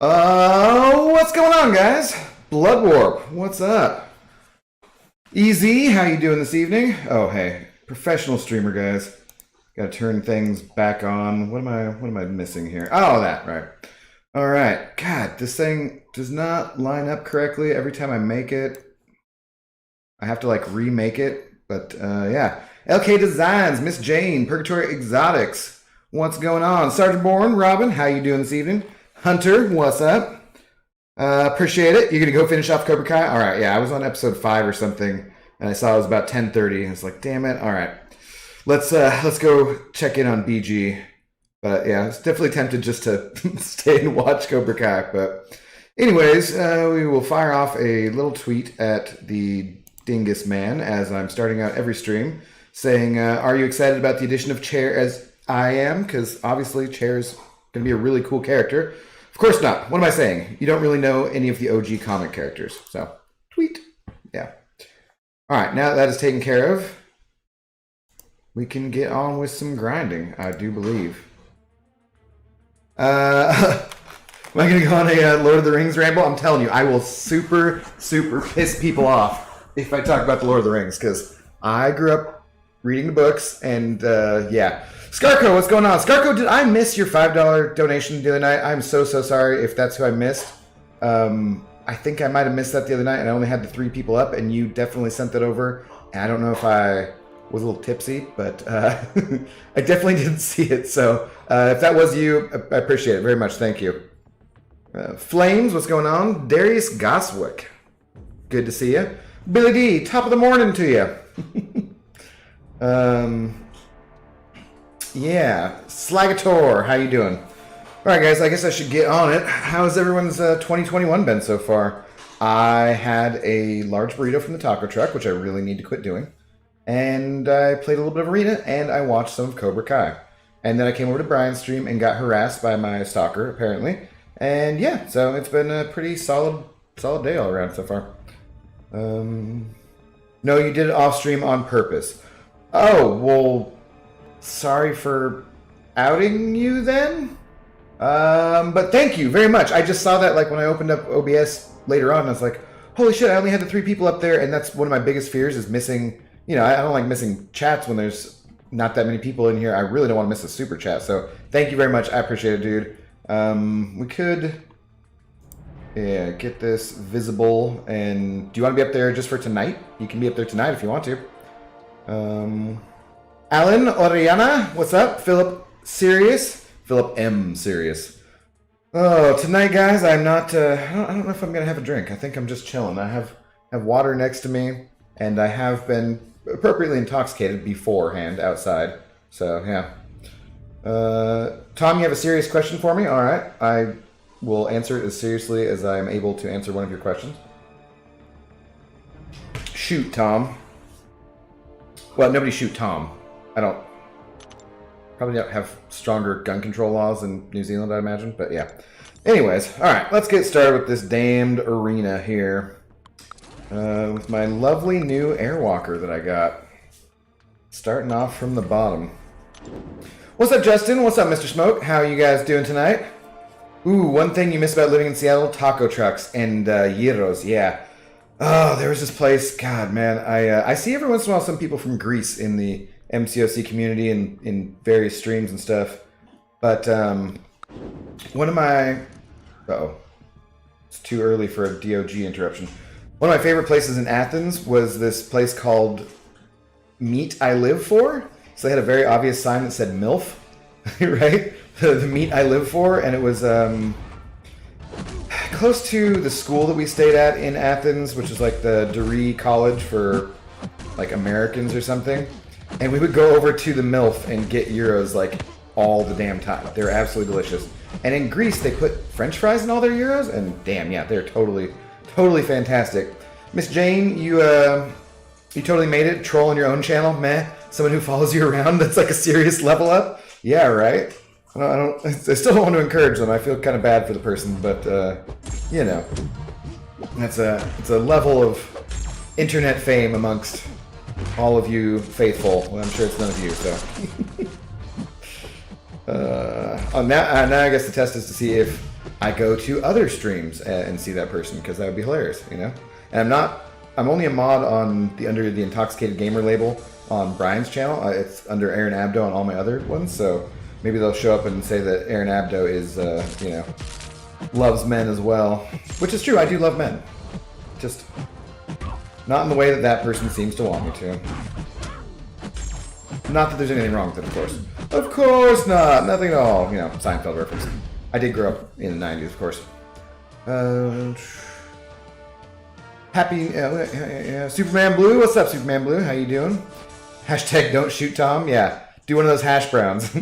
What's going on, guys? Blood Warp, what's up? Easy, how you doing this evening? Oh, hey, professional streamer, guys. Got to turn things back on. What am I missing here? Oh, that right. All right. God, this thing does not line up correctly every time I make it. I have to like remake it, but yeah. LK Designs, Miss Jane, Purgatory Exotics. What's going on? Sergeant Bourne, Robin, how you doing this evening? Hunter, what's up? Appreciate it. You're gonna go finish off Cobra Kai? All right, yeah. I was on episode 5 or something, and I saw it was about 10:30. I was like, damn it. All right, let's go check in on BG. But yeah, it's definitely tempted just to stay and watch Cobra Kai. But anyways, we will fire off a little tweet at the Dingus Man as I'm starting out every stream, saying, "Are you excited about the addition of Chair as I am?" Because obviously Chair's gonna be a really cool character. Of course not. What am I saying? You don't really know any of the OG comic characters. So, tweet. Yeah. All right, now that is taken care of, we can get on with some grinding, I do believe. Am I going to go on a Lord of the Rings ramble? I'm telling you, I will super piss people off if I talk about the Lord of the Rings, because I grew up reading the books, and yeah. Scarco, what's going on? Scarco, did I miss your $5 donation the other night? I'm so sorry if that's who I missed. I think I might have missed that the other night, and I only had the 3 people up, and you definitely sent that over. And I don't know if I was a little tipsy, but I definitely didn't see it. So if that was you, I appreciate it very much. Thank you. Flames, what's going on? Darius Goswick, good to see you. Billy D, top of the morning to you. Yeah, Slagator, how you doing? All right, guys, I guess I should get on it. How's everyone's 2021 been so far? I had a large burrito from the taco truck, which I really need to quit doing. And I played a little bit of Arena, and I watched some of Cobra Kai. And then I came over to Brian's stream and got harassed by my stalker, apparently. And yeah, so it's been a pretty solid day all around so far. No, you did it off stream on purpose. Oh, well, sorry for outing you then? But thank you very much. I just saw that like when I opened up OBS later on, I was like, holy shit, I only had the 3 people up there, and that's one of my biggest fears is missing, you know, I don't like missing chats when there's not that many people in here. I really don't want to miss a super chat, so thank you very much. I appreciate it, dude. We could, yeah, get this visible, and do you want to be up there just for tonight? You can be up there tonight if you want to. Alan Oriana, what's up? Philip Sirius? Philip M. Sirius. Oh, tonight, guys, I'm not, I don't know if I'm going to have a drink. I think I'm just chilling. I have water next to me, and I have been appropriately intoxicated beforehand outside. So, yeah. Tom, you have a serious question for me? All right. I will answer it as seriously as I am able to answer one of your questions. Shoot, Tom. Well, nobody shoot Tom. Probably don't have stronger gun control laws in New Zealand, I imagine, but yeah. Anyways, all right, let's get started with this damned Arena here. With my lovely new Airwalker that I got. Starting off from the bottom. What's up, Justin? What's up, Mr. Smoke? How are you guys doing tonight? Ooh, one thing you miss about living in Seattle, taco trucks and gyros, yeah. Oh, there was this place, God, man. I see every once in a while some people from Greece in the MCOC community and in various streams and stuff. But one of my... Uh-oh. It's too early for a DOG interruption. One of my favorite places in Athens was this place called Meat I Live For. So they had a very obvious sign that said MILF, right? The Meat I Live For, and it was close to the school that we stayed at in Athens, which is like the Doree College for like Americans or something. And we would go over to the MILF and get gyros like all the damn time. They were absolutely delicious. And in Greece, they put French fries in all their gyros, and damn, yeah, they're totally fantastic. Miss Jane, you totally made it. Trolling your own channel, meh. Someone who follows you around, that's like a serious level up. Yeah, right. I still don't want to encourage them. I feel kind of bad for the person, but you know, it's a level of internet fame amongst all of you faithful. Well, I'm sure it's none of you, so. Now I guess the test is to see if I go to other streams and see that person because that would be hilarious, you know. And I'm only a mod on under the Intoxicated Gamer label on Brian's channel. It's under Aaron Abdo on all my other ones, so maybe they'll show up and say that Aaron Abdo is, you know, loves men as well, which is true. I do love men, just not in the way that that person seems to want me to. Not that there's anything wrong with it, of course. Of course not. Nothing at all. You know, Seinfeld reference. I did grow up in the 90s, of course. Happy Superman Blue. What's up, Superman Blue? How you doing? Hashtag don't shoot Tom. Yeah, do one of those hash browns.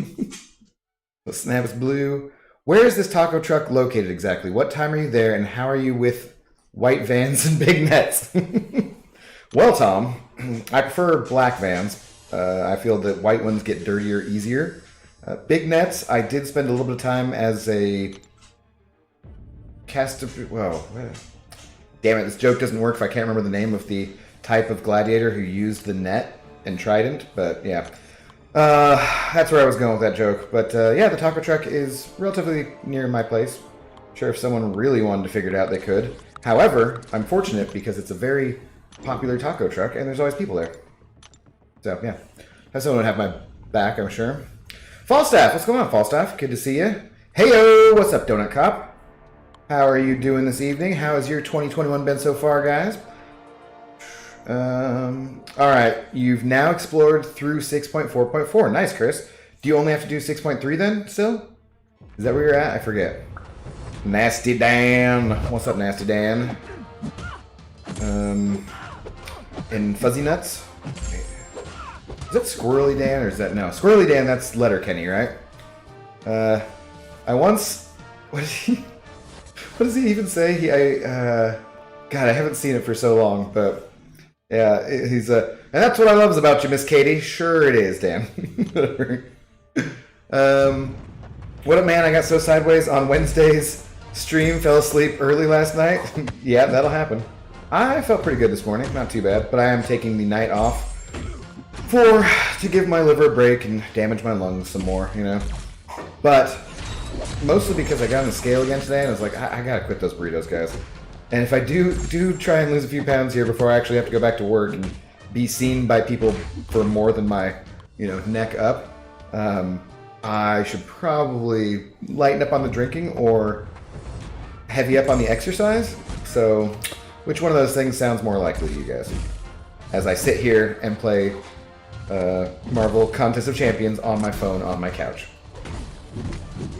Snaps Blue. Where is this taco truck located exactly? What time are you there, and how are you with white vans and big nets? Well, Tom, I prefer black vans. I feel that white ones get dirtier easier. Big nets, I did spend a little bit of time as a Whoa. Damn it, this joke doesn't work if I can't remember the name of the type of gladiator who used the net and trident, but yeah. That's where I was going with that joke. But yeah, the taco truck is relatively near my place. Sure, if someone really wanted to figure it out, they could. However, I'm fortunate because it's a very popular taco truck, and there's always people there. So, yeah. Someone would have my back, I'm sure. Falstaff, what's going on, Falstaff? Good to see you. Heyo, what's up, Donut Cop? How are you doing this evening? How has your 2021 been so far, guys? Alright, you've now explored through 6.4.4. Nice, Chris. Do you only have to do 6.3 then, still? Is that where you're at? I forget. Nasty Dan. What's up, Nasty Dan? And Fuzzy Nuts? Is that Squirrely Dan, or is that... No, Squirrely Dan, that's Letterkenny, right? I once... What does he even say? God, I haven't seen it for so long, but... Yeah, he's and that's what I love about you, Miss Katie. Sure it is, Dan. What up, man? I got so sideways on Wednesday's stream, fell asleep early last night. Yeah, that'll happen. I felt pretty good this morning, not too bad, but I am taking the night off to give my liver a break and damage my lungs some more, you know. But mostly because I got on the scale again today, and I was like, I gotta quit those burritos, guys. And if I do try and lose a few pounds here before I actually have to go back to work and be seen by people for more than my, you know, neck up, I should probably lighten up on the drinking or heavy up on the exercise. So, which one of those things sounds more likely to you guys? As I sit here and play Marvel Contest of Champions on my phone on my couch.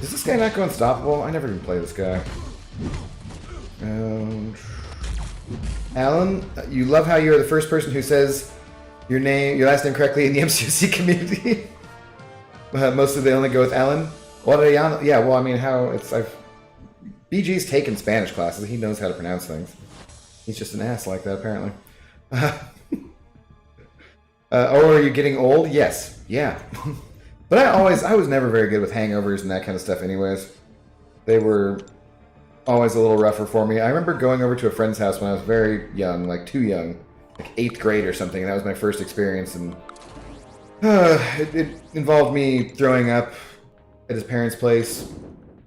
Does this guy not go unstoppable? I never even play this guy. Alan, you love how you're the first person who says your last name correctly in the MCC community. Mostly they only go with Alan. Orellana. Yeah, well, I mean, BG's taken Spanish classes. He knows how to pronounce things. He's just an ass like that, apparently. Oh, are you getting old? Yes. Yeah. But I was never very good with hangovers and that kind of stuff anyways. They were always a little rougher for me. I remember going over to a friend's house when I was very young, like too young, like 8th grade or something, and that was my first experience, and it involved me throwing up at his parents' place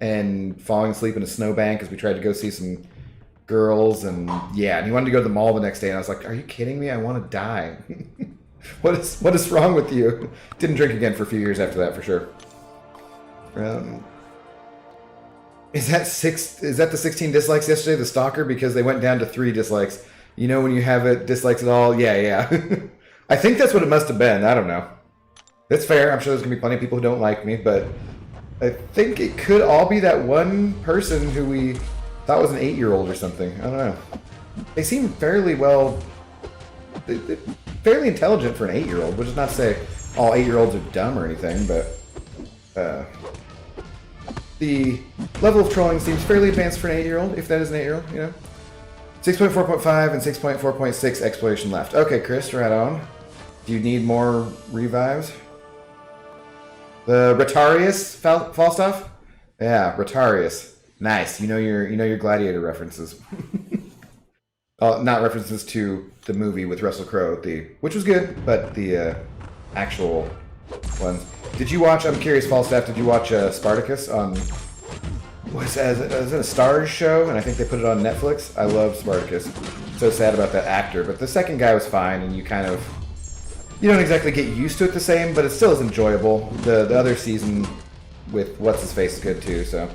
and falling asleep in a snowbank as we tried to go see some girls, and yeah, and he wanted to go to the mall the next day, and I was like, are you kidding me? I want to die. What is wrong with you? Didn't drink again for a few years after that, for sure. Is that the 16 dislikes yesterday, the stalker? Because they went down to 3 dislikes. You know when you have it, dislikes at all? Yeah. I think that's what it must have been. I don't know. That's fair. I'm sure there's going to be plenty of people who don't like me, but I think it could all be that one person who we thought was an 8-year-old or something. I don't know. They seem fairly intelligent for an 8-year-old, which is not to say all 8-year-olds are dumb or anything, but the level of trolling seems fairly advanced for an 8-year-old, if that is an 8-year-old, you know. 6.4.5 and 6.4.6 exploration left. Okay, Chris, right on. Do you need more revives? The Retarius Falstaff? Yeah, Retarius. Nice. You know your gladiator references. Not references to the movie with Russell Crowe, which was good, but the actual ones. Did you watch? I'm curious, Falstaff. Did you watch Spartacus on was it a Stars show, and I think they put it on Netflix. I love Spartacus. So sad about that actor, but the second guy was fine, and you don't exactly get used to it the same, but it still is enjoyable. The other season with what's his face is good too. So,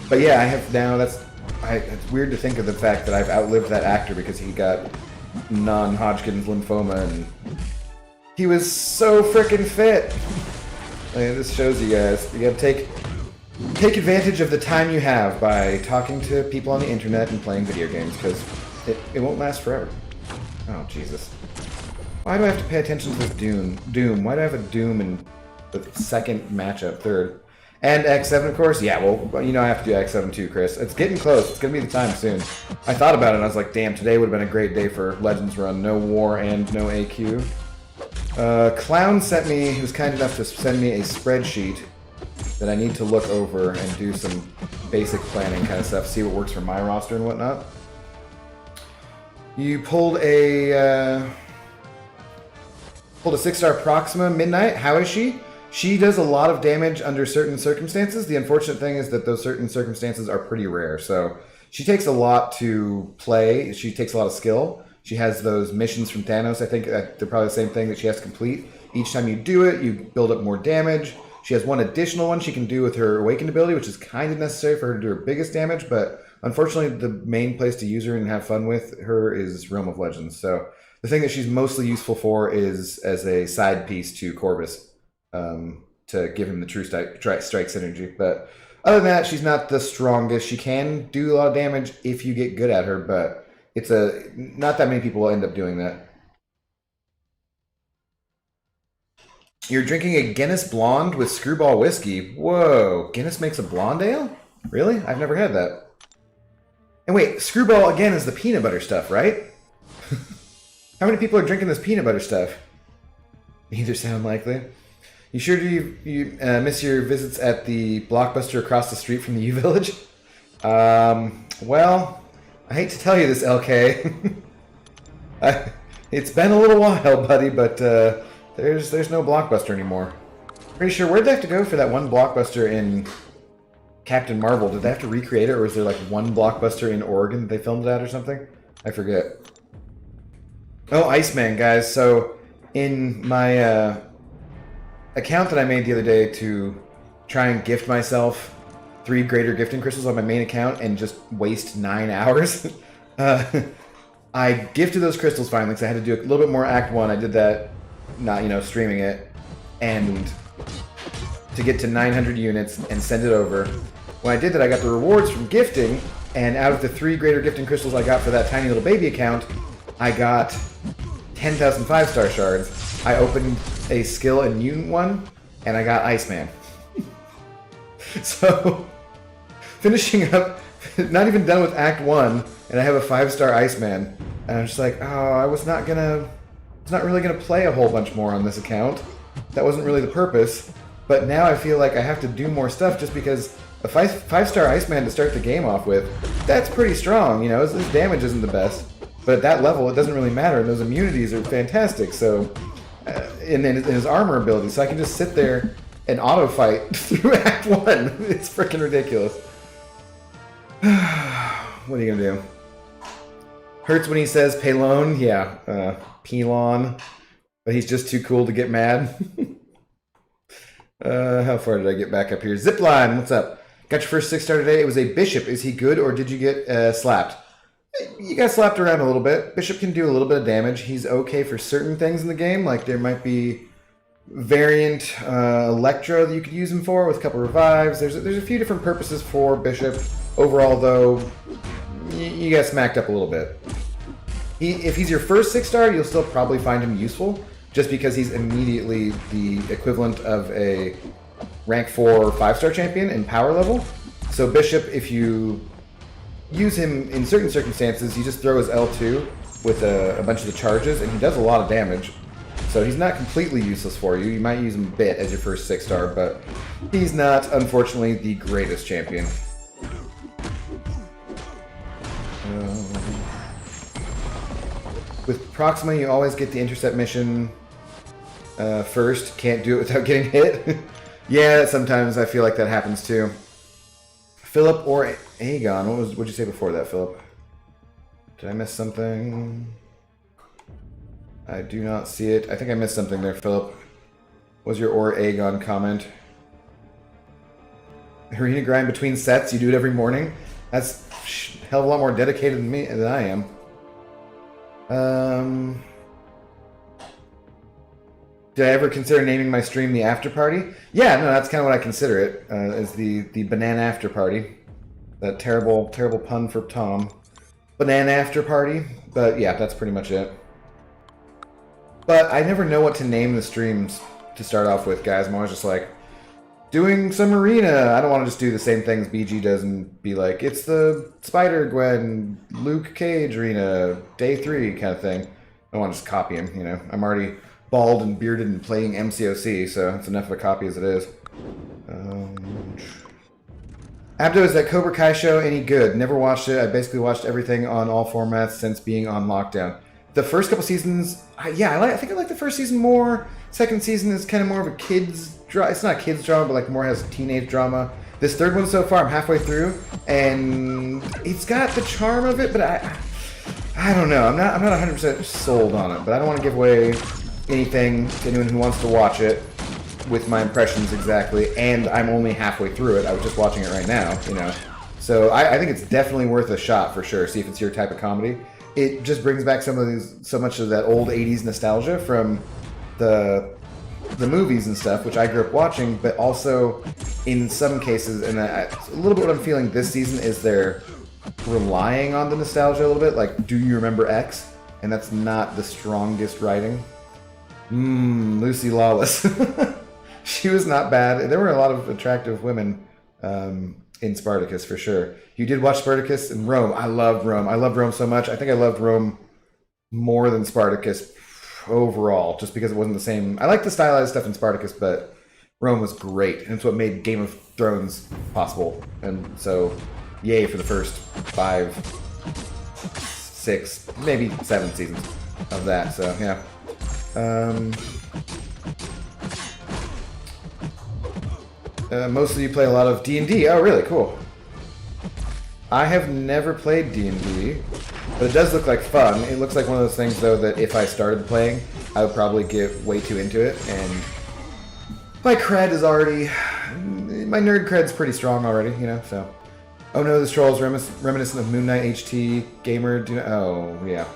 but yeah, I have now. It's weird to think of the fact that I've outlived that actor because he got non-Hodgkin's lymphoma, and he was so freaking fit. This shows you guys. You gotta take advantage of the time you have by talking to people on the internet and playing video games, because it won't last forever. Oh, Jesus. Why do I have to pay attention to this Doom? Why do I have a Doom in the second matchup, third? And X7, of course? Yeah, well, I have to do X7 too, Chris. It's getting close. It's going to be the time soon. I thought about it and I was like, damn, today would have been a great day for Legends Run. No war and no AQ. Clown sent me, he was kind enough to send me a spreadsheet that I need to look over and do some basic planning kind of stuff, see what works for my roster and whatnot. You pulled a 6-star Proxima Midnight. How is she? She does a lot of damage under certain circumstances. The unfortunate thing is that those certain circumstances are pretty rare. So she takes a lot to play. She takes a lot of skill. She has those missions from Thanos. I think they're probably the same thing that she has to complete. Each time you do it, you build up more damage. She has one additional one she can do with her Awakened ability, which is kind of necessary for her to do her biggest damage. But unfortunately, the main place to use her and have fun with her is Realm of Legends. So the thing that she's mostly useful for is as a side piece to Corvus. To give him the true strike synergy. But other than that, she's not the strongest. She can do a lot of damage if you get good at her, but not that many people will end up doing that. You're drinking a Guinness Blonde with Screwball whiskey. Whoa, Guinness makes a blonde ale? Really? I've never had that. And wait, Screwball again is the peanut butter stuff, right? How many people are drinking this peanut butter stuff? Neither sound likely. You sure do you miss your visits at the Blockbuster across the street from the U Village? Well, I hate to tell you this, LK. It's been a little while, buddy, but there's no Blockbuster anymore. Pretty sure, where'd they have to go for that one Blockbuster in Captain Marvel? Did they have to recreate it, or was there like one Blockbuster in Oregon that they filmed it at or something? I forget. Oh, Iceman, guys. So, in my account that I made the other day to try and gift myself 3 greater gifting crystals on my main account and just waste 9 hours. I gifted those crystals finally because I had to do a little bit more Act 1. I did that, not streaming it, and to get to 900 units and send it over. When I did that, I got the rewards from gifting, and out of the 3 greater gifting crystals I got for that tiny little baby account, I got 10,000 5-star shards. I opened a skill and mutant one, and I got Iceman. So, finishing up, not even done with Act 1, and I have a 5-star Iceman, and I'm just like, oh, I was not really gonna play a whole bunch more on this account. That wasn't really the purpose, but now I feel like I have to do more stuff just because a 5-star Iceman to start the game off with, that's pretty strong, his damage isn't the best. But at that level, it doesn't really matter, and those immunities are fantastic, so... and then his armor ability, so I can just sit there and auto-fight through Act 1. It's freaking ridiculous. What are you gonna do? Hurts when he says Pelon, yeah, Pelon, but he's just too cool to get mad. How far did I get back up here? Zipline, what's up? Got your first 6-star today. It was a Bishop. Is he good, or did you get slapped? You got slapped around a little bit. Bishop can do a little bit of damage. He's okay for certain things in the game, like there might be variant Electro that you could use him for with a couple revives. There's a few different purposes for Bishop. Overall, though, you got smacked up a little bit. If he's your first 6-star, you'll still probably find him useful, just because he's immediately the equivalent of a rank 4 5-star champion in power level. So Bishop, if you use him in certain circumstances, you just throw his L2 with a bunch of the charges, and he does a lot of damage. So he's not completely useless for you. You might use him a bit as your first 6-star, but he's not, unfortunately, the greatest champion. With Proxima, you always get the intercept mission first. Can't do it without getting hit. Yeah, sometimes I feel like that happens too. Philip or Aegon? What'd you say before that, Philip? Did I miss something? I do not see it. I think I missed something there, Philip. What was your or Aegon comment? Arena grind between sets, you do it every morning? That's a hell of a lot more dedicated than I am. Did I ever consider naming my stream the After Party? Yeah, no, that's kind of what I consider it, as the Banana After Party. That terrible pun for Tom. Banana After Party. But yeah, that's pretty much it. But I never know what to name the streams to start off with, guys. I'm always just like, doing some arena. I don't want to just do the same things BG does and be like, it's the Spider-Gwen, Luke Cage arena, day 3 kind of thing. I don't want to just copy him, you know. I'm already bald and bearded and playing MCOC, so it's enough of a copy as it is. Abdo, is that Cobra Kai show any good? Never watched it. I basically watched everything on all formats since being on lockdown. The first couple seasons, I think I like the first season more. Second season is kind of more of a kid's drama. It's not a kid's drama, but like more has teenage drama. This third one so far, I'm halfway through, and it's got the charm of it, but I don't know. I'm not 100% sold on it, but I don't want to give away anything to anyone who wants to watch it with my impressions exactly, and I'm only halfway through it. I was just watching it right now, you know. So I think it's definitely worth a shot for sure. See if it's your type of comedy. It just brings back so much of that old 80s nostalgia from the movies and stuff, which I grew up watching, but also in some cases, and a little bit what I'm feeling this season is they're relying on the nostalgia a little bit, like, do you remember X? And that's not the strongest writing. Lucy Lawless. She was not bad. There were a lot of attractive women in Spartacus, for sure. You did watch Spartacus and Rome. I loved Rome. I loved Rome so much. I think I loved Rome more than Spartacus overall, just because it wasn't the same. I like the stylized stuff in Spartacus, but Rome was great, and it's what made Game of Thrones possible. And so, yay for the first 5, 6, maybe 7 seasons of that. So yeah. Most of you play a lot of D&D. Oh, really? Cool. I have never played D&D, but it does look like fun. It looks like one of those things, though, that if I started playing, I would probably get way too into it, and my cred is already... My nerd cred's pretty strong already, you know, so... Oh no, this troll is reminiscent of Moon Knight HT Gamer. Oh, yeah.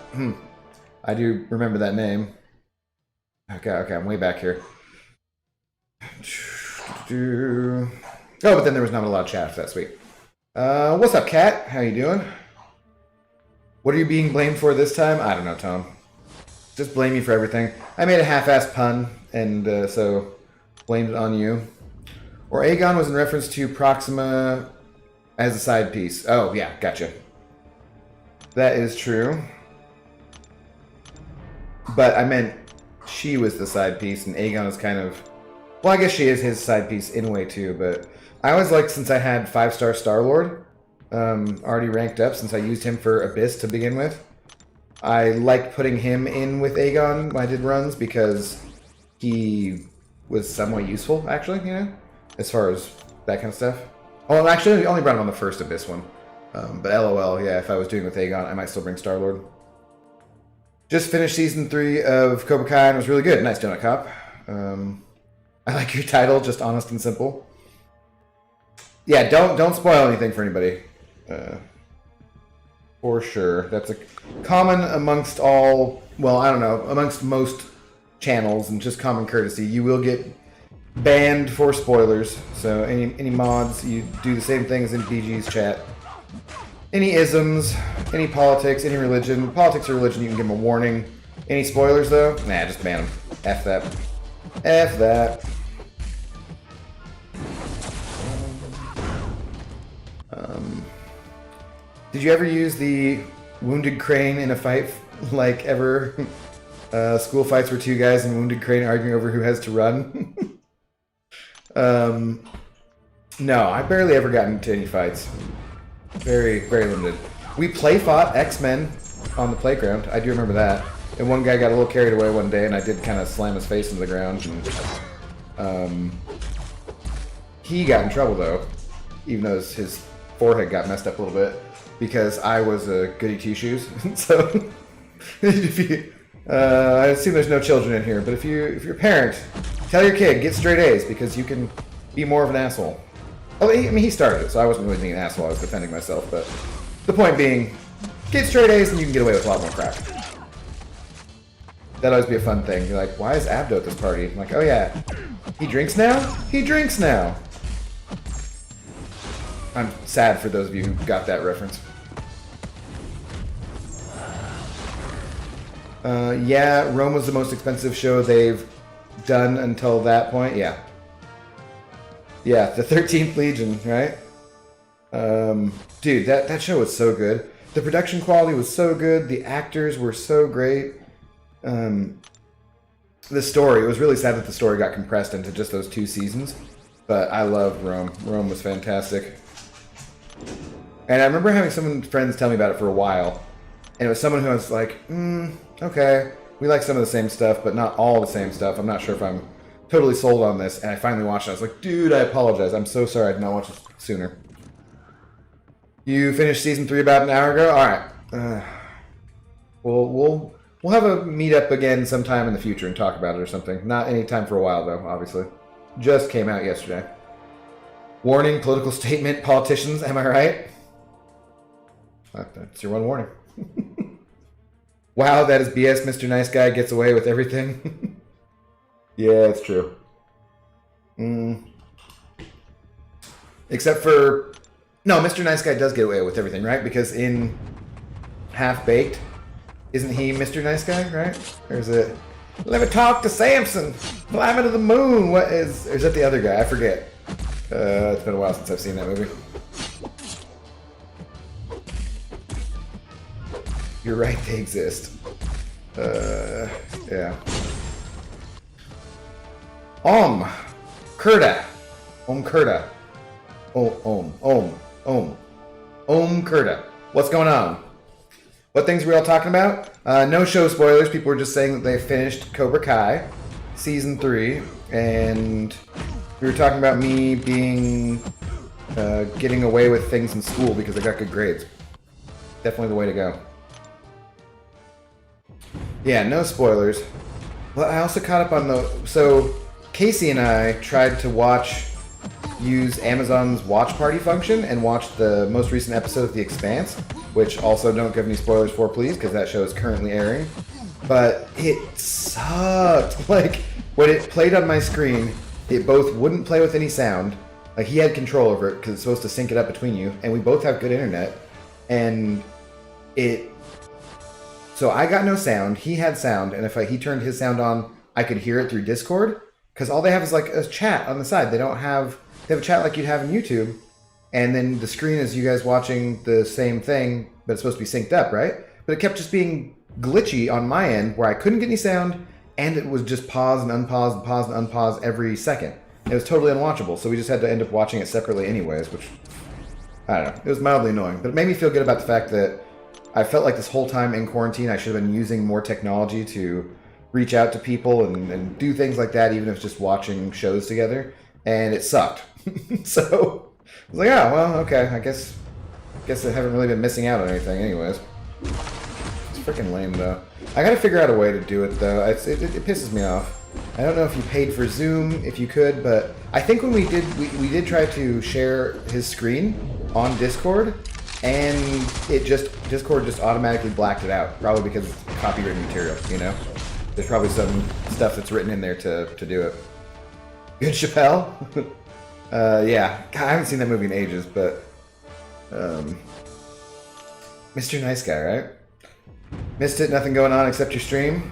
I do remember that name. Okay, I'm way back here. Oh, but then there was not a lot of chat, so that's sweet. What's up, Kat? How you doing? What are you being blamed for this time? I don't know, Tom. Just blame me for everything. I made a half-assed pun, and so blamed it on you. Or Aegon was in reference to Proxima as a side piece. Oh, yeah, gotcha. That is true. But I meant she was the side piece, and Aegon is kind of... Well, I guess she is his side piece in a way, too, but... I always liked, since I had 5-star Star-Lord already ranked up, since I used him for Abyss to begin with, I liked putting him in with Aegon when I did runs, because he was somewhat useful, actually, you know, as far as that kind of stuff. Oh, actually, I only brought him on the first Abyss one. But LOL, yeah, if I was doing with Aegon, I might still bring Star-Lord. Just finished Season 3 of Cobra Kai, and it was really good. Nice, Donut Cop. I like your title, just honest and simple. Yeah, don't spoil anything for anybody. For sure. That's a common amongst all, well, I don't know, amongst most channels, and just common courtesy. You will get banned for spoilers, so any mods, you do the same thing as in PG's chat. Any isms, any politics, any religion. Politics or religion, you can give them a warning. Any spoilers, though? Nah, just ban them. F that. F that. Did you ever use the Wounded Crane in a fight, like ever? School fights where 2 guys and Wounded Crane arguing over who has to run? No, I barely ever got into any fights. Very, very limited. We play fought X-Men on the playground. I do remember that. And one guy got a little carried away one day, and I did kind of slam his face into the ground. And, He got in trouble though, even though his forehead got messed up a little bit because I was a goody two shoes. So if you, I assume there's no children in here, but if you're a parent, tell your kid get straight A's because you can be more of an asshole. Oh, I mean he started it, so I wasn't really being an asshole. I was defending myself, but the point being, get straight A's and you can get away with a lot more crap. That'd always be a fun thing. You're like, why is Abdo at this party? I'm like, oh yeah, he drinks now? He drinks now. I'm sad for those of you who got that reference. Yeah, Rome was the most expensive show they've done until that point. Yeah. Yeah, the 13th Legion, right? Dude, that show was so good. The production quality was so good. The actors were so great. The story, it was really sad that the story got compressed into just those 2 seasons. But I loved Rome. Rome was fantastic. And I remember having some friends tell me about it for a while. And it was someone who was like, okay, we like some of the same stuff, but not all the same stuff. I'm not sure if I'm totally sold on this. And I finally watched it. I was like, dude, I apologize. I'm so sorry I did not watch it sooner. You finished season 3 about an hour ago? Alright. We'll have a meetup again sometime in the future and talk about it or something. Not any time for a while, though, obviously. Just came out yesterday. Warning, political statement, politicians, am I right? That's your one warning. Wow, that is BS. Mr. Nice Guy gets away with everything. Yeah, it's true. Except for... No, Mr. Nice Guy does get away with everything, right? Because in Half-Baked, isn't he Mr. Nice Guy, right? Or is it... Let me talk to Samson! Fly me to the moon! What is... Or is that the other guy? I forget. It's been a while since I've seen that movie. You're right, they exist. Yeah. Kurda. Kurda. Kurda. What's going on? What things were we all talking about? No show spoilers. People were just saying that they finished Cobra Kai season 3, and we were talking about me being getting away with things in school because I got good grades. Definitely the way to go. Yeah, no spoilers. Well, I also caught up on the... So, Casey and I tried to use Amazon's watch party function and watch the most recent episode of The Expanse, which also don't give any spoilers for, please, because that show is currently airing. But it sucked. Like, when it played on my screen, it both wouldn't play with any sound. Like, he had control over it because it's supposed to sync it up between you, and we both have good internet. And it... So I got no sound, he had sound, and if he turned his sound on, I could hear it through Discord, because all they have is like a chat on the side. They have a chat like you'd have in YouTube, and then the screen is you guys watching the same thing, but it's supposed to be synced up, right? But it kept just being glitchy on my end, where I couldn't get any sound, and it was just pause and unpause and pause and unpause every second. It was totally unwatchable, so we just had to end up watching it separately anyways, which, I don't know, it was mildly annoying. But it made me feel good about the fact that I felt like this whole time in quarantine I should have been using more technology to reach out to people and do things like that, even if it's just watching shows together. And it sucked. So I was like, oh, well, okay, I guess I haven't really been missing out on anything anyways. It's freaking lame, though. I gotta figure out a way to do it, though. It pisses me off. I don't know if you paid for Zoom, if you could, but I think when we did try to share his screen on Discord, and Discord just automatically blacked it out, probably because it's copywritten material, you know? There's probably some stuff that's written in there to do it. Good Chappelle? Yeah. God, I haven't seen that movie in ages, but... Mr. Nice Guy, right? Missed it? Nothing going on except your stream?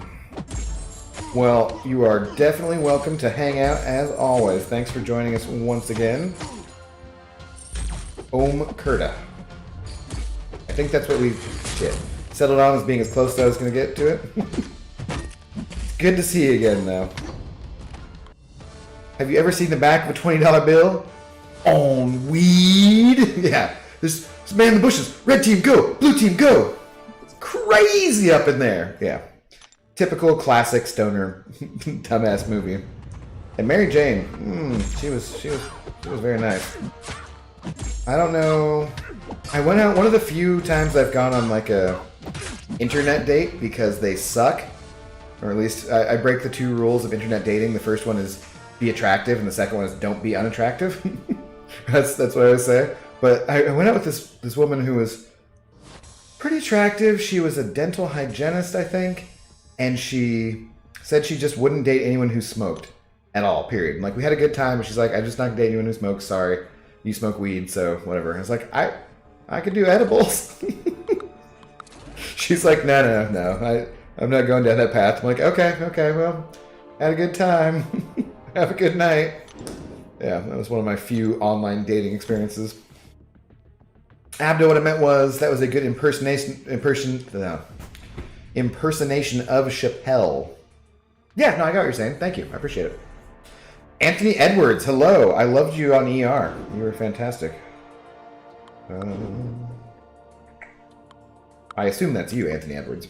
Well, you are definitely welcome to hang out as always. Thanks for joining us once again. Kurda. I think that's what we settled on as being as close as I was going to get to it. It's good to see you again, though. Have you ever seen the back of a $20 bill? On weed? Yeah. There's man in the bushes. Red team, go. Blue team, go. It's crazy up in there. Yeah. Typical classic stoner dumbass movie. And Mary Jane, she was very nice. I don't know. I went out one of the few times I've gone on like a internet date because they suck, or at least I break the two rules of internet dating. The first one is be attractive, and the second one is don't be unattractive. that's what I would say. But I went out with this woman who was pretty attractive. She was a dental hygienist, I think, and she said she just wouldn't date anyone who smoked at all. Period. And, like, we had a good time, but she's like, "I'm just not gonna date anyone who smokes. Sorry, you smoke weed, so whatever." And I was like, I could do edibles. She's like, no, I'm not going down that path. I'm like, okay, well, had a good time. Have a good night. Yeah, that was one of my few online dating experiences. Abdo, what I meant was that was a good impersonation of Chappelle. Yeah, no, I got what you're saying. Thank you. I appreciate it. Anthony Edwards, hello. I loved you on ER. You were fantastic. I assume that's you, Anthony Edwards.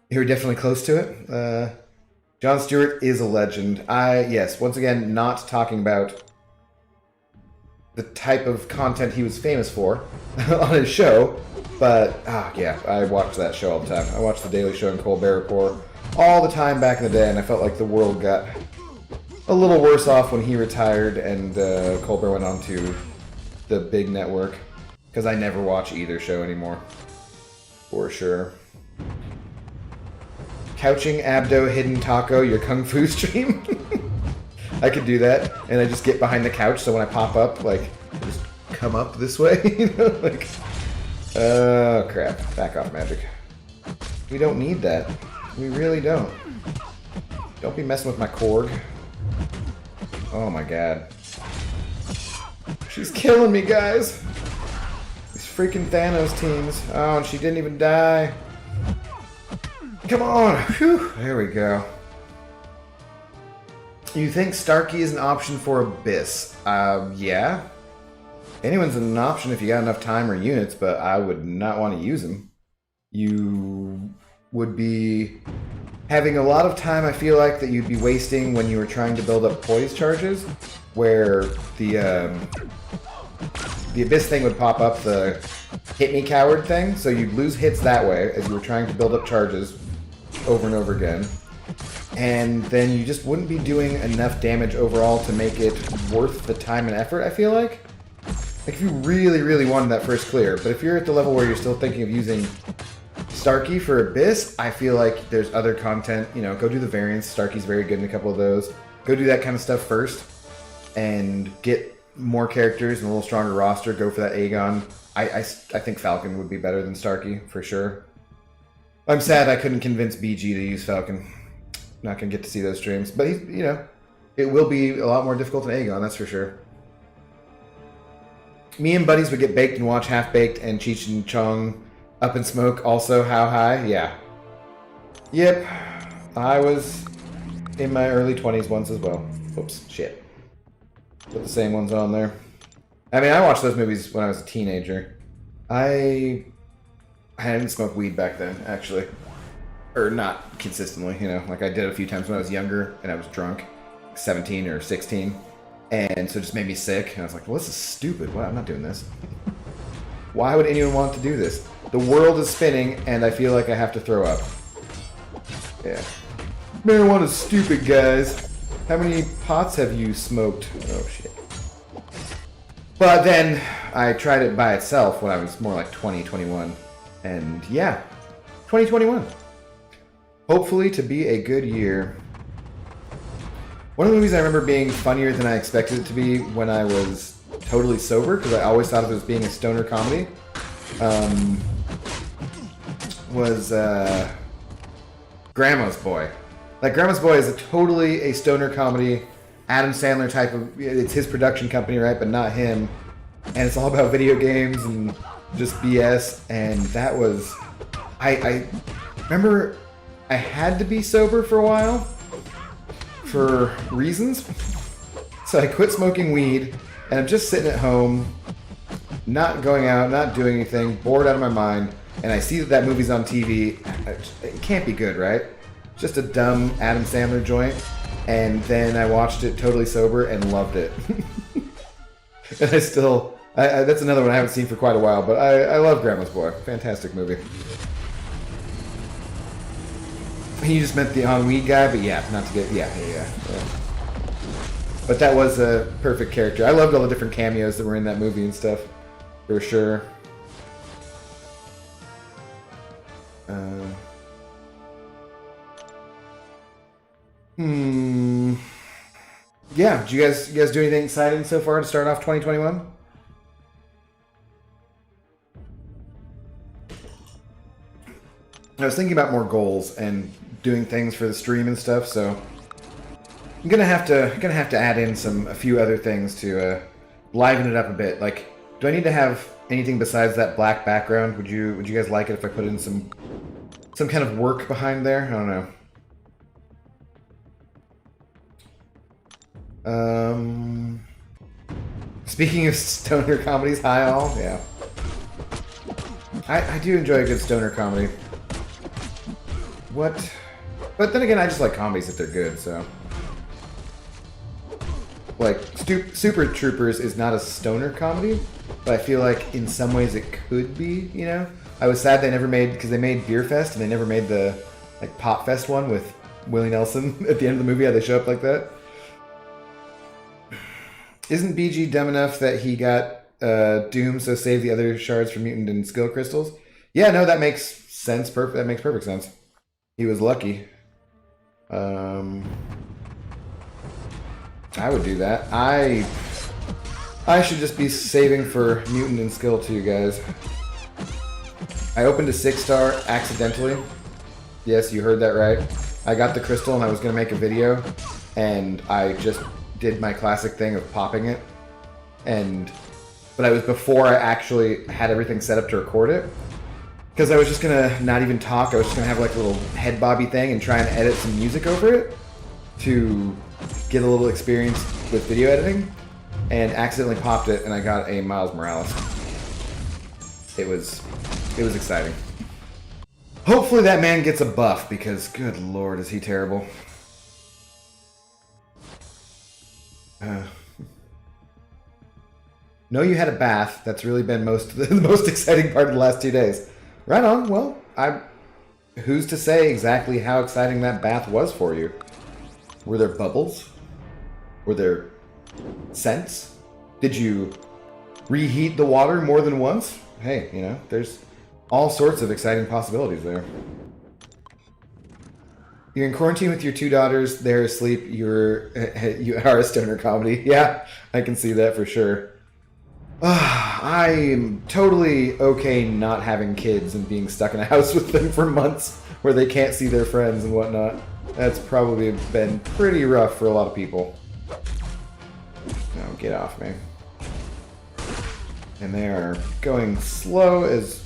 You were definitely close to it. Jon Stewart is a legend. Yes, once again, not talking about the type of content he was famous for on his show, but yeah, I watched that show all the time. I watched The Daily Show and Colbert Report all the time back in the day, and I felt like the world got a little worse off when he retired and Colbert went on to the big network, because I never watch either show anymore, for sure. Couching Abdo Hidden Taco, your Kung Fu stream? I could do that, and I just get behind the couch, so when I pop up, like, I just come up this way, you know, like, oh crap, back off, Magic. We don't need that. We really don't. Don't be messing with my Korg. Oh my god. She's killing me, guys. These freaking Thanos teams. Oh, and she didn't even die. Come on. Whew. There we go. You think Starkey is an option for Abyss? Yeah. Anyone's an option if you got enough time or units, but I would not want to use them. You would be having a lot of time, I feel like, that you'd be wasting when you were trying to build up poise charges, where the Abyss thing would pop up, the hit me coward thing, so you'd lose hits that way as you were trying to build up charges over and over again. And then you just wouldn't be doing enough damage overall to make it worth the time and effort, I feel like. Like, if you really, really wanted that first clear, but if you're at the level where you're still thinking of using Starkey for Abyss, I feel like there's other content, you know, go do the variants. Starkey's very good in a couple of those. Go do that kind of stuff first and get more characters and a little stronger roster. Go for that Aegon. I think Falcon would be better than Starkey, for sure. I'm sad I couldn't convince BG to use Falcon. Not going to get to see those streams. But, you know, it will be a lot more difficult than Aegon, that's for sure. Me and buddies would get baked and watch Half-Baked and Cheech and Chong Up in Smoke. Also, How High? Yeah. Yep. I was in my early 20s once as well. Oops, shit. Put the same ones on there. I mean, I watched those movies when I was a teenager. I didn't smoke weed back then, actually. Or not consistently, you know. Like, I did it a few times when I was younger and I was drunk. 17 or 16. And so it just made me sick. And I was like, well, this is stupid. Well, I'm not doing this. Why would anyone want to do this? The world is spinning and I feel like I have to throw up. Yeah. Marijuana's stupid, guys. How many pots have you smoked? Oh, shit. But then I tried it by itself when I was more like 20, 21. And yeah, 2021. Hopefully to be a good year. One of the movies I remember being funnier than I expected it to be when I was totally sober, because I always thought of it as being a stoner comedy, was Grandma's Boy. Like, Grandma's Boy is totally a stoner comedy, Adam Sandler type of, it's his production company, right, but not him, and it's all about video games and just BS, and that was, I remember I had to be sober for a while, for reasons, so I quit smoking weed, and I'm just sitting at home, not going out, not doing anything, bored out of my mind, and I see that movie's on TV, it can't be good, right? Just a dumb Adam Sandler joint, and then I watched it totally sober and loved it. And that's another one I haven't seen for quite a while, but I love Grandma's Boy. Fantastic movie. He just meant the ennui guy, but yeah, not to get, yeah. But that was a perfect character. I loved all the different cameos that were in that movie and stuff, for sure. Yeah, did you guys do anything exciting so far to start off 2021? I was thinking about more goals and doing things for the stream and stuff, so I'm gonna have to add in a few other things to liven it up a bit. Like, do I need to have anything besides that black background? Would you guys like it if I put in some kind of work behind there? I don't know. Speaking of stoner comedies, hi all. Yeah, I do enjoy a good stoner comedy. What? But then again, I just like comedies if they're good. So, like, Super Troopers is not a stoner comedy, but I feel like in some ways it could be. You know, I was sad they never made, because they made Beer Fest and they never made the like Pop Fest one with Willie Nelson at the end of the movie. How they show up like that. Isn't BG dumb enough that he got Doom, so save the other shards for mutant and skill crystals? Yeah, no, that makes sense. That makes perfect sense. He was lucky. I would do that. I should just be saving for mutant and skill too, guys. I opened a 6-star accidentally. Yes, you heard that right. I got the crystal and I was going to make a video, and I just did my classic thing of popping it, but I was before I actually had everything set up to record it, because I was just gonna not even talk. I was just gonna have like a little head bobby thing and try and edit some music over it to get a little experience with video editing, and accidentally popped it, and I got a Miles Morales. It was exciting. Hopefully that man gets a buff, because good lord is he terrible. Know you had a bath. That's really been the most exciting part of the last 2 days. Right on. Well, who's to say exactly how exciting that bath was for you? Were there bubbles? Were there scents? Did you reheat the water more than once? Hey, you know, there's all sorts of exciting possibilities there. You're in quarantine with your 2 daughters. They're asleep. You are a stoner comedy. Yeah, I can see that for sure. I am totally okay not having kids and being stuck in a house with them for months where they can't see their friends and whatnot. That's probably been pretty rough for a lot of people. No, get off me. And they are going slow as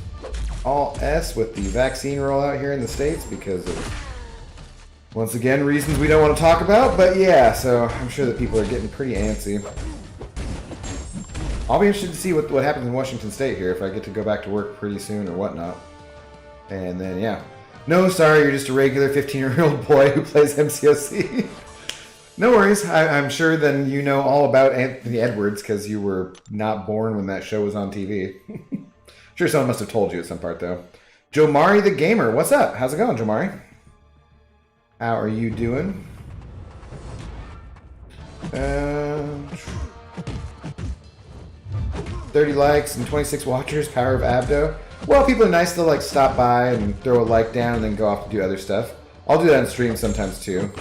all S with the vaccine rollout here in the States because of, once again, reasons we don't want to talk about. But yeah, so I'm sure that people are getting pretty antsy. I'll be interested to see what happens in Washington State here if I get to go back to work pretty soon or whatnot. And then, yeah. No, sorry, you're just a regular 15-year-old boy who plays MCOC. No worries. I'm sure then you know all about Anthony Edwards because you were not born when that show was on TV. Sure, someone must have told you at some part, though. Jomari the Gamer, what's up? How's it going, Jomari? How are you doing? 30 likes and 26 watchers, power of Abdo. Well, people are nice to like stop by and throw a like down and then go off to do other stuff. I'll do that on stream sometimes too.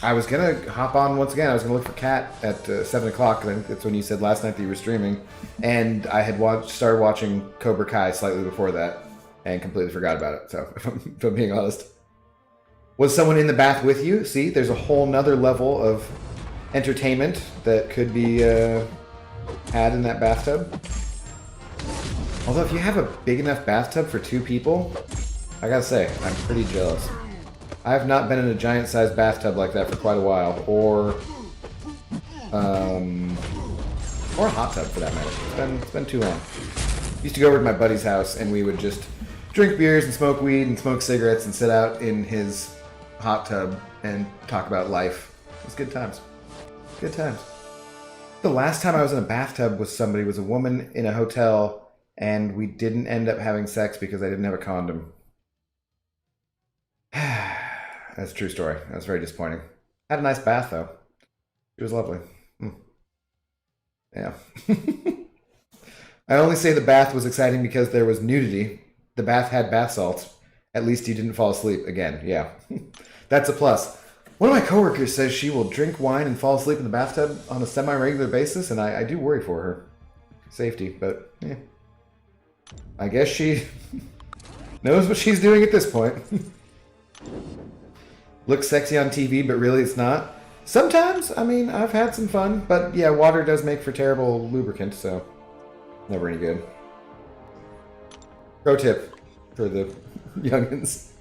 I was gonna hop on once again. I was gonna look for Kat at 7 o'clock. I think that's when you said last night that you were streaming. And I had started watching Cobra Kai slightly before that and completely forgot about it. So, if I'm being honest. Was someone in the bath with you? See, there's a whole nother level of entertainment that could be had in that bathtub. Although if you have a big enough bathtub for 2 people, I gotta say, I'm pretty jealous. I have not been in a giant-sized bathtub like that for quite a while, or a hot tub for that matter. It's been too long. Used to go over to my buddy's house and we would just drink beers and smoke weed and smoke cigarettes and sit out in his hot tub and talk about life. It was good times. Good times. The last time I was in a bathtub with somebody was a woman in a hotel, and we didn't end up having sex because I didn't have a condom. That's a true story. That's very disappointing. Had a nice bath though. It was lovely. Yeah. I only say the bath was exciting because there was nudity. The bath had bath salts. At least you didn't fall asleep again. Yeah. That's a plus. One of my coworkers says she will drink wine and fall asleep in the bathtub on a semi-regular basis, and I do worry for her safety, but yeah. I guess she knows what she's doing at this point. Looks sexy on TV, but really it's not. Sometimes, I mean, I've had some fun, but yeah, water does make for terrible lubricant, so never any good. Pro tip for the youngins.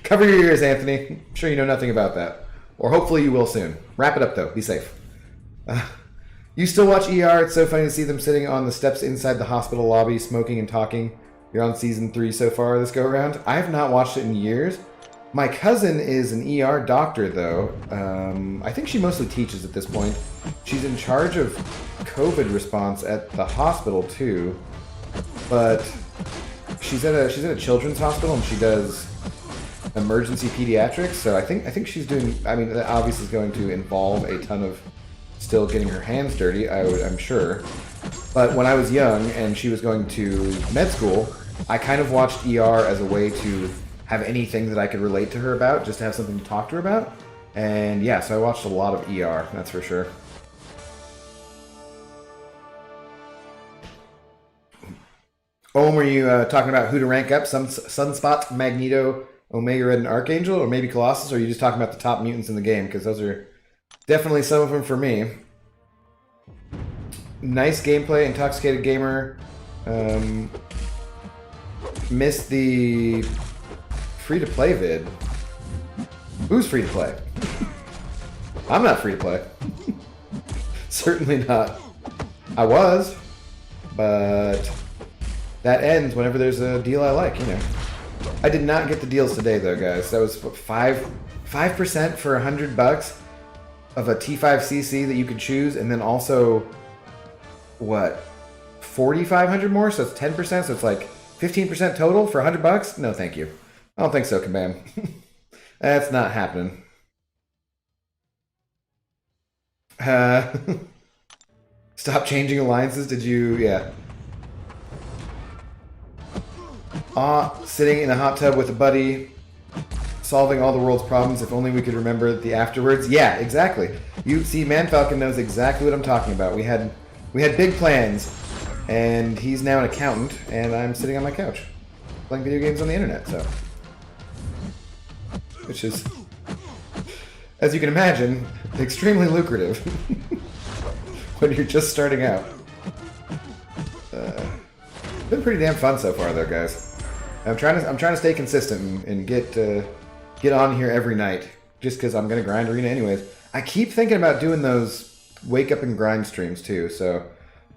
Cover your ears, Anthony. I'm sure you know nothing about that. Or hopefully you will soon. Wrap it up, though. Be safe. You still watch ER? It's so funny to see them sitting on the steps inside the hospital lobby, smoking and talking. You're on season 3 so far this go-around. I have not watched it in years. My cousin is an ER doctor, though. I think she mostly teaches at this point. She's in charge of COVID response at the hospital, too. But she's at a children's hospital, and she does emergency pediatrics, so I think she's doing, I mean, that obviously is going to involve a ton of still getting her hands dirty, I'm sure. But when I was young and she was going to med school, I kind of watched ER as a way to have anything that I could relate to her about, just to have something to talk to her about. And yeah, so I watched a lot of ER, that's for sure. Oh, were you talking about who to rank up? Sunspot, Magneto, Omega Red, and Archangel, or maybe Colossus, or are you just talking about the top mutants in the game? Because those are definitely some of them for me. Nice gameplay, Intoxicated Gamer. Missed the free-to-play vid. Who's free-to-play? I'm not free-to-play. Certainly not. I was, but that ends whenever there's a deal I like, you know. I did not get the deals today, though, guys. That was 5% for $100 of a T5CC that you could choose, and then also, what, 4,500 more? So it's 10%, so it's like 15% total for $100? No, thank you. I don't think so, Kabam. That's not happening. Stop changing alliances, did you? Yeah. Sitting in a hot tub with a buddy, solving all the world's problems. If only we could remember the afterwards. Yeah, exactly. You see, Man Falcon knows exactly what I'm talking about. We had big plans, and he's now an accountant, and I'm sitting on my couch playing video games on the internet. So, which is, as you can imagine, extremely lucrative when you're just starting out. Been pretty damn fun so far, though, guys. I'm trying to stay consistent and get on here every night, just because I'm gonna grind Arena anyways. I keep thinking about doing those wake up and grind streams too. So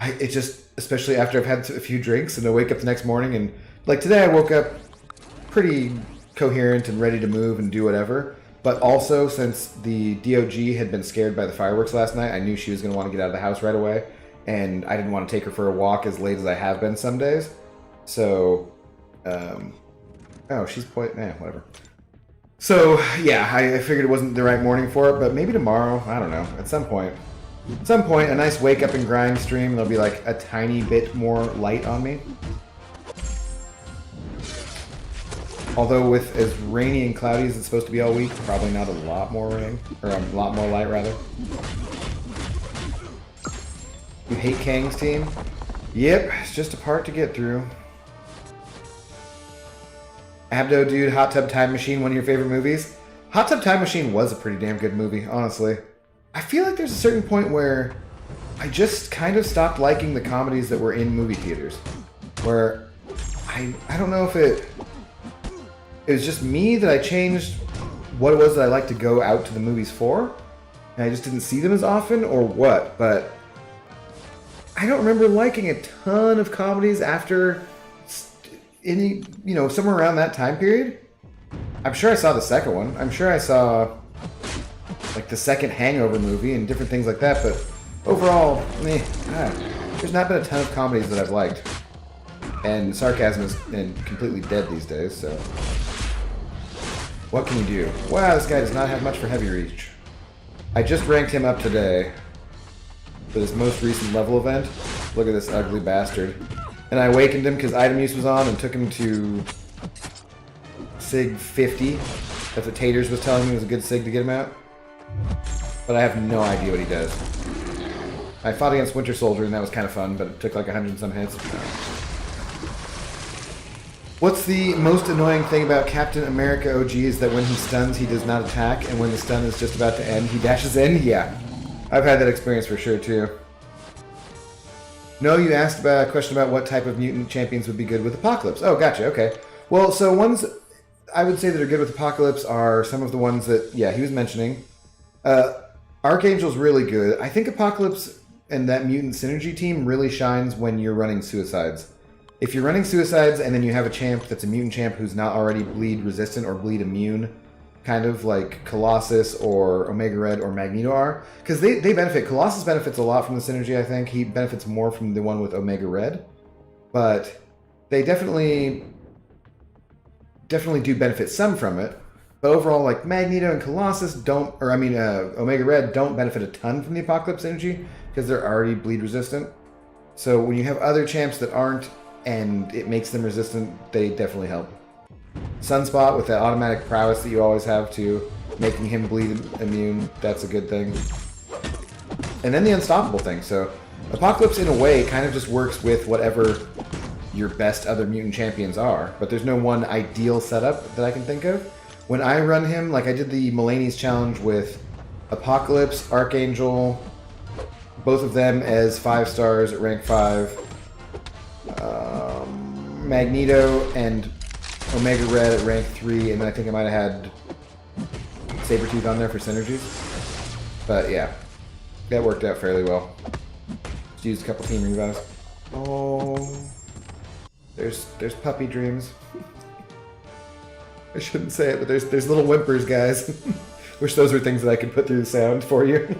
it just, especially after I've had a few drinks and I wake up the next morning and like today I woke up pretty coherent and ready to move and do whatever. But also since the DOG had been scared by the fireworks last night, I knew she was gonna want to get out of the house right away, and I didn't want to take her for a walk as late as I have been some days. So. Oh, she's whatever. So, yeah, I figured it wasn't the right morning for it, but maybe tomorrow, I don't know, at some point. At some point, a nice wake up and grind stream, there'll be like a tiny bit more light on me. Although with as rainy and cloudy as it's supposed to be all week, probably not a lot more rain, or a lot more light rather. You hate Kang's team? Yep, it's just a part to get through. Abdo Dude, Hot Tub Time Machine, one of your favorite movies? Hot Tub Time Machine was a pretty damn good movie, honestly. I feel like there's a certain point where I just kind of stopped liking the comedies that were in movie theaters. Where I don't know if it was just me that I changed what it was that I like to go out to the movies for, and I just didn't see them as often, or what, but I don't remember liking a ton of comedies after somewhere around that time period. I'm sure I saw the second one. I'm sure I saw like the second Hangover movie and different things like that, but overall, there's not been a ton of comedies that I've liked. And sarcasm is completely dead these days, so... What can you do? Wow, this guy does not have much for heavy reach. I just ranked him up today for this most recent level event. Look at this ugly bastard. And I awakened him because item use was on and took him to Sig 50. That's what Taters was telling me was a good Sig to get him out. But I have no idea what he does. I fought against Winter Soldier and that was kind of fun, but it took like 100 and some hits. What's the most annoying thing about Captain America OG is that when he stuns, he does not attack, and when the stun is just about to end, he dashes in? Yeah. I've had that experience for sure, too. No, you asked about a question about what type of mutant champions would be good with Apocalypse. Oh, gotcha, okay. Well, so ones I would say that are good with Apocalypse are some of the ones that, yeah, he was mentioning. Archangel's really good. I think Apocalypse and that mutant synergy team really shines when you're running Suicides. If you're running Suicides and then you have a champ that's a mutant champ who's not already bleed resistant or bleed immune, kind of like Colossus or Omega Red or Magneto are, because they benefit. Colossus benefits a lot from the synergy, I think. He benefits more from the one with Omega Red. But they definitely do benefit some from it. But overall, like Magneto and Colossus Omega Red don't benefit a ton from the Apocalypse synergy because they're already bleed resistant. So when you have other champs that aren't, and it makes them resistant, they definitely help. Sunspot with that automatic prowess that you always have to making him bleed immune, that's a good thing. And then the unstoppable thing, so Apocalypse in a way kind of just works with whatever your best other mutant champions are, but there's no one ideal setup that I can think of. When I run him, like I did the Mulaney's challenge with Apocalypse, Archangel, both of them as 5 stars at rank 5, Magneto and Omega Red at rank 3, and then I think I might have had Sabretooth on there for synergies. But yeah, that worked out fairly well. Just used a couple team revives. Oh, there's puppy dreams. I shouldn't say it, but there's little whimpers, guys. Wish those were things that I could put through the sound for you.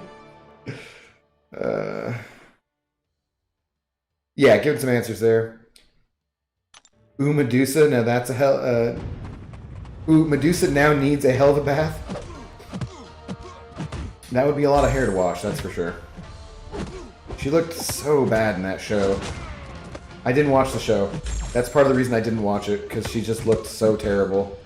Yeah, give it some answers there. Ooh, Medusa, now that's a hell... Ooh, Medusa now needs a hell of a bath. That would be a lot of hair to wash, that's for sure. She looked so bad in that show. I didn't watch the show. That's part of the reason I didn't watch it, because she just looked so terrible.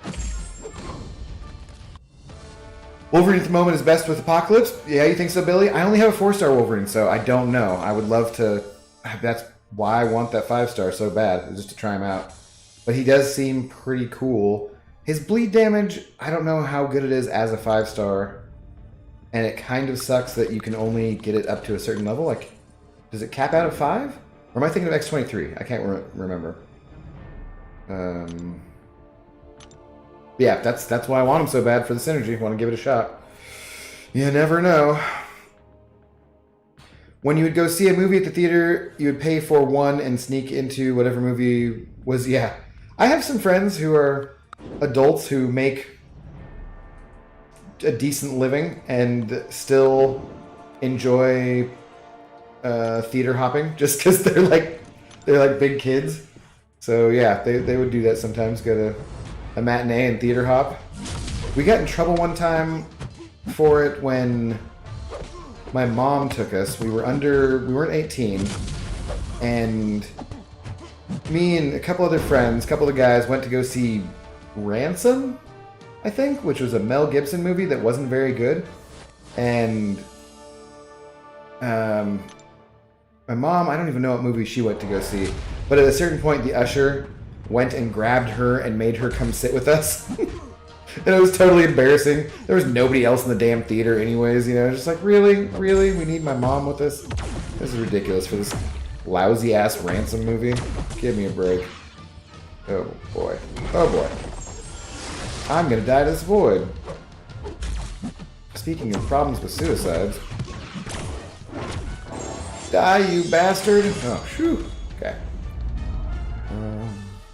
Wolverine at the moment is best with Apocalypse? Yeah, you think so, Billy? I only have a 4-star Wolverine, so I don't know. I would love to... That's why I want that 5-star so bad, just to try him out. But he does seem pretty cool. His bleed damage, I don't know how good it is as a 5-star. And it kind of sucks that you can only get it up to a certain level. Like, does it cap out at 5? Or am I thinking of X-23? I can't remember. Yeah, that's why I want him so bad for the synergy. I want to give it a shot. You never know. When you would go see a movie at the theater, you would pay for one and sneak into whatever movie was... Yeah. I have some friends who are adults who make a decent living and still enjoy theater hopping just because they're like big kids. So yeah, they would do that sometimes. Go to a matinee and theater hop. We got in trouble one time for it when my mom took us. We weren't 18, and me and a couple other friends, a couple of guys went to go see Ransom, I think, which was a Mel Gibson movie that wasn't very good. And my mom, I don't even know what movie she went to go see, but at a certain point the usher went and grabbed her and made her come sit with us. And it was totally embarrassing. There was nobody else in the damn theater anyways, you know, just like, really? Really? We need my mom with us? This is ridiculous for this lousy-ass Ransom movie. Give me a break. Oh, boy. Oh, boy. I'm gonna die to this void. Speaking of problems with suicides. Die, you bastard! Oh, phew. Okay.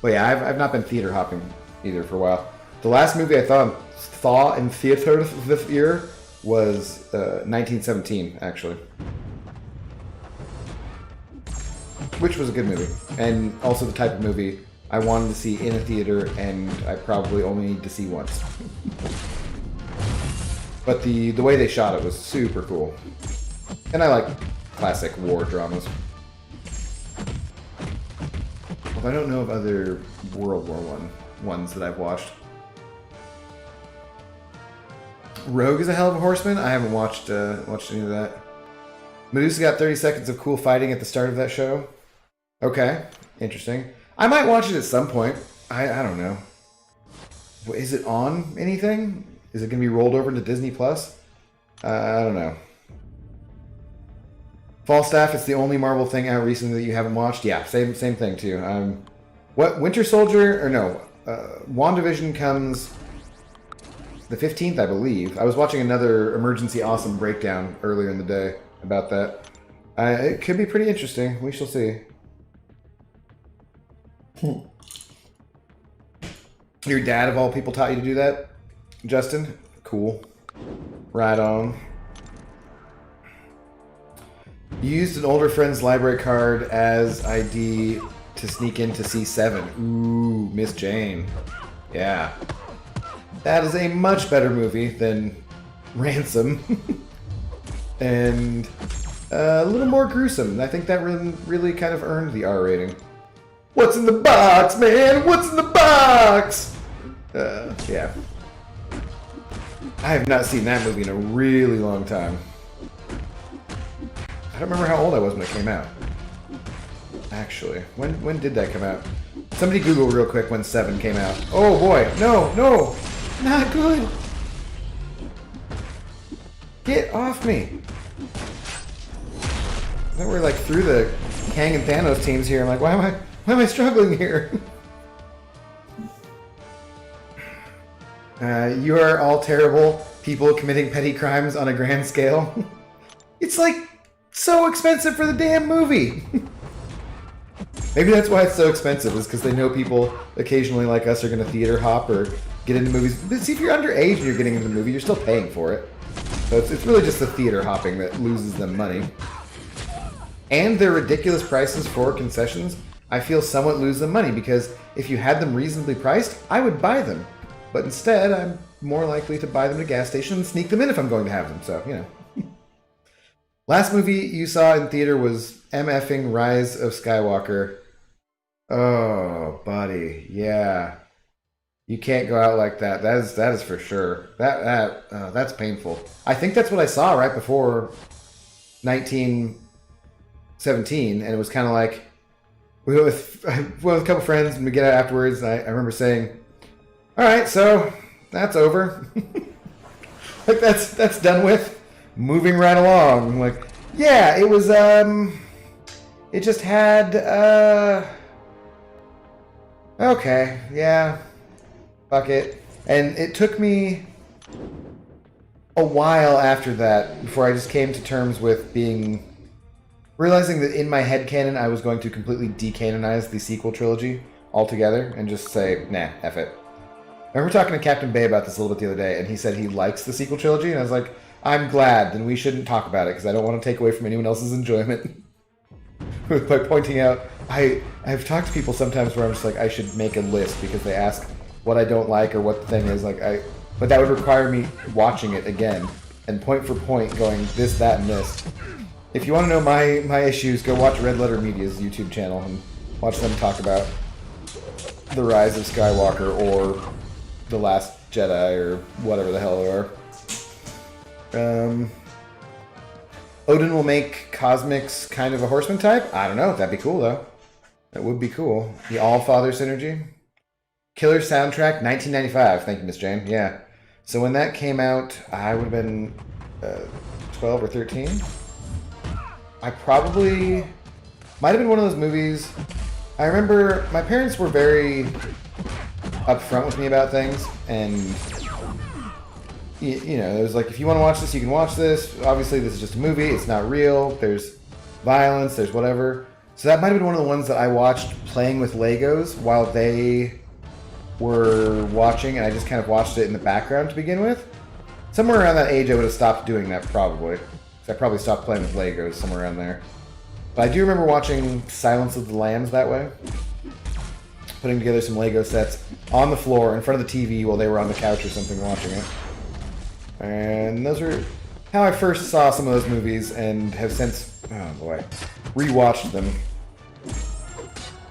Well, yeah, I've not been theater hopping either for a while. The last movie I saw in theater this year was 1917, actually. Which was a good movie. And also the type of movie I wanted to see in a theater, and I probably only need to see once. But the way they shot it was super cool. And I like classic war dramas. Although I don't know of other World War I ones that I've watched. Rogue is a hell of a horseman. I haven't watched any of that. Medusa got 30 seconds of cool fighting at the start of that show. Okay, interesting. I might watch it at some point. I don't know. Is it on anything? Is it going to be rolled over into Disney Plus? I don't know. Falstaff, it's the only Marvel thing out recently that you haven't watched. Yeah, same thing too. What Winter Soldier or no? WandaVision comes the 15th, I believe. I was watching another Emergency Awesome breakdown earlier in the day about that. It could be pretty interesting. We shall see. Your dad, of all people, taught you to do that, Justin? Cool. Right on. You used an older friend's library card as ID to sneak into C7. Ooh, Miss Jane. Yeah. That is a much better movie than Ransom. And a little more gruesome. I think that really kind of earned the R rating. What's in the box, man? What's in the box? Yeah. I have not seen that movie in a really long time. I don't remember how old I was when it came out. Actually, when did that come out? Somebody Google real quick when 7 came out. Oh boy, no, not good. Get off me. Then we're like through the Kang and Thanos teams here. I'm like, why am I struggling here? You are all terrible people committing petty crimes on a grand scale. It's like so expensive for the damn movie. Maybe that's why it's so expensive, is because they know people occasionally like us are going to theater hop or get into movies. But see, if you're underage and you're getting into the movie, you're still paying for it. So it's really just the theater hopping that loses them money. And their ridiculous prices for concessions, I feel somewhat lose them money, because if you had them reasonably priced, I would buy them. But instead, I'm more likely to buy them at a gas station and sneak them in if I'm going to have them. So, you know. Last movie you saw in theater was MFing Rise of Skywalker. Oh, buddy. Yeah. You can't go out like that. That is for sure. That's painful. I think that's what I saw right before 1917, and it was kind of like we went with a couple friends and we get out afterwards. And I remember saying, "All right, so that's over. Like that's done with. Moving right along." I'm like, yeah, it was. It just had. Okay, yeah. Fuck it. And it took me a while after that before I just came to terms with realizing that in my headcanon I was going to completely decanonize the sequel trilogy altogether and just say, nah, F it. I remember talking to Captain Bay about this a little bit the other day, and he said he likes the sequel trilogy, and I was like, I'm glad, then we shouldn't talk about it because I don't want to take away from anyone else's enjoyment. By pointing out, I've talked to people sometimes where I'm just like, I should make a list because they ask what I don't like or what the thing is. But that would require me watching it again and point for point going this, that, and this. If you want to know my issues, go watch Red Letter Media's YouTube channel and watch them talk about The Rise of Skywalker or The Last Jedi or whatever the hell they are. Odin will make Cosmix kind of a horseman type? I don't know. That'd be cool, though. That would be cool. The All-Father synergy. Killer soundtrack, 1995. Thank you, Miss Jane. Yeah. So when that came out, I would have been 12 or 13. I probably might have been one of those movies. I remember my parents were very upfront with me about things, and you know, it was like, if you want to watch this, you can watch this. Obviously, this is just a movie. It's not real. There's violence. There's whatever. So that might have been one of the ones that I watched playing with Legos while they were watching, and I just kind of watched it in the background to begin with. Somewhere around that age, I would have stopped doing that probably. I probably stopped playing with Legos somewhere around there. But I do remember watching Silence of the Lambs that way. Putting together some Lego sets on the floor in front of the TV while they were on the couch or something watching it. And those are how I first saw some of those movies and have since, oh boy, rewatched them.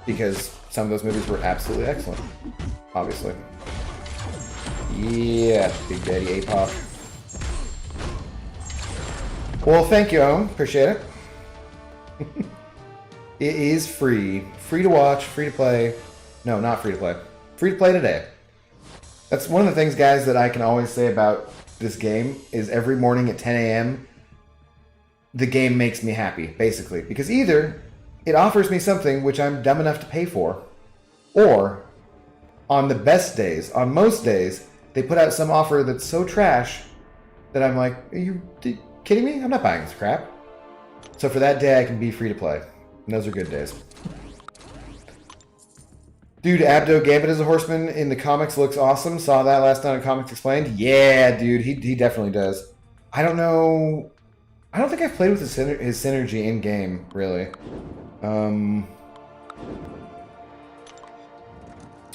Because some of those movies were absolutely excellent. Obviously. Yeah, Big Daddy Apoc. Well, thank you, Owen. Appreciate it. It is free. Free to watch, free to play. No, not free to play. Free to play today. That's one of the things, guys, that I can always say about this game is every morning at 10 a.m. the game makes me happy, basically. Because either it offers me something which I'm dumb enough to pay for, or on the best days, on most days, they put out some offer that's so trash that I'm like, are you kidding me? I'm not buying this crap. So for that day, I can be free to play. And those are good days. Dude, Abdo Gambit as a horseman in the comics looks awesome. Saw that last night on Comics Explained. Yeah, dude, he definitely does. I don't know. I don't think I've played with his synergy in game, really.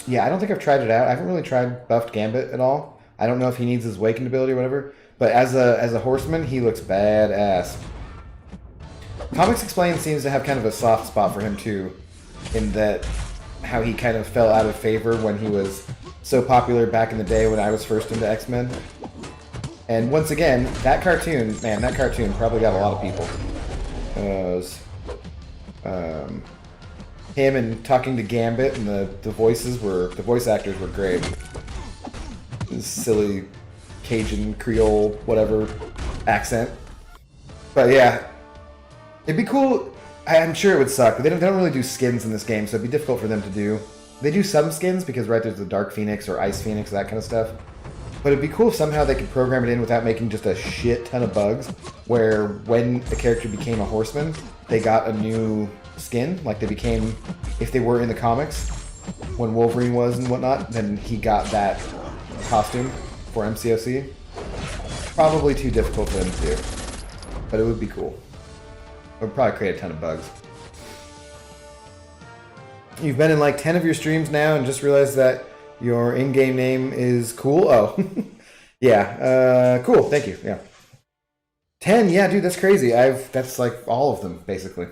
Yeah, I don't think I've tried it out. I haven't really tried buffed Gambit at all. I don't know if he needs his awakened ability or whatever. But as a horseman, he looks badass. Comics Explained seems to have kind of a soft spot for him too, in that how he kind of fell out of favor when he was so popular back in the day when I was first into X-Men. And once again, that cartoon, man, that cartoon probably got a lot of people. Him and talking to Gambit and the voice actors were great. This silly Cajun, Creole, whatever accent. But yeah, it'd be cool. I'm sure it would suck, but they don't really do skins in this game, so it'd be difficult for them to do. They do some skins because, right, there's the Dark Phoenix or Ice Phoenix, that kind of stuff. But it'd be cool if somehow they could program it in without making just a shit ton of bugs, where when a character became a horseman, they got a new skin, like they became, if they were in the comics, when Wolverine was and whatnot, then he got that costume for MCOC. Probably too difficult for them to do, but it would be cool. It would probably create a ton of bugs. You've been in like 10 of your streams now and just realized that your in-game name is cool? Oh. Yeah, cool, thank you, yeah. 10, yeah, dude, that's crazy. That's like all of them, basically.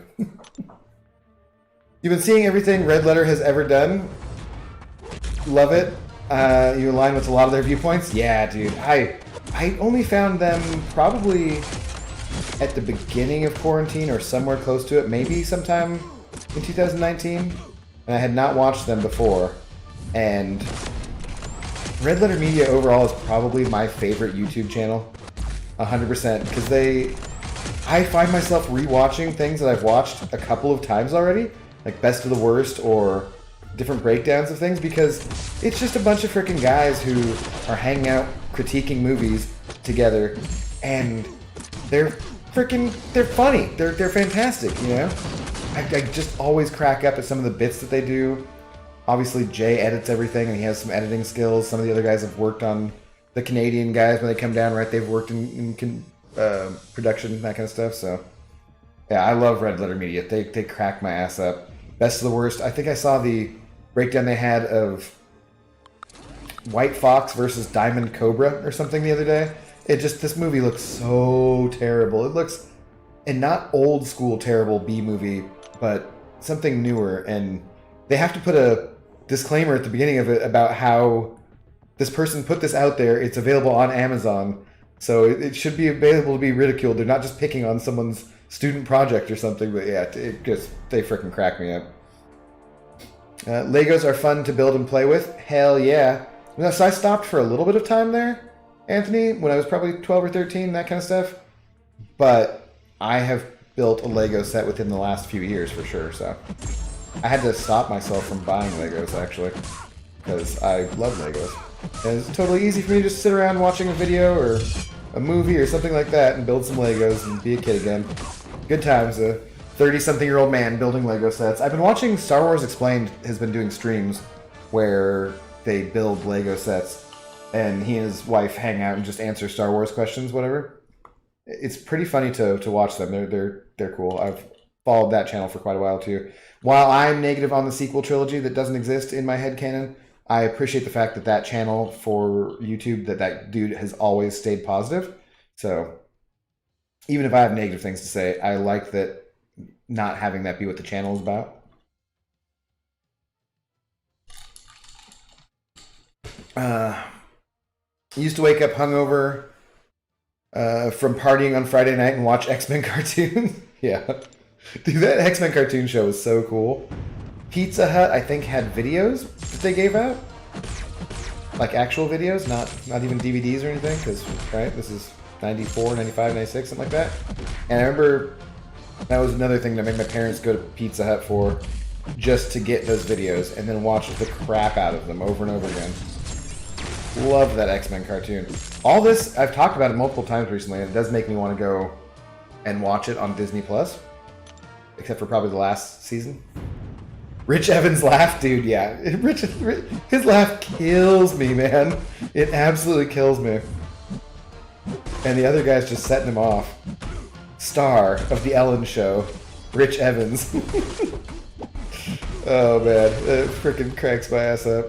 You've been seeing everything Red Letter has ever done. Love it. You align with a lot of their viewpoints? Yeah, dude. I only found them probably at the beginning of quarantine or somewhere close to it, maybe sometime in 2019. And I had not watched them before. And Red Letter Media overall is probably my favorite YouTube channel. 100%. Because I find myself rewatching things that I've watched a couple of times already. Like Best of the Worst or different breakdowns of things, because it's just a bunch of freaking guys who are hanging out critiquing movies together, and they're funny. They're fantastic, you know? I just always crack up at some of the bits that they do. Obviously, Jay edits everything, and he has some editing skills. Some of the other guys have worked on the Canadian guys when they come down, right? They've worked in production, that kind of stuff, so... Yeah, I love Red Letter Media. They crack my ass up. Best of the Worst. I think I saw the breakdown they had of White Fox versus Diamond Cobra or something the other day. This movie looks so terrible. It looks, and not old school terrible B movie, but something newer. And they have to put a disclaimer at the beginning of it about how this person put this out there. It's available on Amazon, so it should be available to be ridiculed. They're not just picking on someone's student project or something, but yeah, they freaking crack me up. Legos are fun to build and play with. Hell yeah. So I stopped for a little bit of time there, Anthony, when I was probably 12 or 13, that kind of stuff. But I have built a Lego set within the last few years for sure, so I had to stop myself from buying Legos, actually, because I love Legos. And it's totally easy for me to just sit around watching a video or a movie or something like that and build some Legos and be a kid again. Good times. A 30-something-year-old man building Lego sets. I've been watching Star Wars Explained has been doing streams where they build Lego sets, and he and his wife hang out and just answer Star Wars questions, whatever. It's pretty funny to watch them. They're cool. I've followed that channel for quite a while too. While I'm negative on the sequel trilogy that doesn't exist in my headcanon, I appreciate the fact that that channel for YouTube, that dude has always stayed positive. So even if I have negative things to say, I like that not having that be what the channel is about. Used to wake up hungover from partying on Friday night and watch X-Men cartoons. Yeah. Dude, that X-Men cartoon show was so cool. Pizza Hut, I think, had videos that they gave out. Like actual videos, not even DVDs or anything, because, right, this is 94, 95, 96, something like that. And I remember that was another thing that made my parents go to Pizza Hut for, just to get those videos and then watch the crap out of them over and over again. Love that X-Men cartoon. All this, I've talked about it multiple times recently, and it does make me want to go and watch it on Disney Plus. Except for probably the last season. Rich Evans' laugh, dude, yeah. His laugh kills me, man. It absolutely kills me. And the other guy's just setting him off. Star of the Ellen Show, Rich Evans. Oh, man. It freaking cracks my ass up.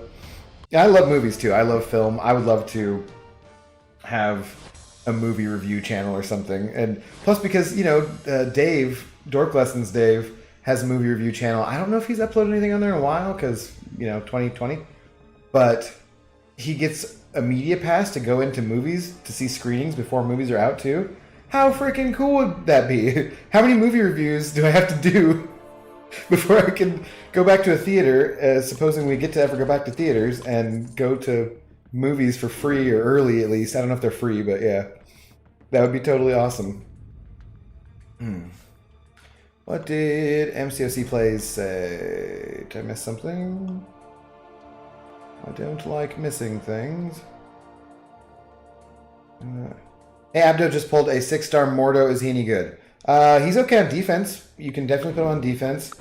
I love movies, too. I love film. I would love to have a movie review channel or something. And plus because, you know, Dave, Dork Lessons Dave, has a movie review channel. I don't know if he's uploaded anything on there in a while because, you know, 2020. But he gets a media pass to go into movies to see screenings before movies are out, too. How freaking cool would that be? How many movie reviews do I have to do before I can go back to a theater, supposing we get to ever go back to theaters, and go to movies for free, or early at least. I don't know if they're free, but yeah. That would be totally awesome. What did MCOC Plays say? Did I miss something? I don't like missing things. Hey, Abdo just pulled a 6-star Mordo. Is he any good? He's okay on defense. You can definitely put him on defense.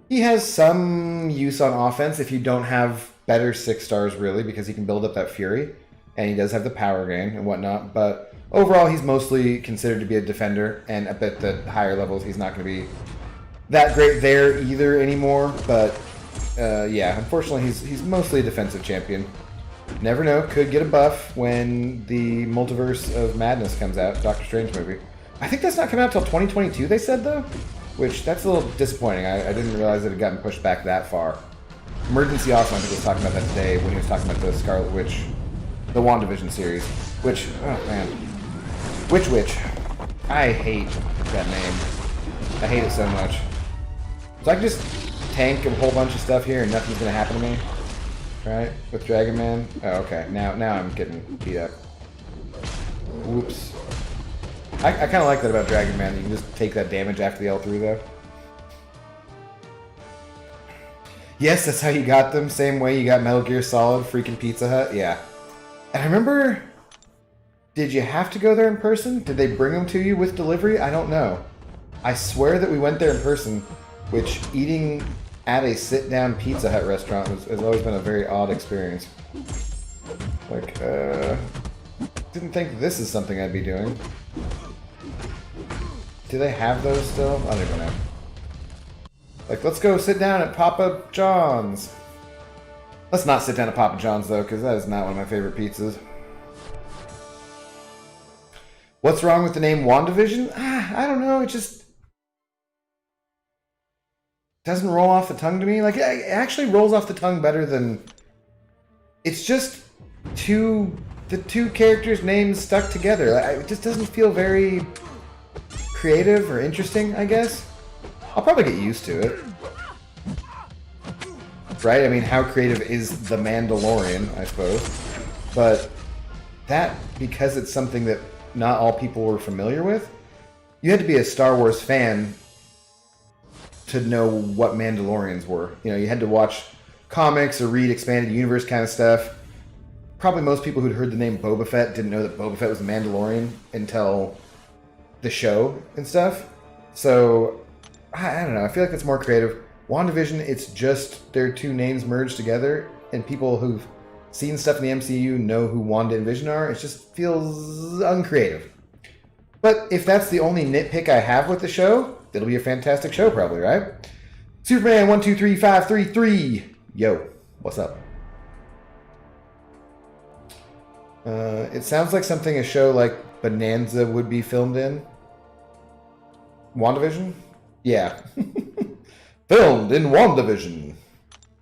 He has some use on offense if you don't have better 6 stars, really, because he can build up that fury. And he does have the power gain and whatnot. But overall, he's mostly considered to be a defender. And up at the higher levels, he's not going to be that great there either anymore. But yeah, unfortunately, he's mostly a defensive champion. Never know, could get a buff when the Multiverse of Madness comes out, Doctor Strange movie. I think that's not coming out till 2022, they said, though? Which, that's a little disappointing. I didn't realize it had gotten pushed back that far. Emergency Awesome, I think, was talking about that today when he was talking about the Scarlet Witch, the WandaVision series. Which, oh man. Witch. I hate that name. I hate it so much. So I can just tank a whole bunch of stuff here and nothing's going to happen to me. Right? With Dragon Man? Oh, okay. Now I'm getting beat up. Whoops. I kind of like that about Dragon Man. You can just take that damage after the L3, though. Yes, that's how you got them. Same way you got Metal Gear Solid, freaking Pizza Hut. Yeah. And I remember... Did you have to go there in person? Did they bring them to you with delivery? I don't know. I swear that we went there in person, which eating at a sit-down Pizza Hut restaurant has always been a very odd experience. Like, didn't think this is something I'd be doing. Do they have those still? I don't even know. Like, let's go sit down at Papa John's. Let's not sit down at Papa John's, though, because that is not one of my favorite pizzas. What's wrong with the name WandaVision? I don't know. It just doesn't roll off the tongue to me. Like, it actually rolls off the tongue better than... It's just the two characters' names stuck together. It just doesn't feel very creative or interesting, I guess. I'll probably get used to it. Right? I mean, how creative is The Mandalorian, I suppose. But that, because it's something that not all people were familiar with, you had to be a Star Wars fan to know what Mandalorians were. You know, you had to watch comics or read expanded universe kind of stuff. Probably most people who'd heard the name Boba Fett didn't know that Boba Fett was a Mandalorian until the show and stuff. So, I don't know. I feel like it's more creative. WandaVision, it's just their two names merged together, and people who've seen stuff in the MCU, know who Wanda and Vision are. It just feels uncreative. But if that's the only nitpick I have with the show, it'll be a fantastic show probably, right? Superman 123533. Yo, what's up? It sounds like something a show like Bonanza would be filmed in. WandaVision? Yeah. Filmed in WandaVision.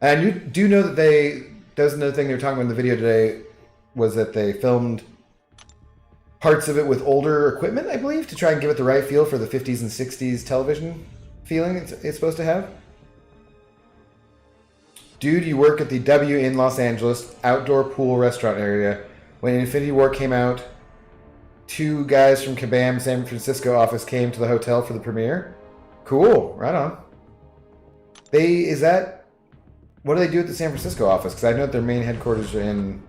And you do know that that was another thing they were talking about in the video today, was that they filmed parts of it with older equipment, I believe, to try and give it the right feel for the 50s and 60s television feeling it's supposed to have. Dude, you work at the W in Los Angeles outdoor pool restaurant area. When Infinity War came out, 2 guys from Kabam San Francisco office came to the hotel for the premiere. Cool, right on. What do they do at the San Francisco office? Because I know that their main headquarters are in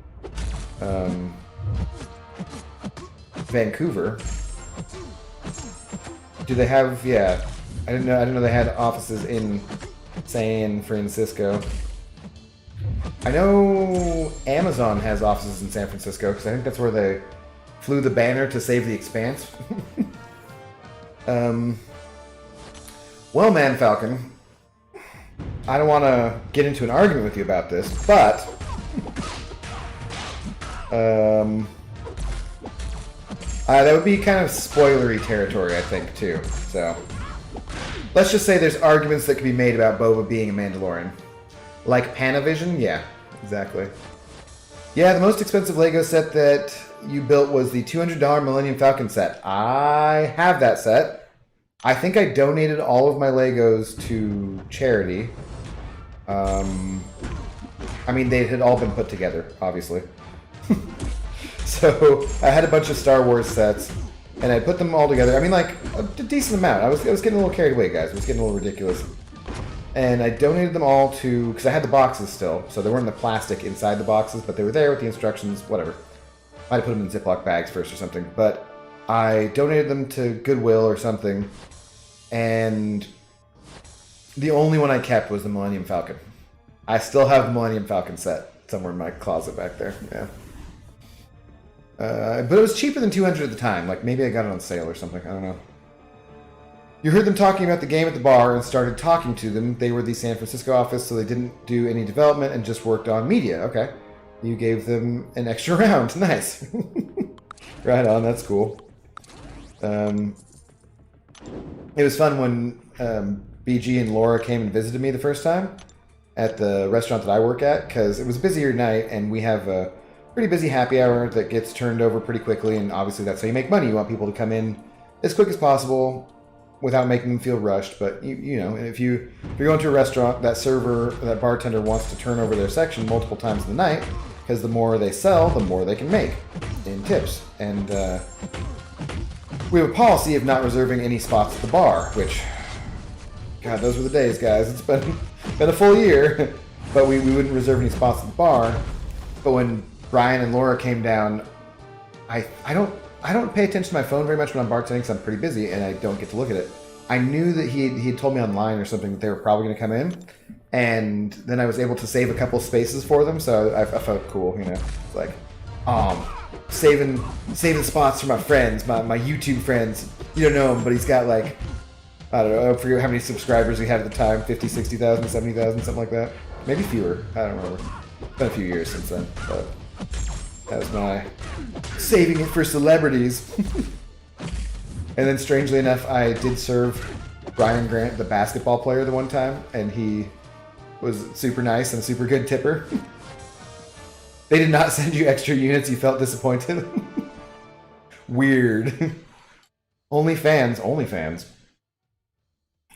Vancouver. Do they have? Yeah, I didn't know they had offices in San Francisco. I know Amazon has offices in San Francisco because I think that's where they flew the banner to save the Expanse. Well, Man Falcon, I don't want to get into an argument with you about this, but that would be kind of spoilery territory, I think, too. So let's just say there's arguments that could be made about Boba being a Mandalorian. Like Panavision? Yeah, exactly. Yeah, the most expensive Lego set that you built was the $200 Millennium Falcon set. I have that set. I think I donated all of my Legos to charity. I mean, they had all been put together, obviously. So I had a bunch of Star Wars sets, and I put them all together. I mean, like, a decent amount. I was getting a little carried away, guys. It was getting a little ridiculous. And I donated them all to, because I had the boxes still, so they weren't the plastic inside the boxes, but they were there with the instructions, whatever. Might have put them in Ziploc bags first or something, but I donated them to Goodwill or something, and the only one I kept was the Millennium Falcon. I still have the Millennium Falcon set somewhere in my closet back there, yeah. But it was cheaper than $200 at the time, like maybe I got it on sale or something, I don't know. You heard them talking about the game at the bar and started talking to them. They were the San Francisco office, so they didn't do any development and just worked on media. Okay. You gave them an extra round. Nice. Right on, that's cool. It was fun when BG and Laura came and visited me the first time at the restaurant that I work at, because it was a busier night and we have a pretty busy happy hour that gets turned over pretty quickly, and obviously that's how you make money. You want people to come in as quick as possible without making them feel rushed. But you know, if you're going to a restaurant, that bartender wants to turn over their section multiple times in the night, because the more they sell, the more they can make in tips. And we have a policy of not reserving any spots at the bar, which, God, those were the days, guys. It's been a full year, but we wouldn't reserve any spots at the bar. But when Brian and Laura came down, I don't pay attention to my phone very much when I'm bartending because I'm pretty busy and I don't get to look at it. I knew that he had told me online or something that they were probably going to come in, and then I was able to save a couple spaces for them, so I felt cool, you know. It's like, saving spots for my friends, my YouTube friends. You don't know him, but he's got like, I don't know, I forget how many subscribers he had at the time, 50, 60,000, 70,000, something like that. Maybe fewer, I don't remember. It's been a few years since then, but that was my saving it for celebrities. And then strangely enough, I did serve Brian Grant, the basketball player, the one time, and he was super nice and a super good tipper. They did not send you extra units, you felt disappointed. Weird. OnlyFans.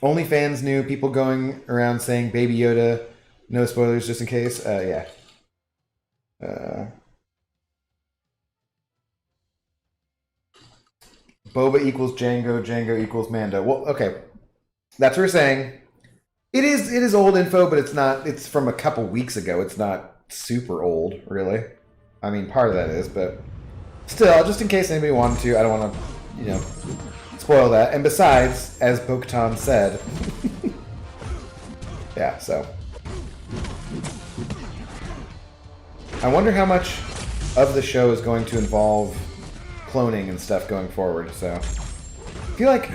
OnlyFans knew people going around saying Baby Yoda, no spoilers just in case. Yeah. Boba equals Django, Django equals Mando. Well, okay. That's what we're saying. It is old info, but it's from a couple weeks ago. It's not super old, really. I mean, part of that is, but still, just in case anybody wanted to, I don't want to, spoil that. And besides, as Bo-Katan said, yeah, so. I wonder how much of the show is going to involve cloning and stuff going forward, so... I feel like...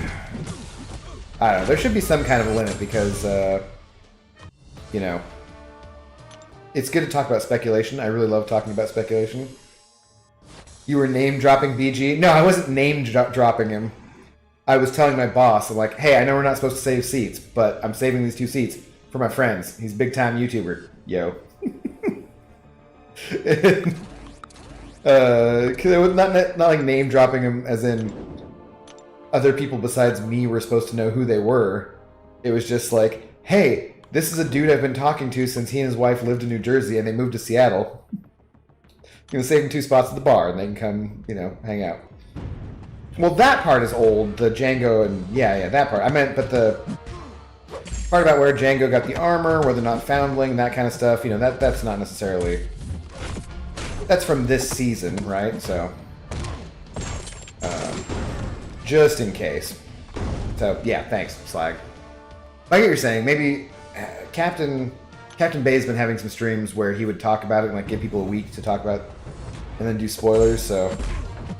I don't know, there should be some kind of a limit because, you know... It's good to talk about speculation. I really love talking about speculation. You were name-dropping BG? No, I wasn't name-dropping him. I was telling my boss, I'm like, hey, I know we're not supposed to save seats, but I'm saving these 2 seats for my friends. He's a big-time YouTuber. Yo. Cause it was not like name-dropping him as in other people besides me were supposed to know who they were. It was just like, hey, this is a dude I've been talking to since he and his wife lived in New Jersey and they moved to Seattle. I'm gonna save him 2 spots at the bar and they can come, you know, hang out. Well, that part is old, the Django and... Yeah, that part. I meant, but the part about where Django got the armor, where they're not foundling, that kind of stuff, you know, that's not necessarily... That's from this season, right? So... just in case. So, yeah, thanks, Slag. I get what you're saying. Maybe Captain Bay's been having some streams where he would talk about it and like give people a week to talk about it and then do spoilers, so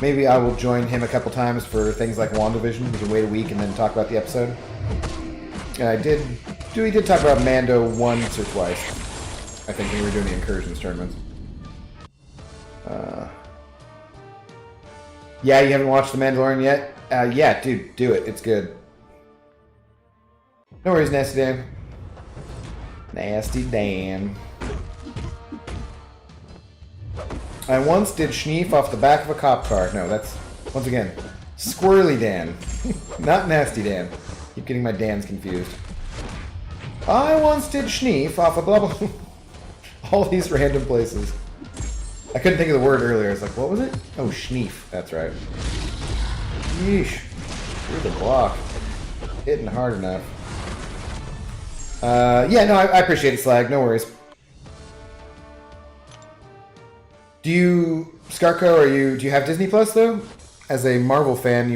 maybe I will join him a couple times for things like WandaVision. We can wait a week and then talk about the episode. And we did talk about Mando once or twice, I think, when we were doing the Incursions tournaments. Yeah, you haven't watched The Mandalorian yet? Yeah, dude, do it. It's good. No worries, Nasty Dan. Nasty Dan. I once did Schneef off the back of a cop car. No, that's, once again, Squirrely Dan. Not Nasty Dan. Keep getting my Dans confused. I once did Schneef off a blah blah... All these random places. I couldn't think of the word earlier. I was like, what was it? Oh, Schneef. That's right. Yeesh. Through the block. Hitting hard enough. Yeah, no, I appreciate it, Slag. No worries. Do you, Scarco, do you have Disney Plus, though? As a Marvel fan,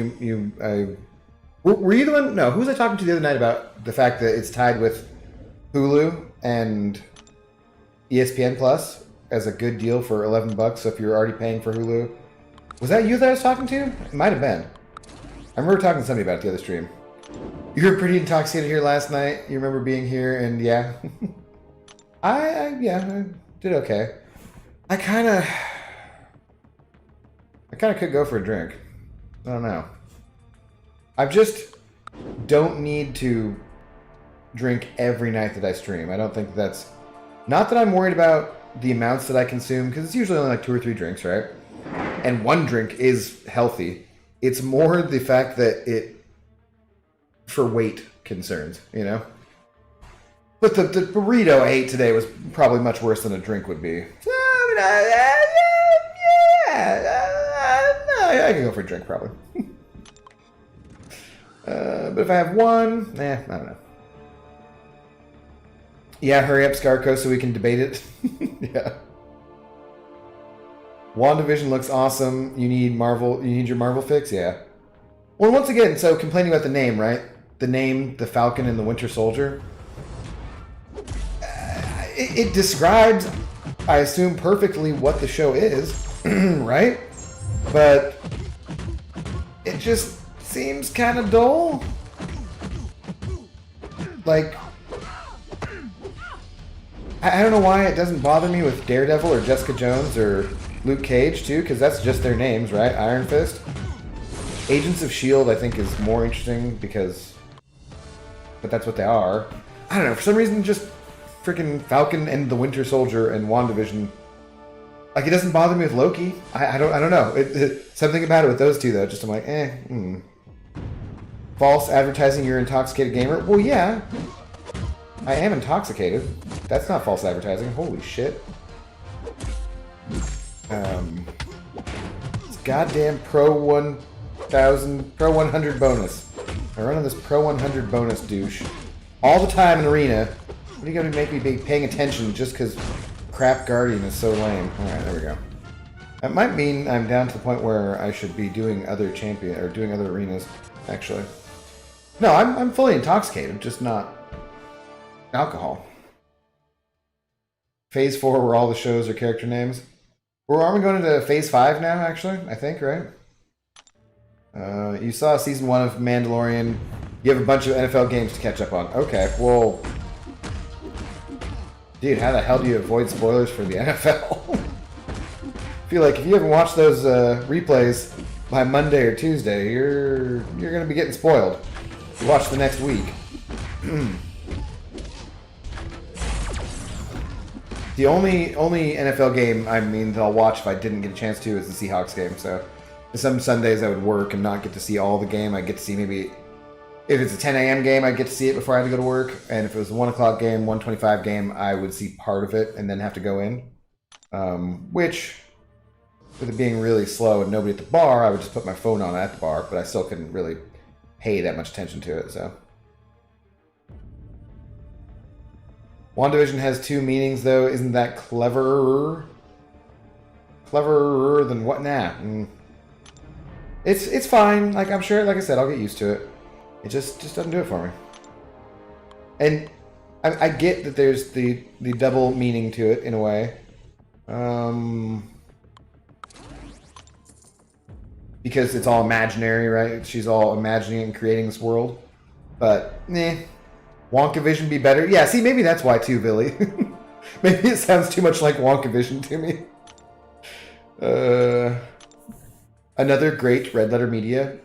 were you the one? No, who was I talking to the other night about the fact that it's tied with Hulu and ESPN Plus as a good deal for $11, so if you're already paying for Hulu? Was that you that I was talking to? It might have been. I remember talking to somebody about it the other stream. You were pretty intoxicated here last night. You remember being here, and yeah. I did okay. I kind of could go for a drink. I don't know. I just don't need to drink every night that I stream. I don't think that's... Not that I'm worried about the amounts that I consume, because it's usually only like 2 or 3 drinks, right? And 1 drink is healthy. It's more the fact that it... for weight concerns, you know? But the burrito I ate today was probably much worse than a drink would be. So, I can go for a drink, probably. But if I have 1, I don't know. Yeah, hurry up, Scarco, so we can debate it. Yeah. WandaVision looks awesome. You need your Marvel fix? Yeah. Well, once again, so complaining about the name, right? The name, the Falcon and the Winter Soldier. It describes, I assume, perfectly what the show is, right? But it just seems kind of dull. Like, I don't know why it doesn't bother me with Daredevil or Jessica Jones or Luke Cage, too, because that's just their names, right? Iron Fist. Agents of S.H.I.E.L.D., I think, is more interesting because... But that's what they are. I don't know, for some reason, just freaking Falcon and the Winter Soldier and WandaVision... Like, it doesn't bother me with Loki. I don't know. Something about it with those two, though, just I'm like, False advertising, you're an intoxicated gamer? Well, yeah. I am intoxicated. That's not false advertising. Holy shit. It's goddamn Pro 100 bonus. I run on this Pro 100 bonus douche all the time in Arena. What are you going to make me be paying attention just because crap Guardian is so lame? Alright, there we go. That might mean I'm down to the point where I should be doing other doing other arenas, actually. No, I'm fully intoxicated, just not alcohol. Phase 4 where all the shows are character names. Or are we going into Phase 5 now, actually? I think, right? You saw Season 1 of Mandalorian. You have a bunch of NFL games to catch up on. Okay, well... Dude, how the hell do you avoid spoilers for the NFL? I feel like if you haven't watched those replays by Monday or Tuesday, you're going to be getting spoiled. You watch the next week. The only NFL game, I mean, that I'll watch if I didn't get a chance to is the Seahawks game. So some Sundays I would work and not get to see all the game. I get to see maybe, if it's a 10 a.m. game, I'd get to see it before I had to go to work. And if it was a 1 o'clock game, 1:25 game, I would see part of it and then have to go in. Which, with it being really slow and nobody at the bar, I would just put my phone on at the bar. But I still couldn't really pay that much attention to it, so... WandaVision has 2 meanings, though. Isn't that cleverer? Cleverer than what? Nah. It's fine. Like, I'm sure, like I said, I'll get used to it. It just doesn't do it for me. And I get that there's the double meaning to it, in a way. Because it's all imaginary, right? She's all imagining and creating this world. But, WonkaVision be better? Yeah, see, maybe that's why too, Billy. Maybe it sounds too much like WonkaVision to me. Another great Red Letter Media.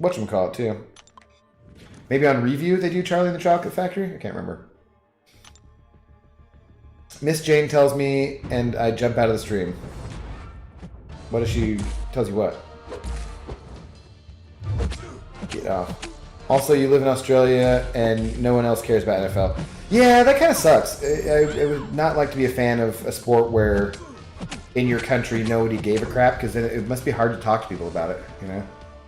Whatchamacallit, too. Maybe on Review they do Charlie and the Chocolate Factory? I can't remember. Miss Jane tells me, and I jump out of the stream. What does she... tells you what? Get off. Also, you live in Australia, and no one else cares about NFL. Yeah, that kind of sucks. I would not like to be a fan of a sport where, in your country, nobody gave a crap, because then it must be hard to talk to people about it, you know?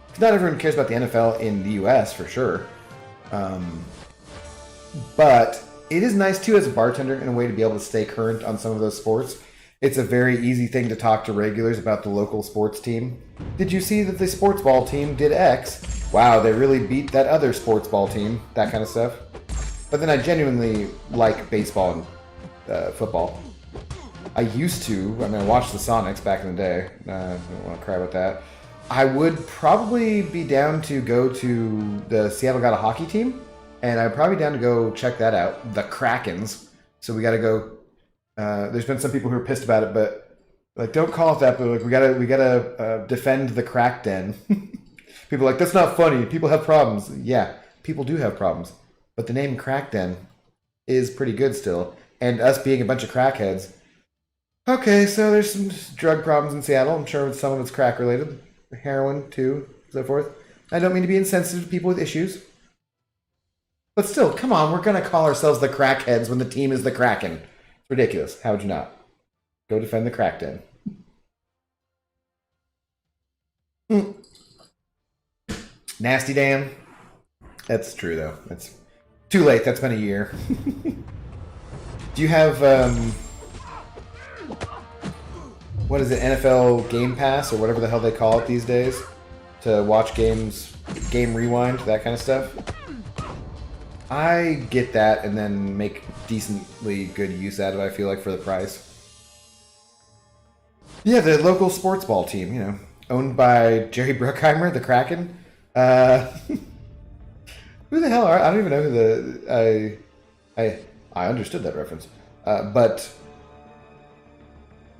Because not everyone cares about the NFL in the U.S., for sure. But it is nice, too, as a bartender, in a way, to be able to stay current on some of those sports. It's a very easy thing to talk to regulars about the local sports team. Did you see that the sports ball team did X? Wow, they really beat that other sports ball team. That kind of stuff. But then I genuinely like baseball and football. I used to. I mean, I watched the Sonics back in the day. I don't want to cry about that. I would probably be down to go to the Seattle got a hockey team. And I'd probably be down to go check that out. The Krakens. So we got to go... there's been some people who are pissed about it, but like, don't call it that. But like, we gotta defend the crack den. People are like, that's not funny. People have problems. Yeah, people do have problems, but the name crack den is pretty good still. And us being a bunch of crackheads. Okay, so there's some drug problems in Seattle. I'm sure some of it's crack related, heroin too, so forth. I don't mean to be insensitive to people with issues, but still, come on, we're gonna call ourselves the crackheads when the team is the Kraken. Ridiculous. How would you not? Go defend the crack den. Nasty Dan. That's true, though. It's too late. That's been a year. Do you have, what is it, NFL Game Pass, or whatever the hell they call it these days? To watch games, Game Rewind, that kind of stuff? I get that and then make decently good use out of it, I feel like, for the price. Yeah, the local sports ball team, you know, owned by Jerry Bruckheimer, the Kraken. Who the hell are... I don't even know who the... I understood that reference. But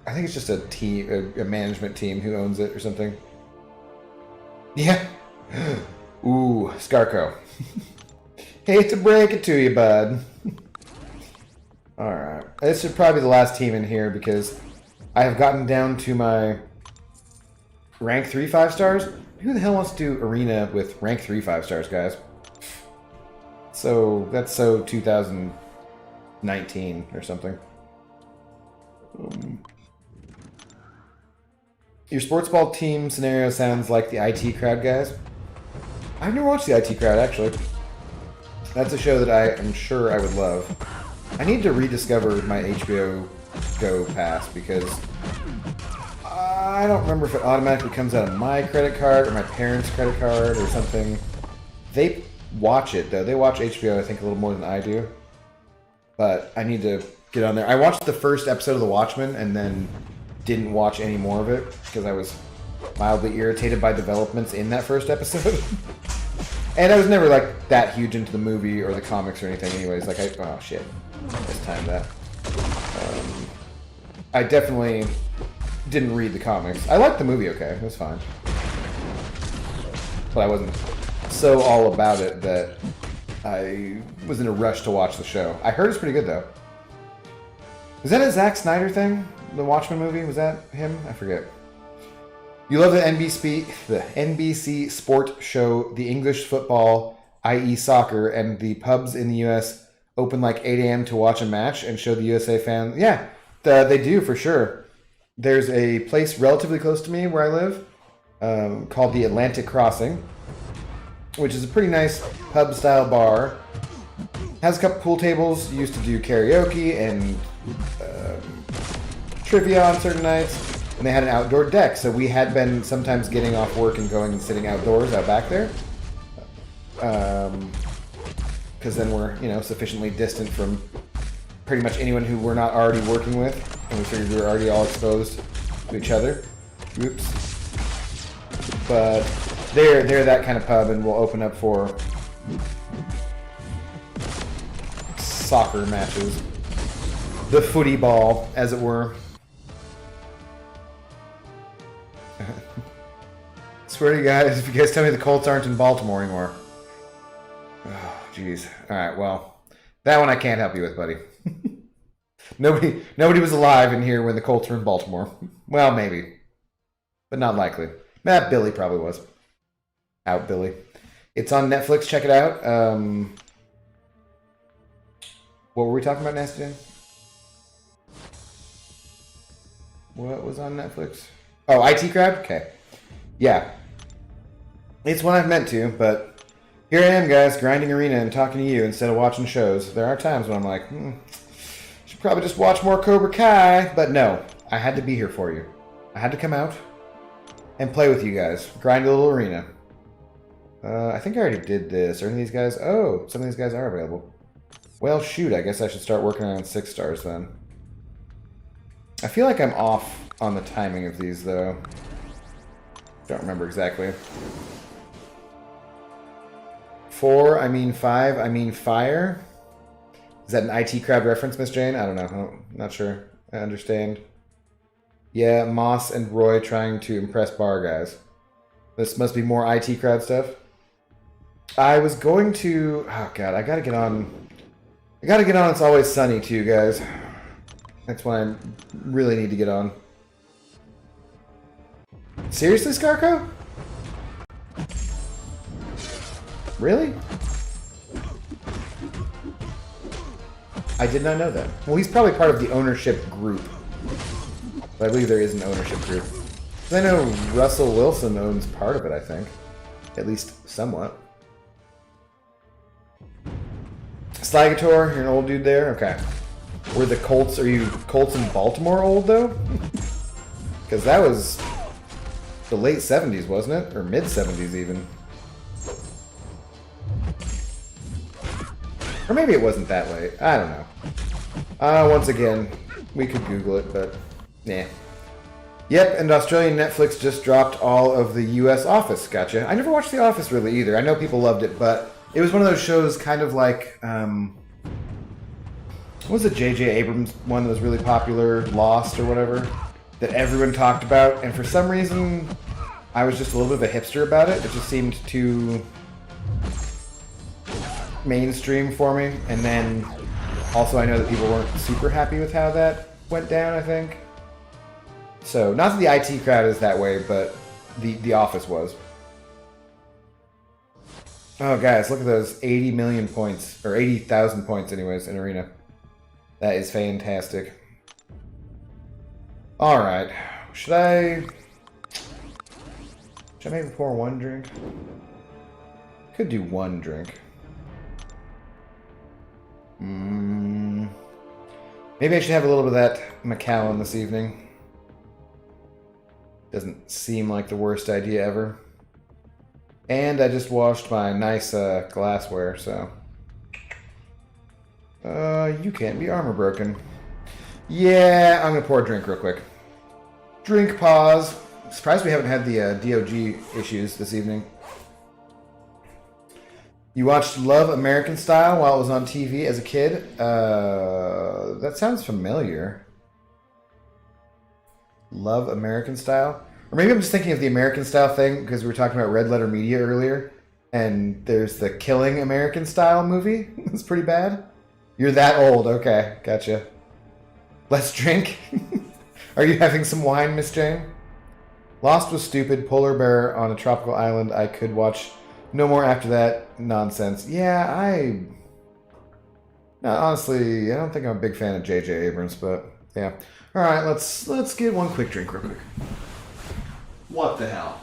I think it's just a team, a management team who owns it or something. Yeah. Ooh, Scarco. Hate to break it to you, bud. Alright. This should probably be the last team in here because I have gotten down to my rank 3 5-stars. Who the hell wants to do arena with rank 3 5-stars, guys? So, that's so 2019 or something. Your sports ball team scenario sounds like the IT Crowd, guys. I've never watched the IT Crowd, actually. That's a show that I am sure I would love. I need to rediscover my HBO Go pass because I don't remember if it automatically comes out of my credit card or my parents' credit card or something. They watch it, though. They watch HBO, I think, a little more than I do. but I need to get on there. I watched the first episode of The Watchmen and then didn't watch any more of it because I was mildly irritated by developments in that first episode. And I was never like that huge into the movie or the comics or anything anyways. Like, oh shit, it's time that. I definitely didn't read the comics. I liked the movie okay, it was fine. But I wasn't so all about it that I was in a rush to watch the show. I heard it's pretty good though. Was that a Zack Snyder thing? The Watchmen movie? Was that him? I forget. You love the NBC sport show, the English football, i.e. soccer, and the pubs in the U.S. open like 8 a.m. to watch a match and show the USA fans. Yeah, they do for sure. There's a place relatively close to me where I live called the Atlantic Crossing, which is a pretty nice pub-style bar. Has a couple pool tables. Used to do karaoke and trivia on certain nights. And they had an outdoor deck, so we had been sometimes getting off work and going and sitting outdoors out back there. Because then we're, sufficiently distant from pretty much anyone who we're not already working with. And we figured we were already all exposed to each other. Oops. But they're that kind of pub, and we'll open up for soccer matches. The footy ball, as it were. Swear to you guys, if you guys tell me the Colts aren't in Baltimore anymore. Oh, jeez. Alright, well, that one I can't help you with, buddy. Nobody was alive in here when the Colts were in Baltimore. Well, maybe. But not likely. Billy probably was. Out, Billy. It's on Netflix, check it out. What were we talking about, Nasty Dan? What was on Netflix? Oh, IT Crowd? Okay. Yeah. It's what I've meant to, but here I am, guys, grinding Arena and talking to you instead of watching shows. There are times when I'm like, should probably just watch more Cobra Kai. But no, I had to be here for you. I had to come out and play with you guys. Grind a little Arena. I think I already did this. Are any of these guys? Oh, some of these guys are available. Well, shoot, I guess I should start working on 6 stars then. I feel like I'm off on the timing of these, though. Don't remember exactly. 4, I mean 5, I mean fire. Is that an IT Crowd reference, Miss Jane? I don't know. Not sure. I understand. Yeah, Moss and Roy trying to impress bar guys. This must be more IT Crowd stuff. I was going to... Oh, God, I gotta get on... It's Always Sunny, too, guys. That's when I really need to get on. Seriously, Scarco? Really? I did not know that. Well, he's probably part of the ownership group. But I believe there is an ownership group. I know Russell Wilson owns part of it, I think. At least somewhat. Sligator, you're an old dude there? Okay. Were the Colts, are you Colts in Baltimore old, though? Because that was the late 70s, wasn't it? Or mid-70s, even. Or maybe it wasn't that late. I don't know. Once again, we could Google it, but nah. Yep, and Australian Netflix just dropped all of the US Office. Gotcha. I never watched The Office really either. I know people loved it, but it was one of those shows kind of like, what was the J.J. Abrams one that was really popular? Lost or whatever? That everyone talked about, and for some reason, I was just a little bit of a hipster about it. It just seemed too mainstream for me, and then also I know that people weren't super happy with how that went down, I think. So, not that the IT Crowd is that way, but the Office was. Oh, guys, look at those 80 million points, or 80,000 points anyways, in Arena. That is fantastic. Alright, should I maybe pour 1 drink? Could do 1 drink. Maybe I should have a little bit of that Macallan this evening. Doesn't seem like the worst idea ever. And I just washed my nice glassware, so... You can't be armor broken. Yeah, I'm gonna pour a drink real quick. Drink pause. Surprised we haven't had the DOG issues this evening. You watched Love American Style while it was on TV as a kid? That sounds familiar. Love American Style? Or maybe I'm just thinking of the American Style thing because we were talking about Red Letter Media earlier. And there's the Killing American Style movie. It's pretty bad. You're that old. Okay, gotcha. Let's drink. Are you having some wine, Miss Jane? Lost was stupid. Polar bear on a tropical island. I could watch no more after that nonsense. Yeah, no, honestly, I don't think I'm a big fan of J.J. Abrams, but yeah. All right, let's get one quick drink real quick. What the hell?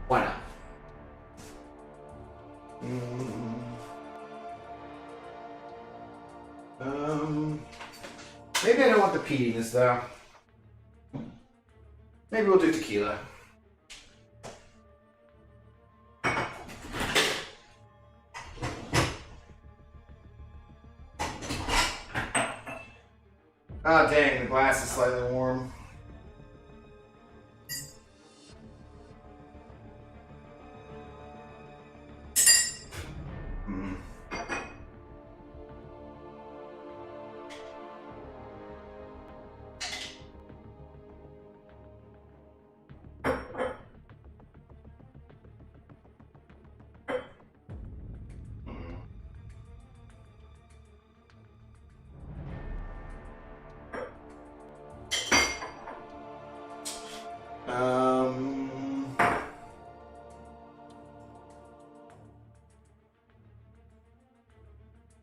Why not? Maybe I don't want the peatiness though. Maybe we'll do tequila. Oh dang, the glass is slightly warm.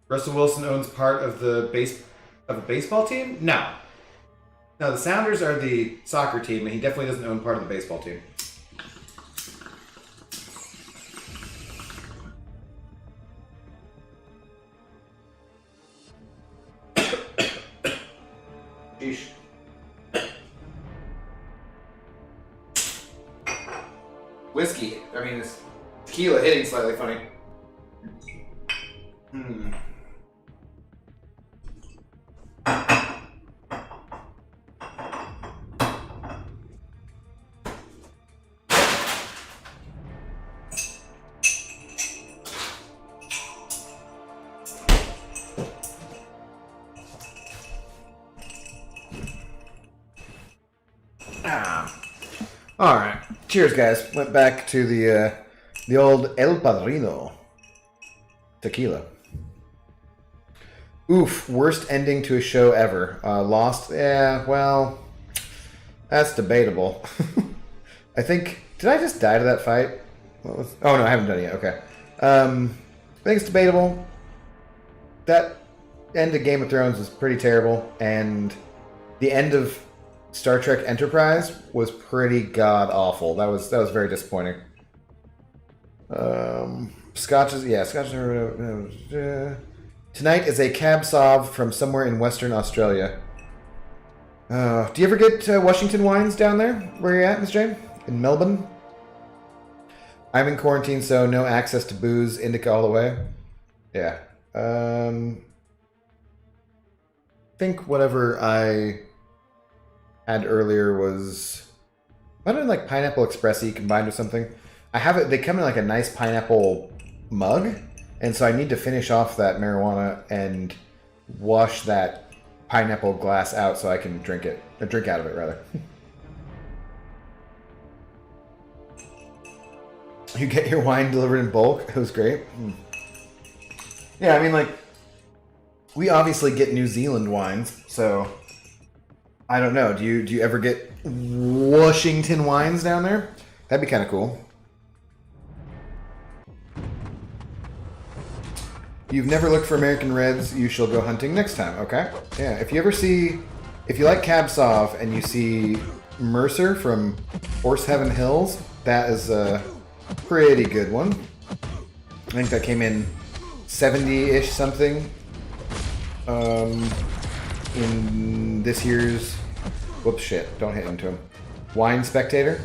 Russell Wilson owns part of a baseball team? No. No, the Sounders are the soccer team, and he definitely doesn't own part of the baseball team. Sheesh. Whiskey. I mean, it's tequila hitting slightly funny. All right. Cheers, guys. Went back to the old El Padrino tequila. Oof, worst ending to a show ever. Lost. Yeah, well, that's debatable. I think. Did I just die to that fight? Oh no, I haven't done it yet. Okay. I think it's debatable. That end of Game of Thrones was pretty terrible, and the end of Star Trek Enterprise was pretty god awful. That was very disappointing. Scotch is tonight is a cab sauv from somewhere in Western Australia. Do you ever get Washington wines down there? Where you at, Miss Jane? In Melbourne? I'm in quarantine, so no access to booze. Indica all the way. Yeah. I think whatever I had earlier was, I don't know, like Pineapple Expressi combined with something. I have it. They come in like a nice pineapple mug, and so I need to finish off that marijuana and wash that pineapple glass out so I can drink it. Drink out of it, rather. You get your wine delivered in bulk. It was great. Yeah, I mean, like, we obviously get New Zealand wines, so I don't know. Do you ever get Washington wines down there? That'd be kind of cool. You've never looked for American Reds. You shall go hunting next time. Okay. Yeah. If you like Cab Sauv and you see Mercer from Horse Heaven Hills, that is a pretty good one. I think that came in 70-ish something. In this year's, whoops, shit, don't hit into him. Wine Spectator,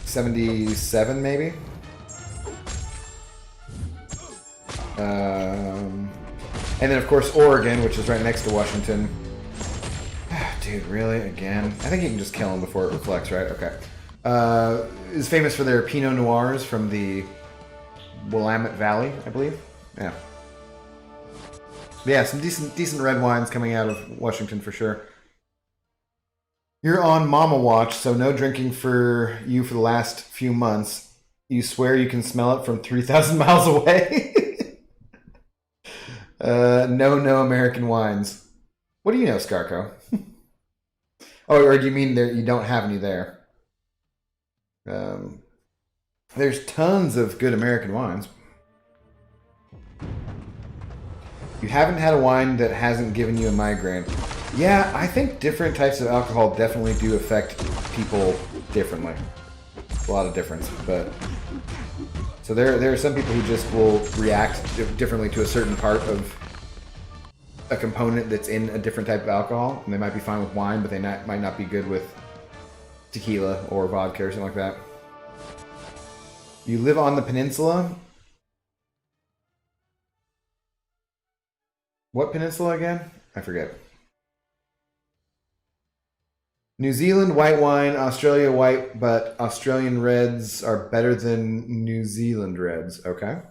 77 maybe. And then, of course, Oregon, which is right next to Washington. Dude, really? Again? I think you can just kill them before it reflects, right? Okay. Is famous for their Pinot Noirs from the Willamette Valley, I believe. Yeah. Yeah, some decent red wines coming out of Washington for sure. You're on Mama Watch, so no drinking for you for the last few months. You swear you can smell it from 3,000 miles away? No American wines. What do you know, Scarco? Oh, or do you mean there you don't have any there? There's tons of good American wines. You haven't had a wine that hasn't given you a migraine. Yeah, I think different types of alcohol definitely do affect people differently. A lot of difference, but... So there are some people who just will react differently to a certain part of a component that's in a different type of alcohol, and they might be fine with wine, but they might not be good with tequila or vodka or something like that. You live on the peninsula? What peninsula again? I forget. New Zealand white wine, Australia white, but Australian reds are better than New Zealand reds. Okay.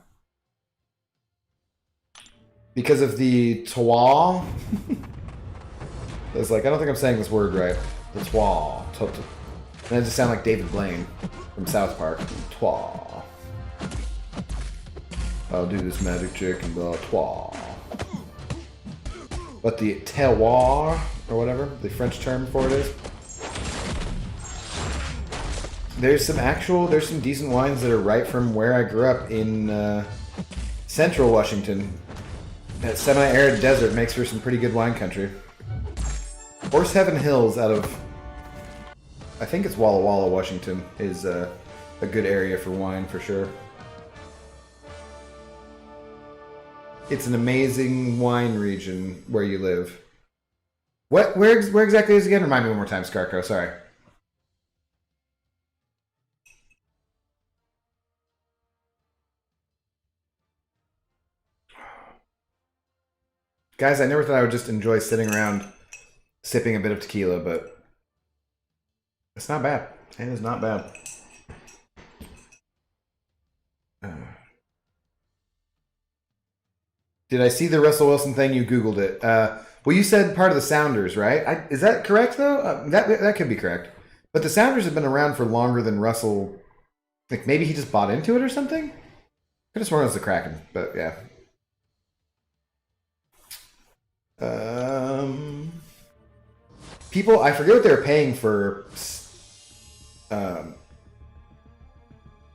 Because of the terroir. It's like, I don't think I'm saying this word right. The terroir. And it just sound like David Blaine from South Park. Terroir. I'll do this magic trick and the terroir. But the terroir, or whatever, the French term for it is. There's some decent wines that are right from where I grew up in central Washington. That semi-arid desert makes for some pretty good wine country. Horse Heaven Hills out of, I think it's Walla Walla, Washington, is a good area for wine for sure. It's an amazing wine region where you live. Where exactly is it again? Remind me one more time, Scarco, sorry. Guys, I never thought I would just enjoy sitting around sipping a bit of tequila, but it's not bad. It is not bad. Did I see the Russell Wilson thing? You Googled it. Well, you said part of the Sounders, right? Is that correct, though? That could be correct. But the Sounders have been around for longer than Russell. Like, maybe he just bought into it or something? Could have sworn it was the Kraken, but yeah. People, I forget what they were paying for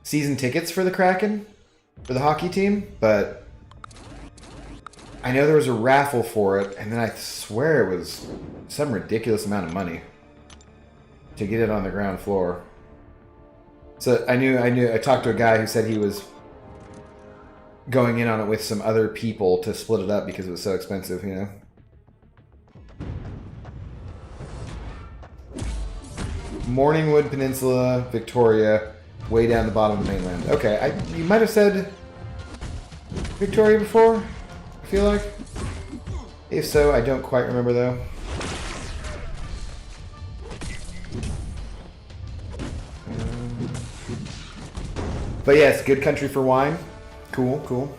season tickets for the Kraken, for the hockey team, but I know there was a raffle for it, and then I swear it was some ridiculous amount of money to get it on the ground floor. So I talked to a guy who said he was going in on it with some other people to split it up because it was so expensive, you know. Morningwood Peninsula, Victoria, way down the bottom of the mainland. Okay, you might have said Victoria before, I feel like. If so, I don't quite remember though. But yes, good country for wine. Cool, cool.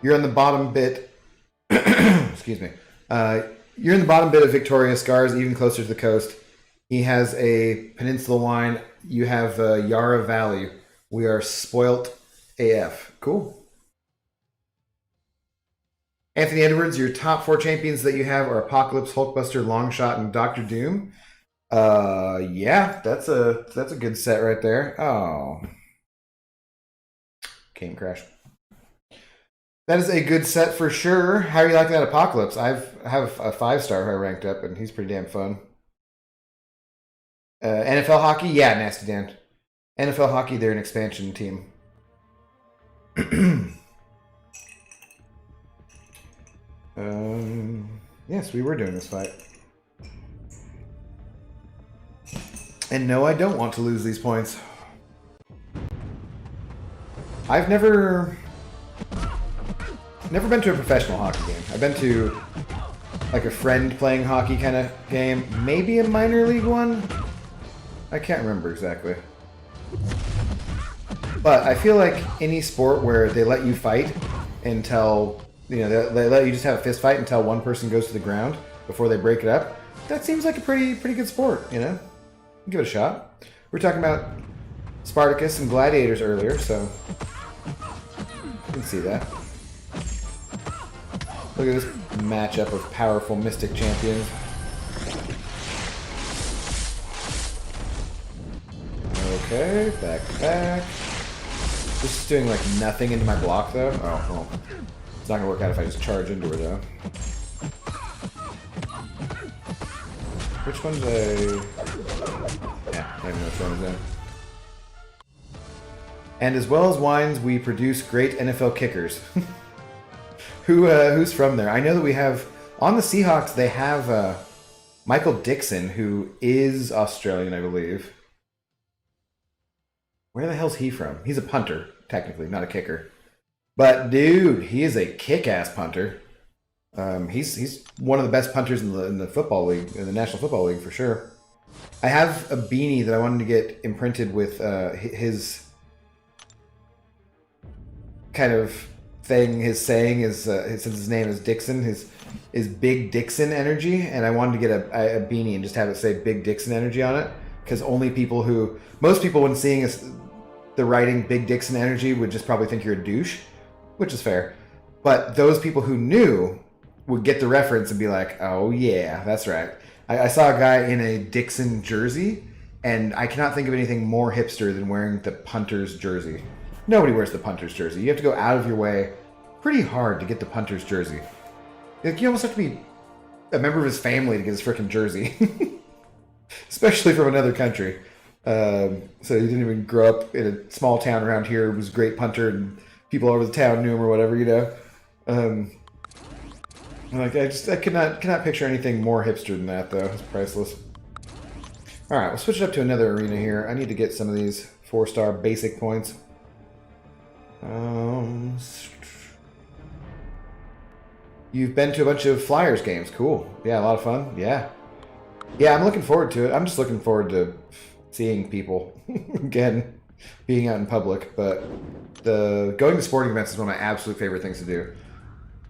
You're on the bottom bit. Excuse me. You're in the bottom bit of Victoria. Scar's even closer to the coast. He has a peninsula wine. You have Yarra Valley. We are spoilt AF. Cool. Anthony Edwards, your top 4 champions that you have are Apocalypse, Hulkbuster, Longshot, and Doctor Doom. Yeah, that's a good set right there. Oh. Game crash. That is a good set for sure. How are you liking that Apocalypse? I have a 5-star who I ranked up, and he's pretty damn fun. NFL hockey? Yeah, Nasty Dan. NFL hockey, they're an expansion team. Yes, we were doing this fight. And no, I don't want to lose these points. I've never been to a professional hockey game. I've been to like a friend playing hockey kind of game. Maybe a minor league one? I can't remember exactly. But I feel like any sport where they let you fight until, they let you just have a fist fight until one person goes to the ground before they break it up, that seems like a pretty good sport, Give it a shot. We were talking about Spartacus and Gladiators earlier, so you can see that. Look at this matchup of powerful Mystic champions. Okay, back to back. This is doing like nothing into my block though. Oh, well. It's not gonna work out if I just charge into her though. Which one's a... Yeah, I don't even know which one is in. And as well as wines, we produce great NFL kickers. Who's from there? I know that we have... On the Seahawks, they have Michael Dixon, who is Australian, I believe. Where the hell's he from? He's a punter, technically, not a kicker. But dude, he is a kick-ass punter. He's one of the best punters in the football league, in the National Football League for sure. I have a beanie that I wanted to get imprinted with his kind of thing. His saying is since his name is Dixon, his Big Dixon Energy, and I wanted to get a beanie and just have it say Big Dixon Energy on it, because most people when seeing the writing Big Dixon Energy would just probably think you're a douche, which is fair. But those people who knew would get the reference and be like, oh yeah, that's right. I saw a guy in a Dixon jersey, and I cannot think of anything more hipster than wearing the punter's jersey. Nobody wears the punter's jersey. You have to go out of your way pretty hard to get the punter's jersey. Like, you almost have to be a member of his family to get his frickin' jersey. Especially from another country. So he didn't even grow up in a small town around here. He was a great punter, and people all over the town knew him or whatever, I cannot picture anything more hipster than that, though. It's priceless. All right, we'll switch it up to another arena here. I need to get some of these 4-star basic points. You've been to a bunch of Flyers games. Cool. Yeah, a lot of fun. Yeah. Yeah, I'm looking forward to it. I'm just looking forward to seeing people again, being out in public. But going to sporting events is one of my absolute favorite things to do.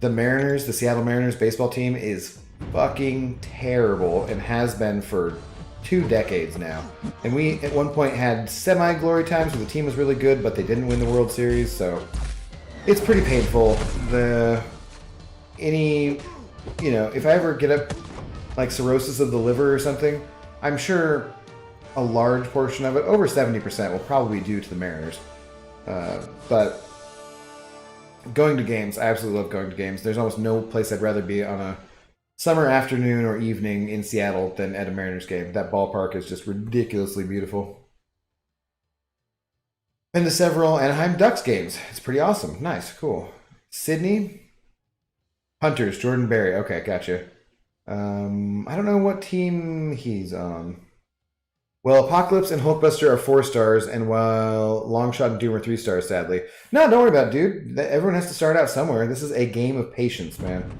The Seattle Mariners baseball team is fucking terrible and has been for 2 decades now. And we at one point had semi-glory times where the team was really good, but they didn't win the World Series. So it's pretty painful. If I ever get up like cirrhosis of the liver or something, I'm sure a large portion of it, over 70%, will probably be due to the Mariners. But going to games, I absolutely love going to games. There's almost no place I'd rather be on a summer afternoon or evening in Seattle than at a Mariners game. That ballpark is just ridiculously beautiful. Been to several Anaheim Ducks games. It's pretty awesome. Nice, cool. Sydney Hunters, Jordan Berry. Okay, gotcha. I don't know what team he's on. Well, Apocalypse and Hulkbuster are 4 stars, and while Longshot and Doom are 3 stars, sadly. No, don't worry about it, dude. Everyone has to start out somewhere. This is a game of patience, man.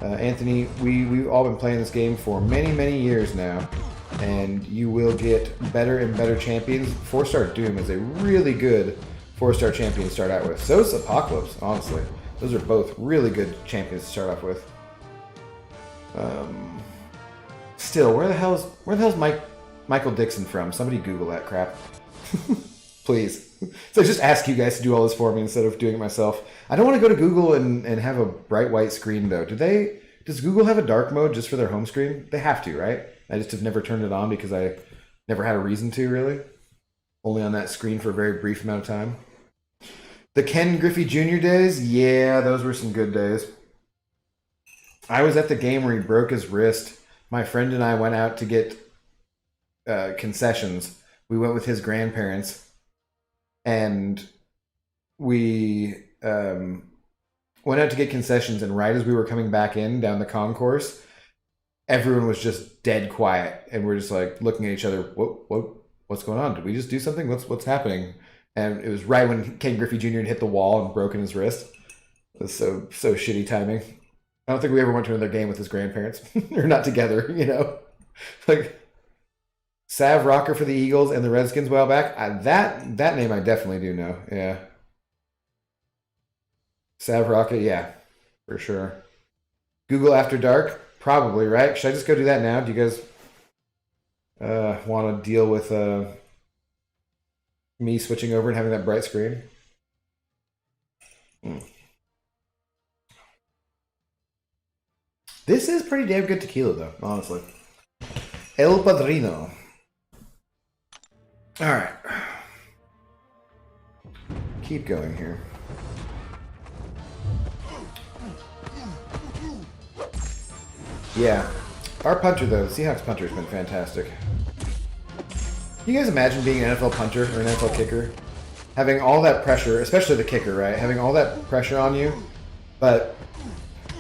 Anthony, we've all been playing this game for many, many years now, and you will get better and better champions. 4-star Doom is a really good 4-star champion to start out with. So is Apocalypse, honestly. Those are both really good champions to start off with. Still, where the hell's Michael Dixon from? Somebody Google that crap. Please. So I just ask you guys to do all this for me instead of doing it myself. I don't want to go to Google and have a bright white screen, though. Does Google have a dark mode just for their home screen? They have to, right? I just have never turned it on because I never had a reason to, really. Only on that screen for a very brief amount of time. The Ken Griffey Jr. days? Yeah, those were some good days. I was at the game where he broke his wrist. My friend and I went out to get concessions. We went with his grandparents, and we went out to get concessions, and right as we were coming back in down the concourse, everyone was just dead quiet, and we're just like looking at each other. What what's going on? Did we just do something? What's happening? And it was right when Ken Griffey Jr. had hit the wall and broken his wrist. It was so shitty timing. I don't think we ever went to another game with his grandparents. Or not together, you know? Like, Sav Rocker for the Eagles and the Redskins a while back. That name I definitely do know. Yeah. Sav Rocker, yeah. For sure. Google After Dark? Probably, right? Should I just go do that now? Do you guys want to deal with me switching over and having that bright screen? This is pretty damn good tequila, though, honestly. El Padrino. All right. Keep going here. Yeah. Our punter, though, the Seahawks punter has been fantastic. Can you guys imagine being an NFL punter or an NFL kicker? Having all that pressure, especially the kicker, right? Having all that pressure on you, but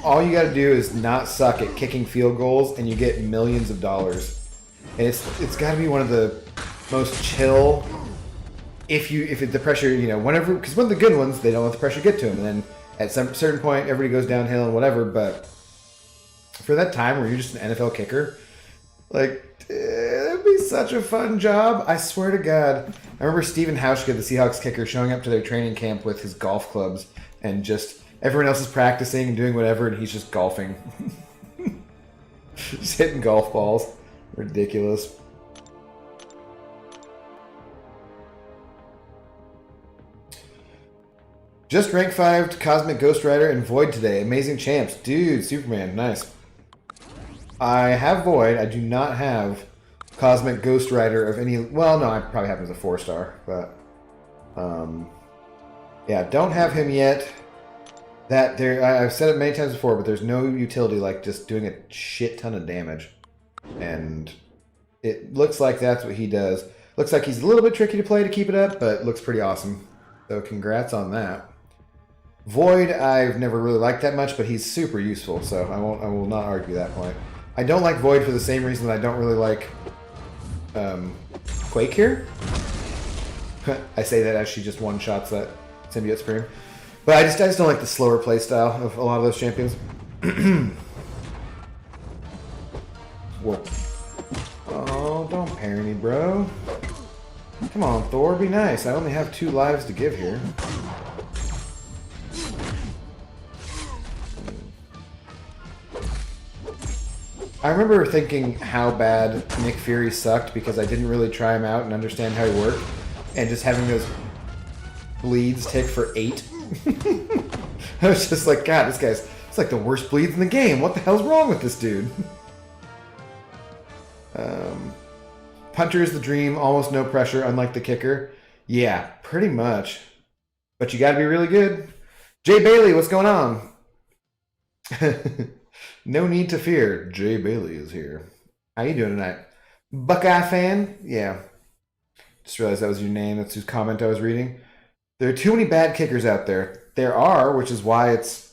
all you got to do is not suck at kicking field goals, and you get millions of dollars. And it's got to be one of the most chill. If the pressure, you know, whenever, because one of the good ones, they don't let the pressure get to them, and then at some certain point, everybody goes downhill and whatever. But for that time where you're just an NFL kicker, like, it'd be such a fun job. I swear to God. I remember Stephen Hauschka, the Seahawks kicker, showing up to their training camp with his golf clubs, and just everyone else is practicing and doing whatever, and he's just golfing. Just hitting golf balls. Ridiculous. Just rank 5 Cosmic Ghost Rider and Void today. Amazing champs. Dude, Superman. Nice. I have Void. I do not have Cosmic Ghost Rider of any... Well, no, I probably have him as a 4-star. But, yeah, don't have him yet. That there, I've said it many times before, but there's no utility like just doing a shit ton of damage. And it looks like that's what he does. Looks like he's a little bit tricky to play to keep it up, but looks pretty awesome. So congrats on that. Void, I've never really liked that much, but he's super useful, so I will not argue that point. I don't like Void for the same reason that I don't really like Quake here. I say that as she just one-shots that Symbiote Scream. But I just don't like the slower playstyle of a lot of those champions. Whoa. Oh, don't parry me, bro. Come on, Thor, be nice. I only have 2 lives to give here. I remember thinking how bad Nick Fury sucked because I didn't really try him out and understand how he worked. And just having those bleeds tick for 8. I was just like, God, this guy's... It's like the worst bleeds in the game. What the hell's wrong with this dude? Punter is the dream. Almost no pressure, unlike the kicker. Yeah, pretty much. But you gotta be really good. Jay Bailey, what's going on? No need to fear. Jay Bailey is here. How you doing tonight? Buckeye fan? Yeah. Just realized that was your name. That's whose comment I was reading. There are too many bad kickers out there. There are, which is why it's,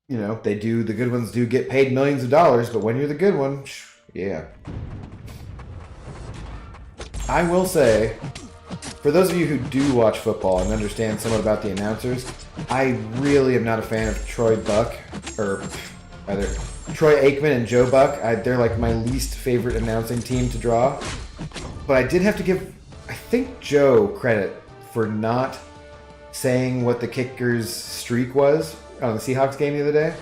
you know, the good ones do get paid millions of dollars, but when you're the good one, yeah. I will say, for those of you who do watch football and understand somewhat about the announcers, I really am not a fan of Troy Buck, or rather, Troy Aikman and Joe Buck. They're like my least favorite announcing team to draw. But I did have to give, I think, Joe credit for not saying what the kicker's streak was on the Seahawks game the other day.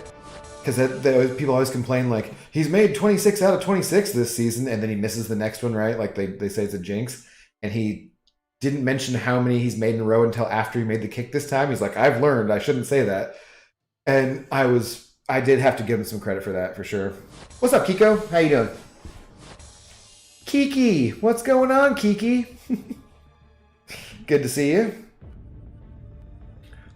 Because people always complain, like, he's made 26 out of 26 this season, and then he misses the next one, right? Like, they say it's a jinx. And he didn't mention how many he's made in a row until after he made the kick this time. He's like, I've learned, I shouldn't say that. And I did have to give him some credit for that, for sure. What's up, Kiko? How you doing? Kiki! What's going on, Kiki? Good to see you.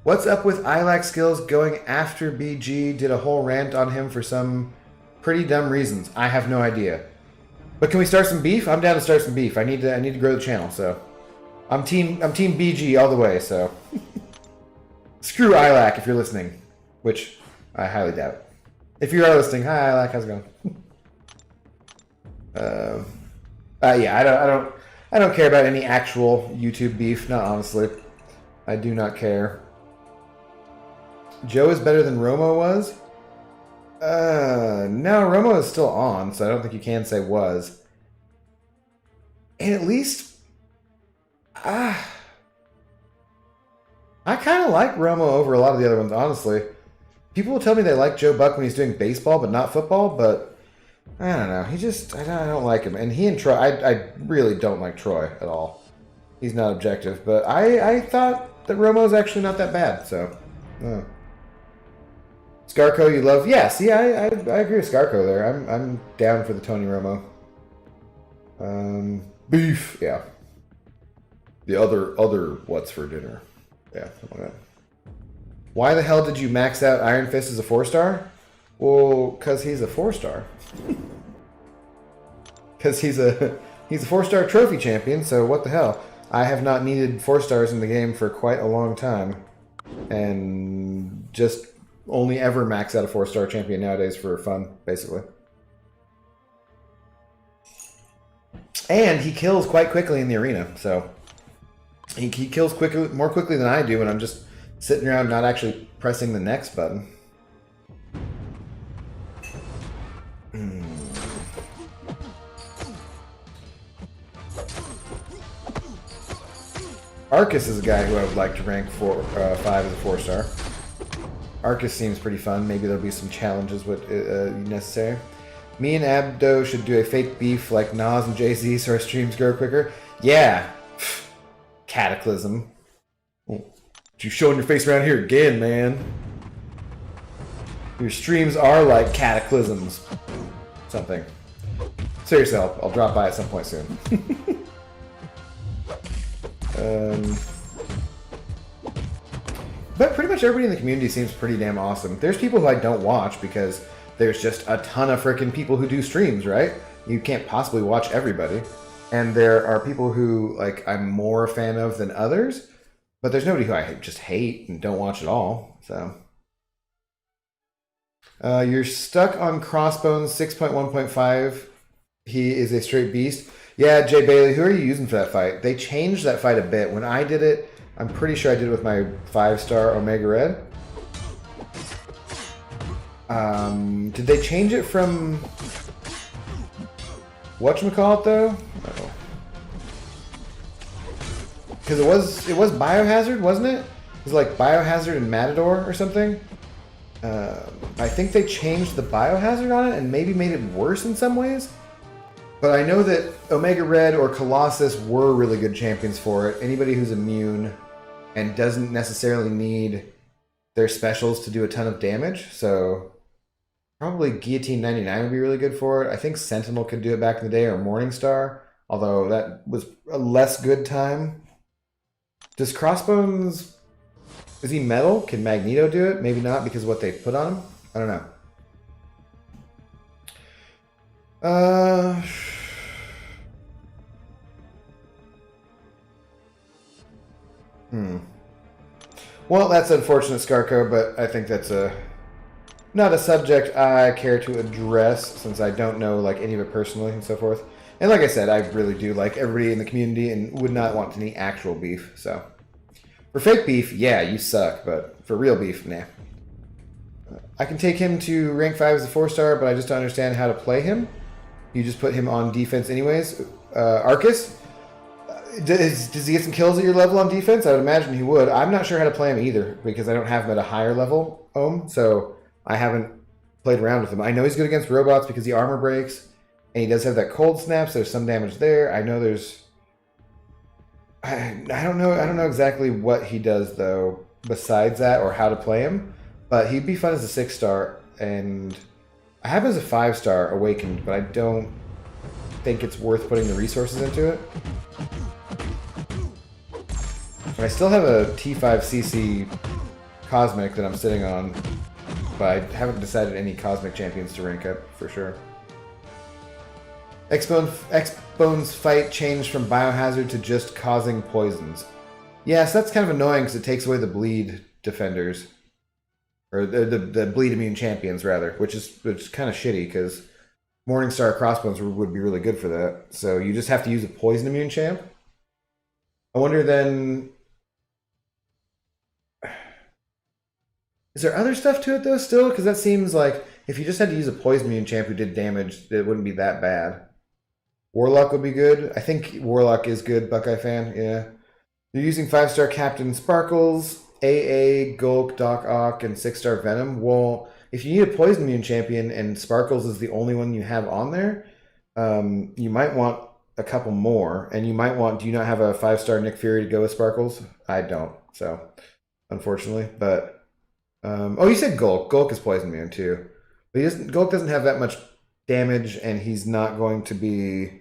What's up with Ilax Skills going after BG? Did a whole rant on him for some pretty dumb reasons. I have no idea. But can we start some beef? I'm down to start some beef. I need to grow the channel, so I'm team BG all the way, so screw Ilac if you're listening, which I highly doubt. If you are listening, hi Ilac, how's it going? Yeah, I don't I don't care about any actual YouTube beef, not honestly. I do not care. Joe is better than Romo was? No, Romo is still on, so I don't think you can say was. And at least, I kind of like Romo over a lot of the other ones, honestly. People will tell me they like Joe Buck when he's doing baseball, but not football, but I don't know. I don't like him. And he and Troy, I really don't like Troy at all. He's not objective, but I thought that Romo's actually not that bad, so. Scarco, you love? Yeah, see, I agree with Scarco there. I'm down for the Tony Romo. Beef, yeah. The other what's for dinner? Yeah, something like that. Why the hell did you max out Iron Fist as a 4-star? Well, because he's a 4-star. Because he's a 4-star trophy champion. So what the hell? I have not needed 4-stars in the game for quite a long time, and just only ever max out a 4-star champion nowadays for fun, basically. And he kills quite quickly in the arena, so he kills more quickly than I do when I'm just sitting around not actually pressing the next button. Arcus is a guy who I would like to rank 5 as a 4-star. Arcus seems pretty fun. Maybe there'll be some challenges with necessary. Me and Abdo should do a fake beef like Nas and Jay-Z so our streams grow quicker. Yeah. Cataclysm. You showing your face around here again, man. Your streams are like cataclysms. Something. Seriously, I'll drop by at some point soon. But pretty much everybody in the community seems pretty damn awesome. There's people who I don't watch because there's just a ton of freaking people who do streams, right? You can't possibly watch everybody. And there are people who like I'm more a fan of than others, but there's nobody who I just hate and don't watch at all. So you're stuck on Crossbones 6.1.5. He is a straight beast. Yeah, Jay Bailey, who are you using for that fight? They changed that fight a bit. When I did it, I'm pretty sure I did it with my 5-star Omega Red. Did they change it from whatchamacallit though? Because it was Biohazard, wasn't it? It was like Biohazard and Matador or something. I think they changed the Biohazard on it and maybe made it worse in some ways. But I know that Omega Red or Colossus were really good champions for it. Anybody who's immune and doesn't necessarily need their specials to do a ton of damage. So probably Guillotine 99 would be really good for it. I think Sentinel could do it back in the day, or Morningstar, although that was a less good time. Does Crossbones... Is he metal? Can Magneto do it? Maybe not because of what they put on him? I don't know. Well, that's unfortunate, Scarco, but I think that's not a subject I care to address since I don't know like any of it personally and so forth. And like I said, I really do like everybody in the community and would not want any actual beef. So for fake beef, yeah, you suck, but for real beef, nah. I can take him to rank 5 as a 4-star, but I just don't understand how to play him. You just put him on defense anyways. Arcus? Does he get some kills at your level on defense? I would imagine he would. I'm not sure how to play him either because I don't have him at a higher level, so I haven't played around with him. I know he's good against robots because he armor breaks, and he does have that cold snap, so there's some damage there. I know there's... I don't know exactly what he does, though, besides that, or how to play him, but he'd be fun as a 6-star, and I have him as a 5-star Awakened, but I don't think it's worth putting the resources into it. I still have a T5CC Cosmic that I'm sitting on, but I haven't decided any Cosmic champions to rank up for sure. X-Bone's fight changed from Biohazard to just causing poisons. Yes, that's kind of annoying because it takes away the bleed defenders. Or the bleed immune champions, rather, which is kind of shitty because Morningstar Crossbones would be really good for that. So you just have to use a poison immune champ. I wonder then. Is there other stuff to it though still? Because that seems like if you just had to use a poison immune champ who did damage, it wouldn't be that bad. Warlock would be good. I think Warlock is good, Buckeye fan. Yeah. You're using 5-star Captain Sparkles, AA, Gulk, Doc Ock, and 6-star Venom. Well, if you need a poison immune champion and Sparkles is the only one you have on there, you might want a couple more. And you might want, do you not have a 5-star Nick Fury to go with Sparkles? I don't, so unfortunately. But, oh, you said Gulk. Gulk is poison immune too. But Gulk doesn't have that much damage, and he's not going to be,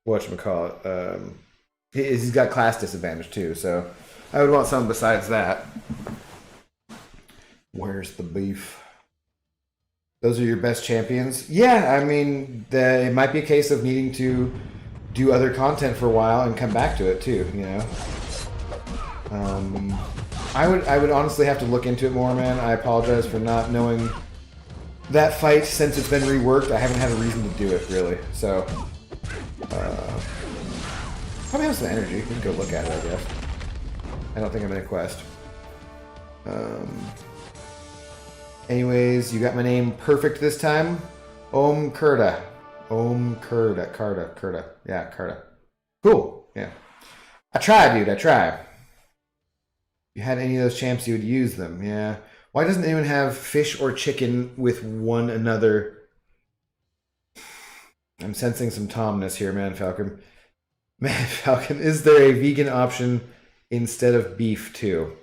whatchamacallit, he's got class disadvantage too, so I would want something besides that. Where's the beef? Those are your best champions? Yeah, I mean, it might be a case of needing to do other content for a while and come back to it too, you know? I would honestly have to look into it more, man. I apologize for not knowing that fight since it's been reworked. I haven't had a reason to do it, really, so... probably have some energy. We can go look at it, I guess. I don't think I'm in a quest. Anyways, you got my name perfect this time. Om Kurda. Om Kurda. Kurda. Yeah, Kurda. Cool. Yeah. I try, dude. I try. If you had any of those champs, you would use them. Yeah. Why doesn't anyone have fish or chicken with one another? I'm sensing some Tomness here, Man Falcon. Man Falcon, is there a vegan option instead of beef too?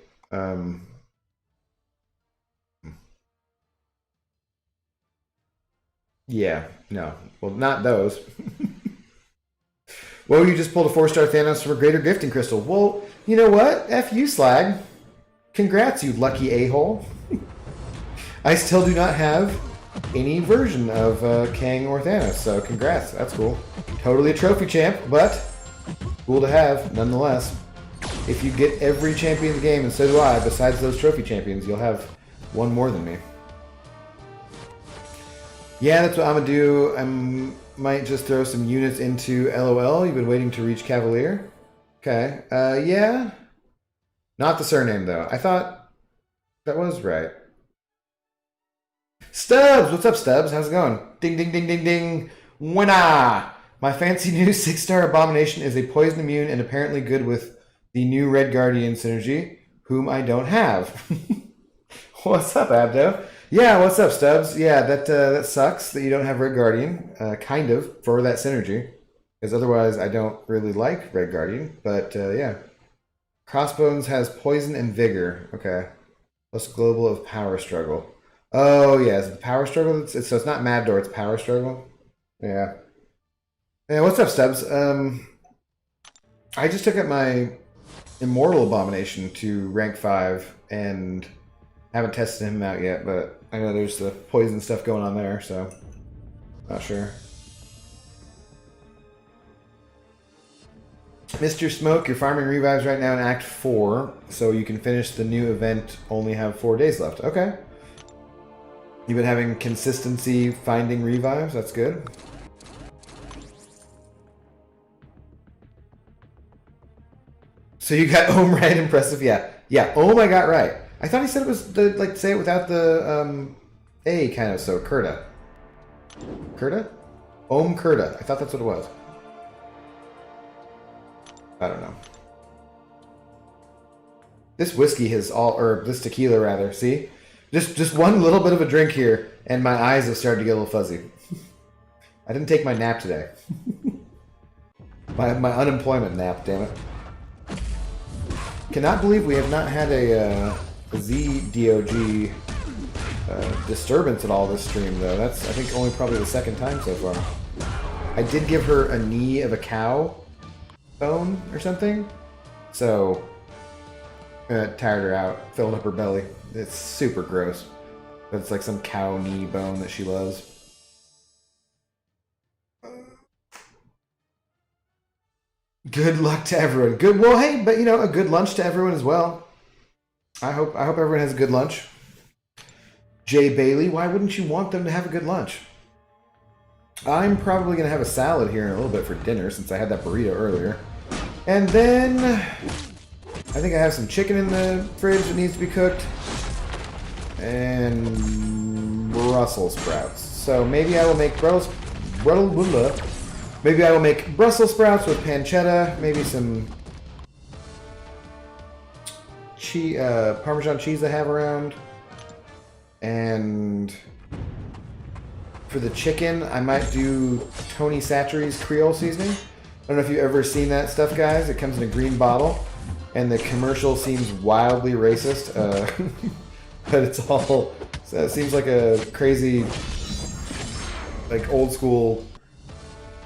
Yeah, no. Well, not those. Well, you just pulled a 4-star Thanos for Greater Gifting Crystal. Well, you know what? F you, Slag. Congrats, you lucky a-hole. I still do not have any version of Kang or Thanos, so congrats. That's cool. Totally a trophy champ, but cool to have, nonetheless. If you get every champion in the game, and so do I, besides those trophy champions, you'll have one more than me. Yeah, that's what I'm going to do. I might just throw some units into LOL. You've been waiting to reach Cavalier. Okay. Yeah. Not the surname, though. I thought that was right. Stubbs! What's up, Stubbs? How's it going? Ding, ding, ding, ding, ding. Winna! My fancy new 6-star Abomination is a poison immune and apparently good with the new Red Guardian synergy, whom I don't have. What's up, Abdo? Yeah, what's up, Stubbs? Yeah, that sucks that you don't have Red Guardian, kind of, for that synergy. Because otherwise I don't really like Red Guardian, but yeah. Crossbones has Poison and Vigor. Okay. Plus Global of Power Struggle. Oh, yeah, is it the Power Struggle? So it's not Mad Door, it's Power Struggle? Yeah. Yeah, what's up, Stubbs? I just took up my Immortal Abomination to rank 5 and haven't tested him out yet, but I know there's the poison stuff going on there, so not sure. Mr. Smoke, you're farming revives right now in Act 4, so you can finish the new event, only have 4 days left. Okay. You've been having consistency finding revives, that's good. So you got Ohm right, impressive, yeah. Yeah, Ohm I got right. I thought he said it was, the like, say it without the A kind of, so Kurda. Kurda? Ohm Kurda, I thought that's what it was. I don't know. This whiskey has all, or this tequila rather, see? Just one little bit of a drink here, and my eyes have started to get a little fuzzy. I didn't take my nap today. my unemployment nap, damn it. Cannot believe we have not had a ZDOG disturbance at all this stream, though. That's, I think, only probably the second time so far. I did give her a knee of a cow bone or something, so tired her out, filled up her belly. It's super gross, but it's like some cow knee bone that she loves. Good luck to everyone. Good, well, hey, but you know, a good lunch to everyone as well. I hope everyone has a good lunch. Jay Bailey, why wouldn't you want them to have a good lunch? I'm probably going to have a salad here in a little bit for dinner since I had that burrito earlier. And then I think I have some chicken in the fridge that needs to be cooked. And Brussels sprouts. So maybe I will make maybe I will make Brussels sprouts with pancetta, maybe some Parmesan cheese I have around. And for the chicken, I might do Tony Chachere's Creole seasoning. I don't know if you've ever seen that stuff, guys. It comes in a green bottle, and the commercial seems wildly racist. But it's all, so it seems like a crazy, like old school,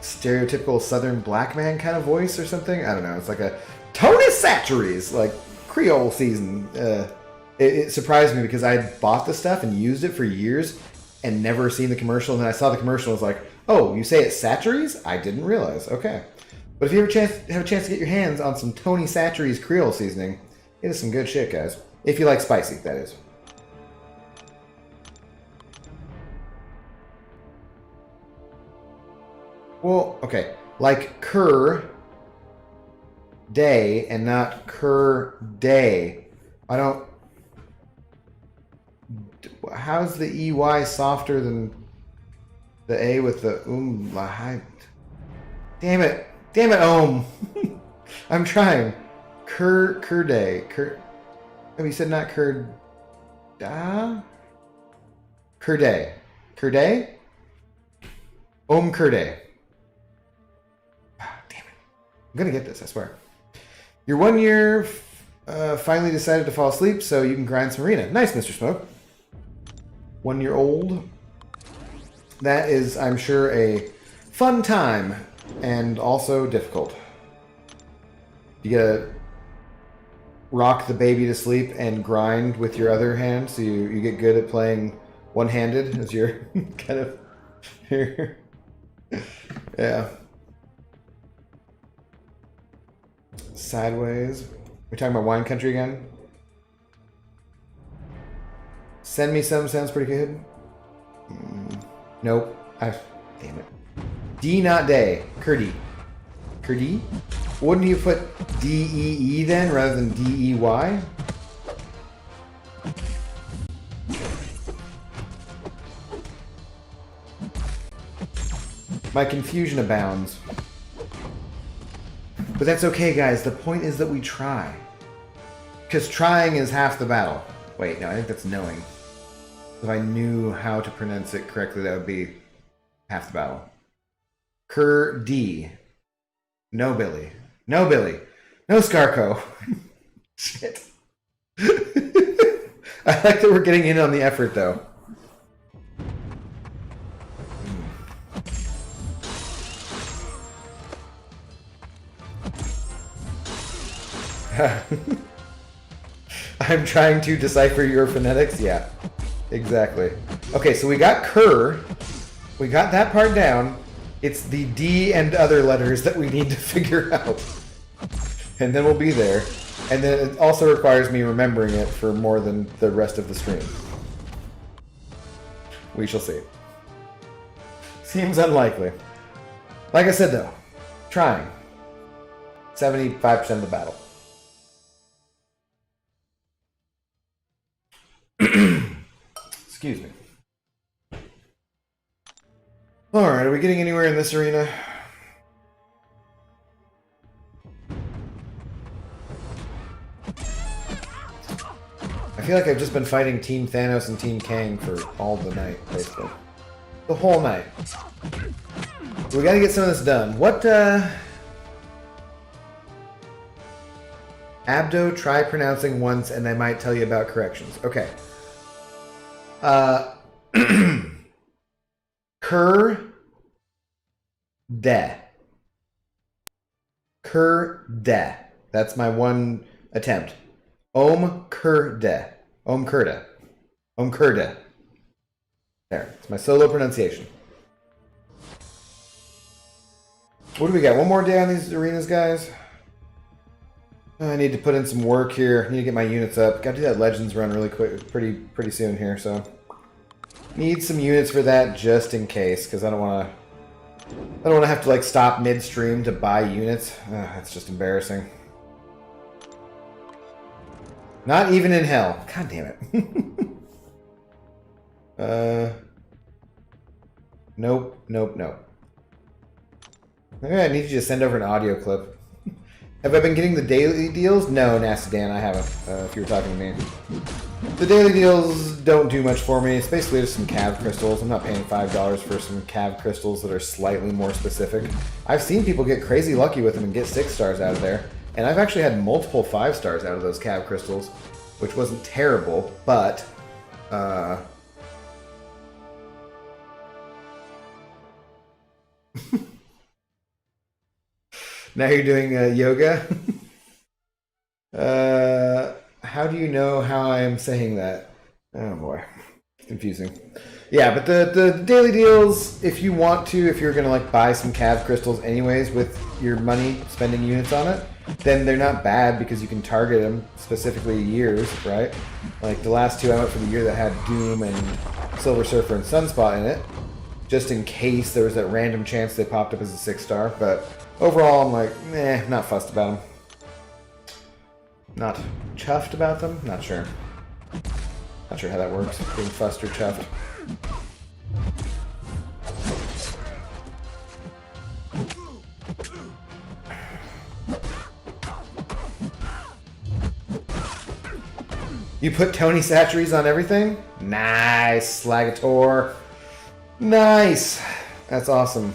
stereotypical Southern black man kind of voice or something. I don't know. It's like a Tony Chachere's like Creole season. It surprised me because I had bought the stuff and used it for years and never seen the commercial. And then I saw the commercial and was like, oh, you say it's Chachere's? I didn't realize. Okay. But if you have a chance to get your hands on some Tony Chachere's Creole seasoning, it is some good shit, guys. If you like spicy, that is. Well, okay. Like cur day and not cur day. I don't... How's the EY softer than the A with the Damn it. Damn it, I'm trying. Cur day. Oh, you said not cur da? Cur day. Cur day? Cur day. Damn it. I'm gonna get this, I swear. Your 1 year finally decided to fall asleep, so you can grind some arena. Nice, Mr. Smoke. 1 year old. That is, I'm sure, a fun time and also difficult. You gotta rock the baby to sleep and grind with your other hand, so you get good at playing one-handed as you're kind of here. Yeah. Sideways. We're talking about Wine Country again? Send me some sounds pretty good. Nope. Damn it. D not day. Curdy. Curdy? Wouldn't you put D-E-E then rather than D-E-Y? My confusion abounds. But that's okay, guys. The point is that we try. Because trying is half the battle. Wait, no, I think that's knowing. If I knew how to pronounce it correctly, that would be half the battle. Cur D. No Billy. No Billy. No Scarco. Shit. I like that we're getting in on the effort, though. I'm trying to decipher your phonetics. Yeah, exactly. Okay, so we got cur. We got that part down. It's the D and other letters that we need to figure out. And then we'll be there. And then it also requires me remembering it for more than the rest of the stream. We shall see. Seems unlikely. Like I said, though, trying. 75% of the battle. Excuse me. Alright, are we getting anywhere in this arena? I feel like I've just been fighting Team Thanos and Team Kang for all the night, basically. The whole night. We gotta get some of this done. What, Abdo, try pronouncing once and I might tell you about corrections. Okay. Cur de. Cur de. That's my one attempt. Cur de. Cur de. Cur de. There. It's my solo pronunciation. What do we got? One more day on these arenas, guys? I need to put in some work here. I need to get my units up. Got to do that Legends run really quick, pretty soon here, so Need some units for that just in case, because I don't want to have to like stop midstream to buy units. That's just embarrassing. Not even in hell. God damn it. Nope. Okay, I need you to send over an audio clip. Have I been getting the daily deals? No, Nasty Dan, I haven't, if you were talking to me. The daily deals don't do much for me. It's basically just some cav crystals. I'm not paying $5 for some cav crystals that are slightly more specific. I've seen people get crazy lucky with them and get 6 stars out of there. And I've actually had multiple 5 stars out of those cav crystals, which wasn't terrible, but... Now you're doing yoga? How do you know how I'm saying that? Oh boy, confusing. Yeah, but the daily deals, if you want to, if you're gonna like buy some cav crystals anyways with your money, spending units on it, then they're not bad because you can target them specifically years, right? Like the last 2 I went for the year that had Doom and Silver Surfer and Sunspot in it, just in case there was that random chance they popped up as a 6-star, but overall I'm like, not fussed about them. Not chuffed about them? Not sure. Not sure how that works, being fussed or chuffed. You put Tony Satcheries on everything? Nice, Slagator. Nice. That's awesome.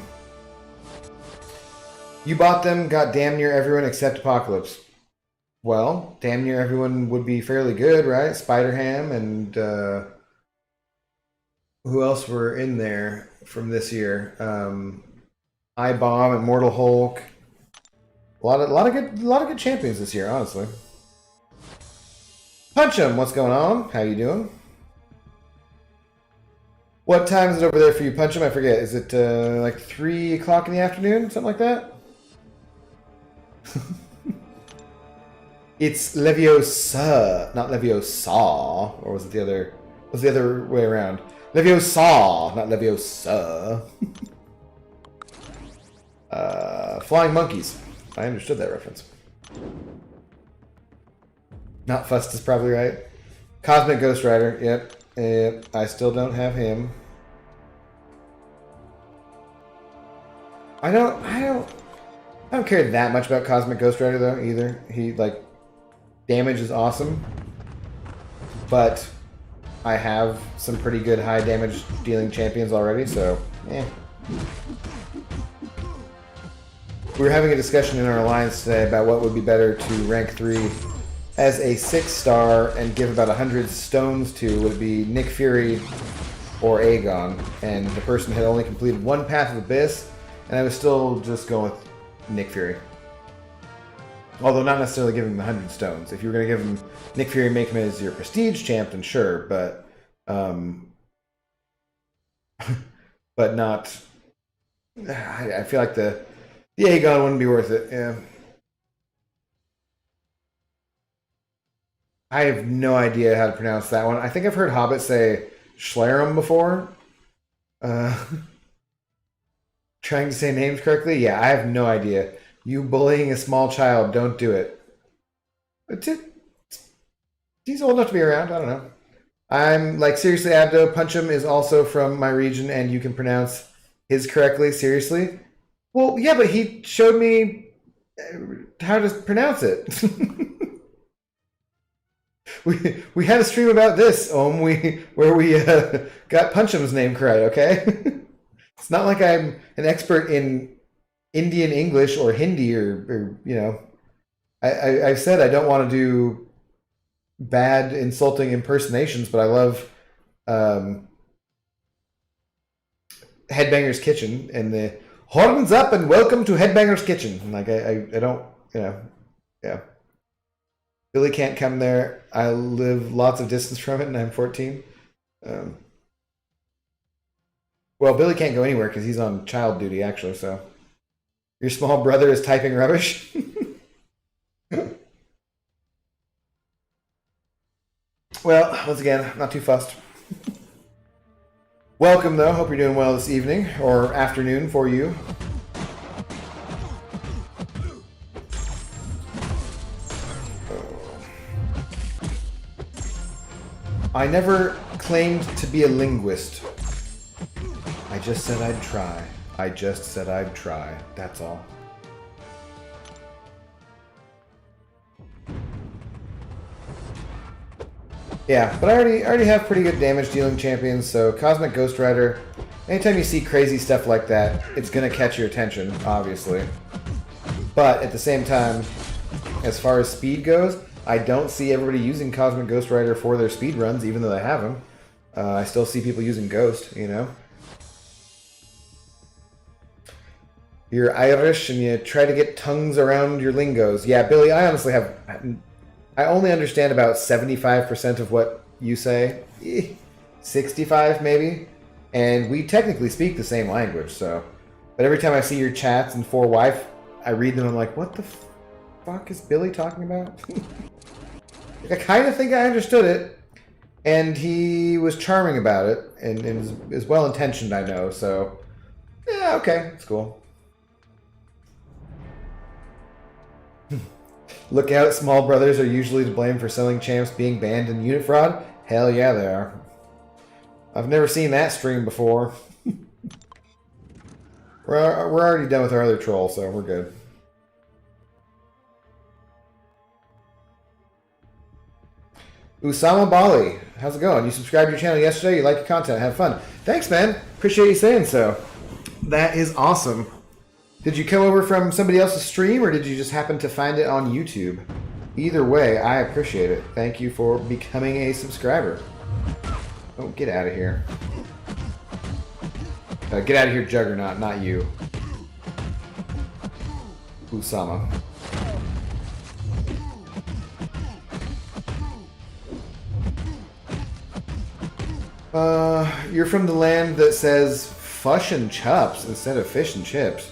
You bought them, got damn near everyone except Apocalypse. Well, damn near everyone would be fairly good, right? Spider-Ham and who else were in there from this year? I-Bomb, Immortal Hulk. A lot of good champions this year, honestly. Punch'em, what's going on? How you doing? What time is it over there for you, Punch'em? I forget. Is it like 3 o'clock in the afternoon? Something like that? It's Leviosa, not Leviosa. Or was it the other? Was the other way around? Leviosa, not Leviosa. Flying monkeys. I understood that reference. Not fussed is probably right. Cosmic Ghost Rider. Yep. I still don't have him. I don't care that much about Cosmic Ghost Rider though either. He like damage is awesome, but I have some pretty good high damage dealing champions already, so We were having a discussion in our alliance today about what would be better to rank 3 as a 6-star and give about 100 stones to. Would it be Nick Fury or Aegon? And the person had only completed 1 Path of Abyss, and I was still just going with Nick Fury. Although not necessarily giving him 100 stones. If you were going to give him Nick Fury, make him as your prestige champ, then sure, but but not. I feel like the Aegon wouldn't be worth it. Yeah. I have no idea how to pronounce that one. I think I've heard Hobbit say Schlerum before. Trying to say names correctly? Yeah, I have no idea. You bullying a small child, don't do it. But he's old enough to be around, I don't know. I'm like, seriously, Abdo, Punch'em is also from my region and you can pronounce his correctly, seriously? Well, yeah, but he showed me how to pronounce it. We had a stream about this, where we got Punch'em's name correct, okay? It's not like I'm an expert in Indian English or Hindi or you know. I've said I don't want to do bad, insulting impersonations, but I love Headbanger's Kitchen and the horns up and welcome to Headbanger's Kitchen. And like I don't, you know, yeah. Billy can't come there. I live lots of distance from it, and I'm 14. Well, Billy can't go anywhere because he's on child duty, actually. So, your small brother is typing rubbish. Well, once again, not too fussed. Welcome, though. Hope you're doing well this evening, or afternoon for you. I never claimed to be a linguist. I just said I'd try. I just said I'd try. That's all. Yeah, but I already have pretty good damage dealing champions, so Cosmic Ghost Rider, anytime you see crazy stuff like that, it's gonna catch your attention, obviously. But at the same time, as far as speed goes, I don't see everybody using Cosmic Ghost Rider for their speed runs, even though they have them. I still see people using Ghost, you know? You're Irish and you try to get tongues around your lingos. Yeah, Billy, I honestly have... I only understand about 75% of what you say. 65 maybe. And we technically speak the same language, so... But every time I see your chats and 4Wife, I read them and I'm like, what the fuck is Billy talking about? I kind of think I understood it. And he was charming about it. And is well-intentioned, I know, so... Yeah, okay, it's cool. Look out, small brothers are usually to blame for selling champs being banned in unit fraud? Hell yeah, they are. I've never seen that stream before. We're already done with our other troll, so we're good. Usama Bali, how's it going? You subscribed to your channel yesterday, you like your content, have fun. Thanks, man. Appreciate you saying so. That is awesome. Did you come over from somebody else's stream, or did you just happen to find it on YouTube? Either way, I appreciate it. Thank you for becoming a subscriber. Oh, get out of here. Get out of here, Juggernaut, not you. Usama. You're from the land that says fush and chups instead of fish and chips.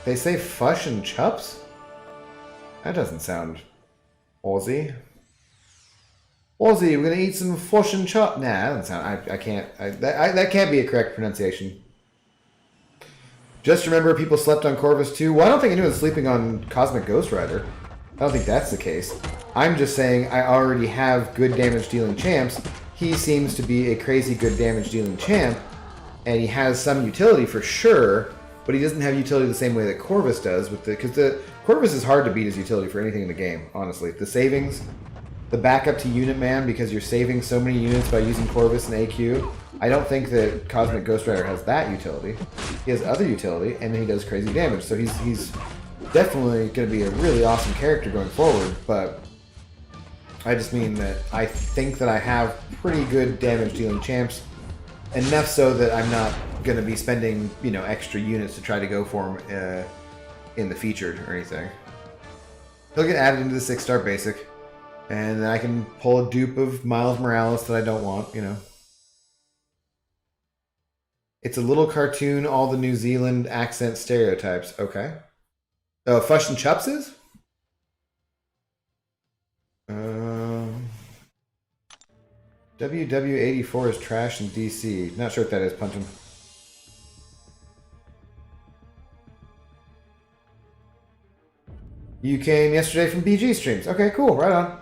They say fush and chups? That doesn't sound Aussie. Aussie, we're gonna eat some fush and chup. Nah, that doesn't sound. I can't. That can't be a correct pronunciation. Just remember, people slept on Corvus too. Well, I don't think anyone's sleeping on Cosmic Ghost Rider. I don't think that's the case. I'm just saying I already have good damage dealing champs. He seems to be a crazy good damage dealing champ, and he has some utility for sure. But he doesn't have utility the same way that Corvus does, because the Corvus is hard to beat his utility for anything in the game, honestly. The savings, the backup to unit man, because you're saving so many units by using Corvus and AQ. I don't think that Cosmic Ghost Rider has that utility. He has other utility, and then he does crazy damage. So he's definitely going to be a really awesome character going forward, but I just mean that I think that I have pretty good damage dealing champs, enough so that I'm not going to be spending, you know, extra units to try to go for him in the featured or anything. He'll get added into the 6-star basic, and then I can pull a dupe of Miles Morales that I don't want, you know. It's a little cartoon, all the New Zealand accent stereotypes. Okay. Oh, Fush and Chups is? WW84 is trash in DC. Not sure what that is, Punch'em. You came yesterday from BG streams. Okay, cool. Right on.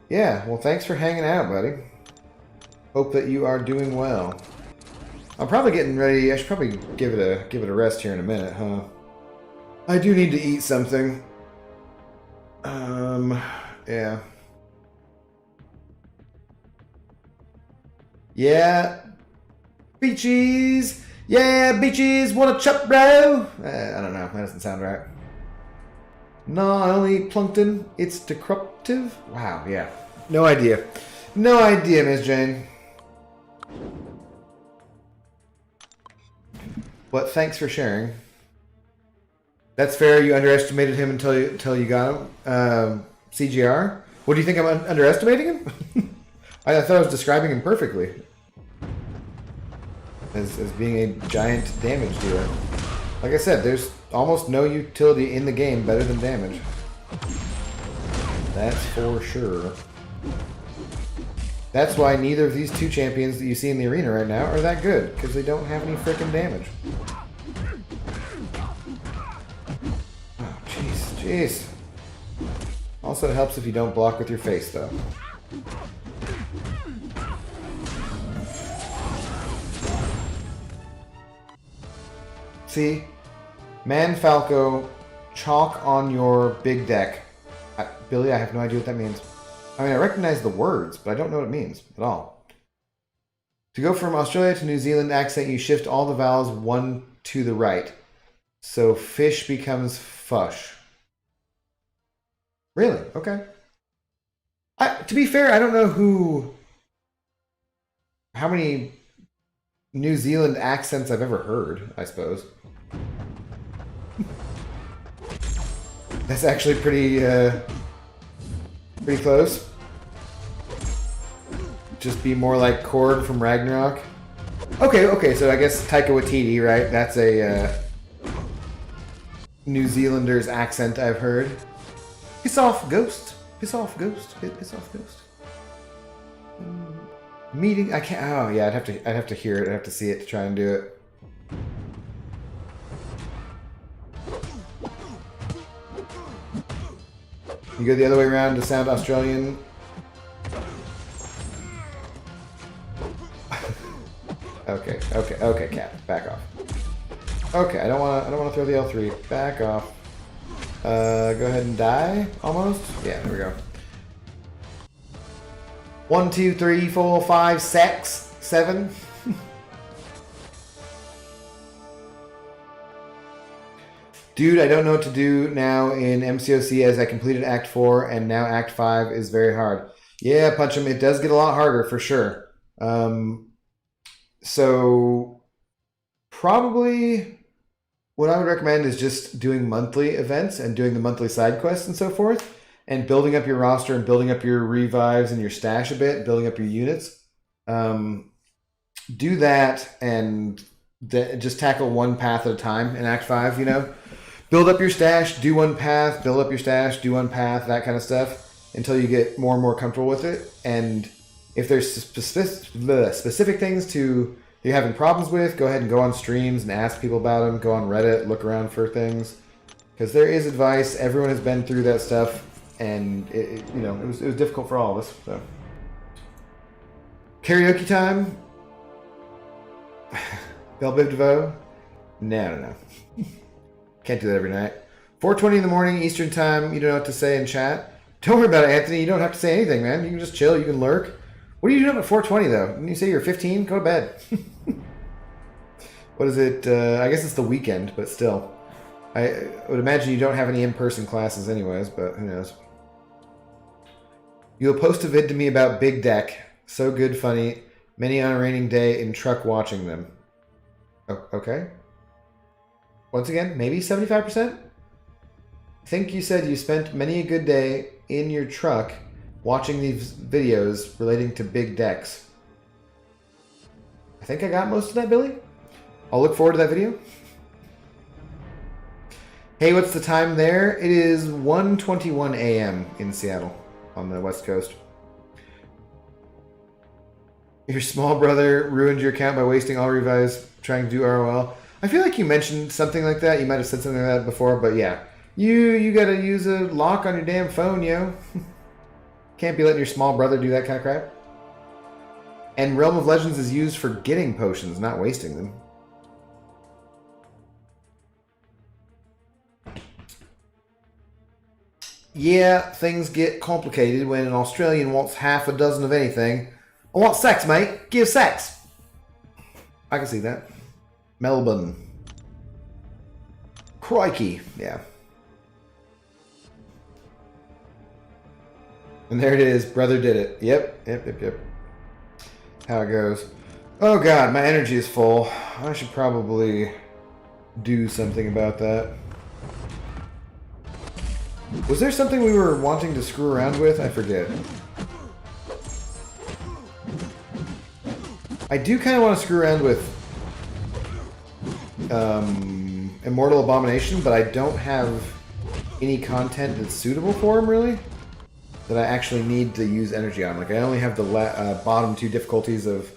Yeah, well, thanks for hanging out, buddy. Hope that you are doing well. I'm probably getting ready. I should probably give it a rest here in a minute, huh? I do need to eat something. Yeah. Yeah. Beaches! Yeah, beaches! Wanna chop, bro? I don't know. That doesn't sound right. Not only plankton, it's disruptive. Wow, yeah. No idea. No idea, Miss Jane. But thanks for sharing. That's fair. You underestimated him until you got him. CGR? What do you think I'm underestimating him? I thought I was describing him perfectly. As being a giant damage dealer. Like I said, there's almost no utility in the game better than damage. That's for sure. That's why neither of these two champions that you see in the arena right now are that good, because they don't have any frickin' damage. Oh, jeez, jeez. Also, it helps if you don't block with your face, though. See? Man Falco, chalk on your big deck. Billy, I have no idea what that means. I mean, I recognize the words, but I don't know what it means at all. To go from Australia to New Zealand accent, you shift all the vowels one to the right. So fish becomes fush. Really? Okay. To be fair, I don't know how many New Zealand accents I've ever heard, I suppose. That's actually pretty close. Just be more like Korg from Ragnarok. Okay, so I guess Taika Waititi, right? That's a New Zealander's accent I've heard. Piss off, ghost. Piss off, ghost. Piss off, ghost. Meeting. I can't. Oh yeah, I'd have to hear it. I'd have to see it to try and do it. You go the other way around to sound Australian. Okay, Cat, back off. Okay, I don't wanna throw the L3. Back off. Go ahead and die, almost. Yeah, there we go. 1, 2, 3, 4, 5, 6, 7. Dude, I don't know what to do now in MCOC as I completed Act 4 and now Act 5 is very hard. Yeah, Punch 'em, it does get a lot harder for sure. So probably what I would recommend is just doing monthly events and doing the monthly side quests and so forth, and building up your roster and building up your revives and your stash a bit, building up your units. Do that and just tackle one path at a time in Act 5, you know? Build up your stash, do one path, build up your stash, do one path, that kind of stuff, until you get more and more comfortable with it. And if there's specific things you're having problems with, go ahead and go on streams and ask people about them. Go on Reddit, look around for things. Because there is advice. Everyone has been through that stuff. And, it was difficult for all of us. So. Karaoke time? Belle Biv DeVoe? No. Can't do that every night. 4:20 in the morning, Eastern time. You don't know what to say in chat. Don't worry about it, Anthony. You don't have to say anything, man. You can just chill. You can lurk. What are you doing at 4:20, though? Didn't you say you're 15? Go to bed. What is it? I guess it's the weekend, but still. I would imagine you don't have any in-person classes anyways, but who knows. You'll post a vid to me about Big Deck. So good, funny. Many on a raining day in truck watching them. Oh, okay. Once again, maybe 75%? I think you said you spent many a good day in your truck watching these videos relating to big decks. I think I got most of that, Billy. I'll look forward to that video. Hey, what's the time there? It is 1:21 a.m. in Seattle on the West Coast. Your small brother ruined your account by wasting all revives trying to do ROL. I feel like you mentioned something like that. You might have said something like that before, but yeah. You gotta use a lock on your damn phone, yo. Can't be letting your small brother do that kind of crap. And Realm of Legends is used for getting potions, not wasting them. Yeah, things get complicated when an Australian wants half a dozen of anything. I want sex, mate. Give sex. I can see that. Melbourne. Crikey. Yeah. And there it is. Brother did it. Yep. How it goes. Oh god, my energy is full. I should probably do something about that. Was there something we were wanting to screw around with? I forget. I do kind of want to screw around with Immortal Abomination, but I don't have any content that's suitable for him, really. that I actually need to use energy on. Like, I only have the bottom 2 difficulties of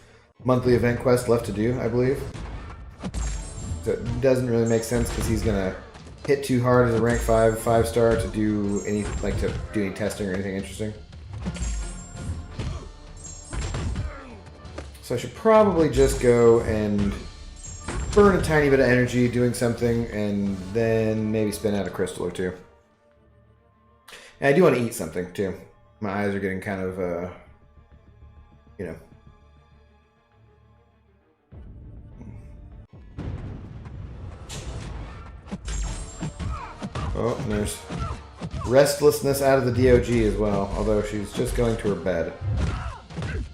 monthly event quest left to do, I believe. So it doesn't really make sense because he's gonna hit too hard as a rank 5 star to do any testing or anything interesting. So I should probably just go and burn a tiny bit of energy doing something, and then maybe spin out a crystal or two. And I do want to eat something too. My eyes are getting kind of, you know. Oh, and there's restlessness out of the DOG as well, although she's just going to her bed.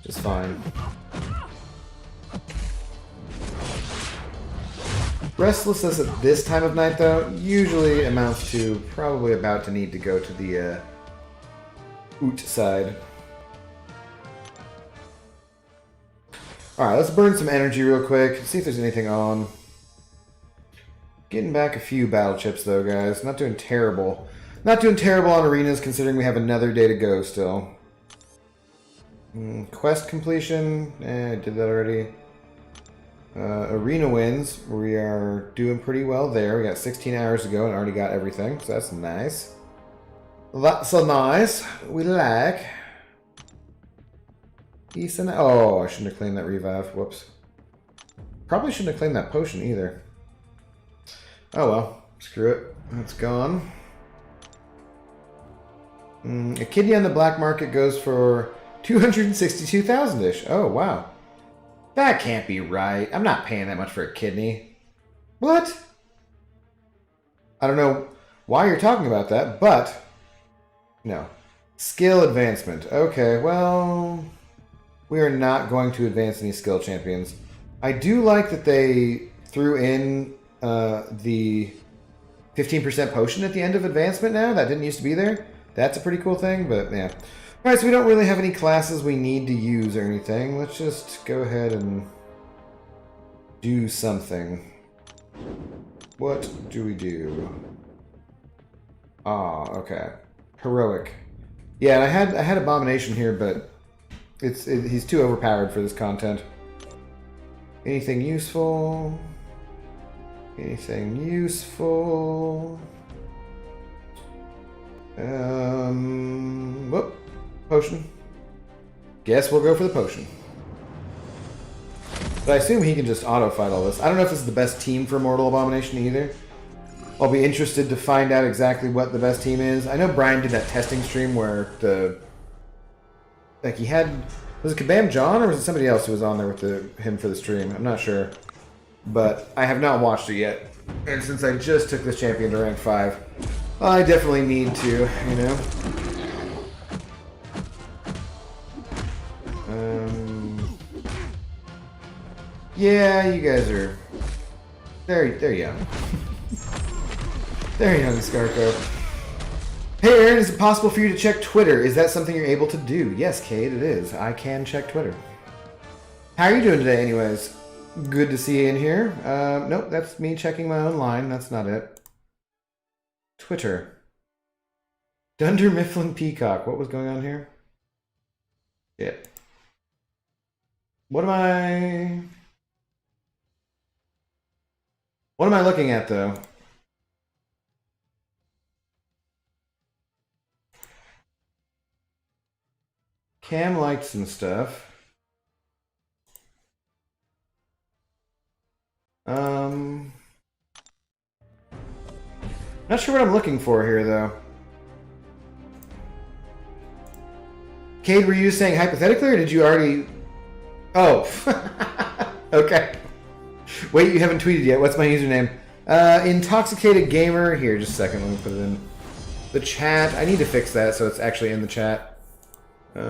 Just fine. Restlessness at this time of night, though, usually amounts to probably about to need to go to the Oot side. Alright, let's burn some energy real quick, see if there's anything on. Getting back a few battle chips, though, guys. Not doing terrible. Not doing terrible on arenas, considering we have another day to go still. Quest completion. I did that already. Arena wins. We are doing pretty well there. We got 16 hours to go and already got everything, so that's nice. That's so nice. We like. Oh, I shouldn't have claimed that revive. Whoops. Probably shouldn't have claimed that potion either. Oh well, screw it. It's gone. A kidney on the black market goes for 262,000-ish. Oh, wow. That can't be right. I'm not paying that much for a kidney. What? I don't know why you're talking about that, but... No. Skill advancement. Okay, well... We are not going to advance any skill champions. I do like that they threw in the 15% potion at the end of advancement now. That didn't used to be there. That's a pretty cool thing, but yeah. Alright, so we don't really have any classes we need to use or anything. Let's just go ahead and do something. What do we do? Ah, okay. Heroic. Yeah, I had Abomination here, but he's too overpowered for this content. Anything useful? Anything useful? Whoop. Potion. Guess we'll go for the potion. But I assume he can just auto-fight all this. I don't know if this is the best team for Mortal Abomination either. I'll be interested to find out exactly what the best team is. I know Brian did that testing stream where he had... Was it Kabam John or was it somebody else who was on there with him for the stream? I'm not sure. But I have not watched it yet. And since I just took this champion to rank 5, I definitely need to, you know. Yeah, you guys are... They're young. They're young, Skarko. Hey Aaron, is it possible for you to check Twitter? Is that something you're able to do? Yes, Kate, it is. I can check Twitter. How are you doing today, anyways? Good to see you in here. Nope, that's me checking my own line. That's not it. Twitter. Dunder Mifflin Peacock. What was going on here? Shit. What am I looking at, though? Cam liked some stuff. Not sure what I'm looking for here, though. Cade, were you saying hypothetically, or did you already... Oh. Okay. Wait, you haven't tweeted yet. What's my username? Intoxicated Gamer. Here, just a second. Let me put it in the chat. I need to fix that so it's actually in the chat. Give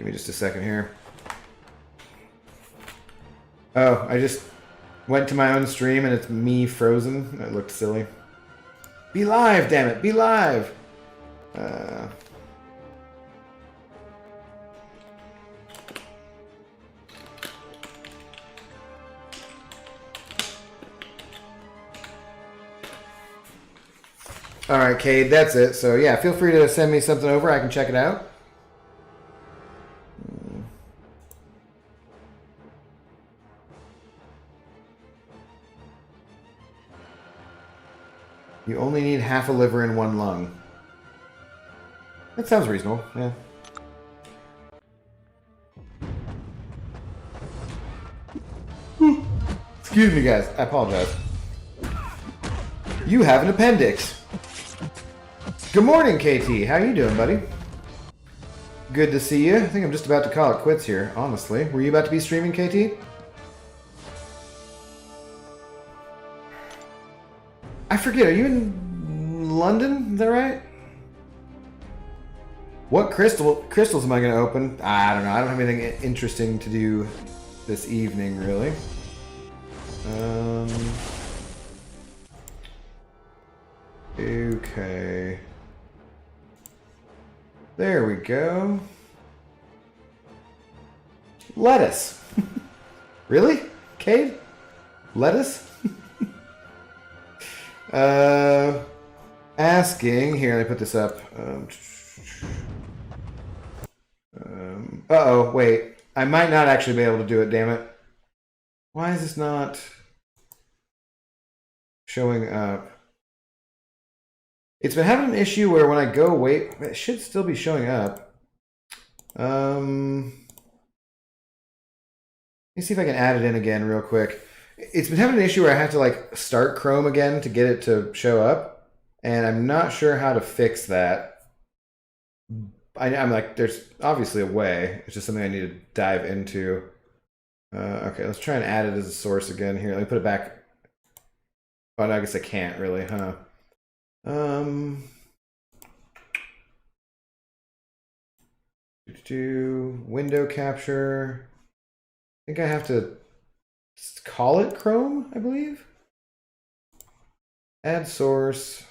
me just a second here. Oh, I just went to my own stream and it's me frozen. That looked silly. Be live, damn it. Be live. All right, Cade, that's it. So yeah, feel free to send me something over. I can check it out. You only need half a liver and one lung. That sounds reasonable, yeah. Excuse me, guys. I apologize. You have an appendix. Good morning, KT. How you doing, buddy? Good to see you. I think I'm just about to call it quits here, honestly. Were you about to be streaming, KT? I forget, are you in London? Is that right? What crystals am I going to open? I don't know. I don't have anything interesting to do this evening, really. Okay. There we go. Lettuce. Really? Cade? Lettuce? Asking. Here, let me put this up. Uh-oh, wait. I might not actually be able to do it, damn it. Why is this not showing up? It's been having an issue where when I go wait, it should still be showing up. Let me see if I can add it in again real quick. It's been having an issue where I have to like start Chrome again to get it to show up, and I'm not sure how to fix that. I'm like, there's obviously a way. It's just something I need to dive into. Okay, let's try and add it as a source again here. Let me put it back. Oh, no, I guess I can't really, huh? Window capture. I think I have to call it Chrome, I believe. Add source.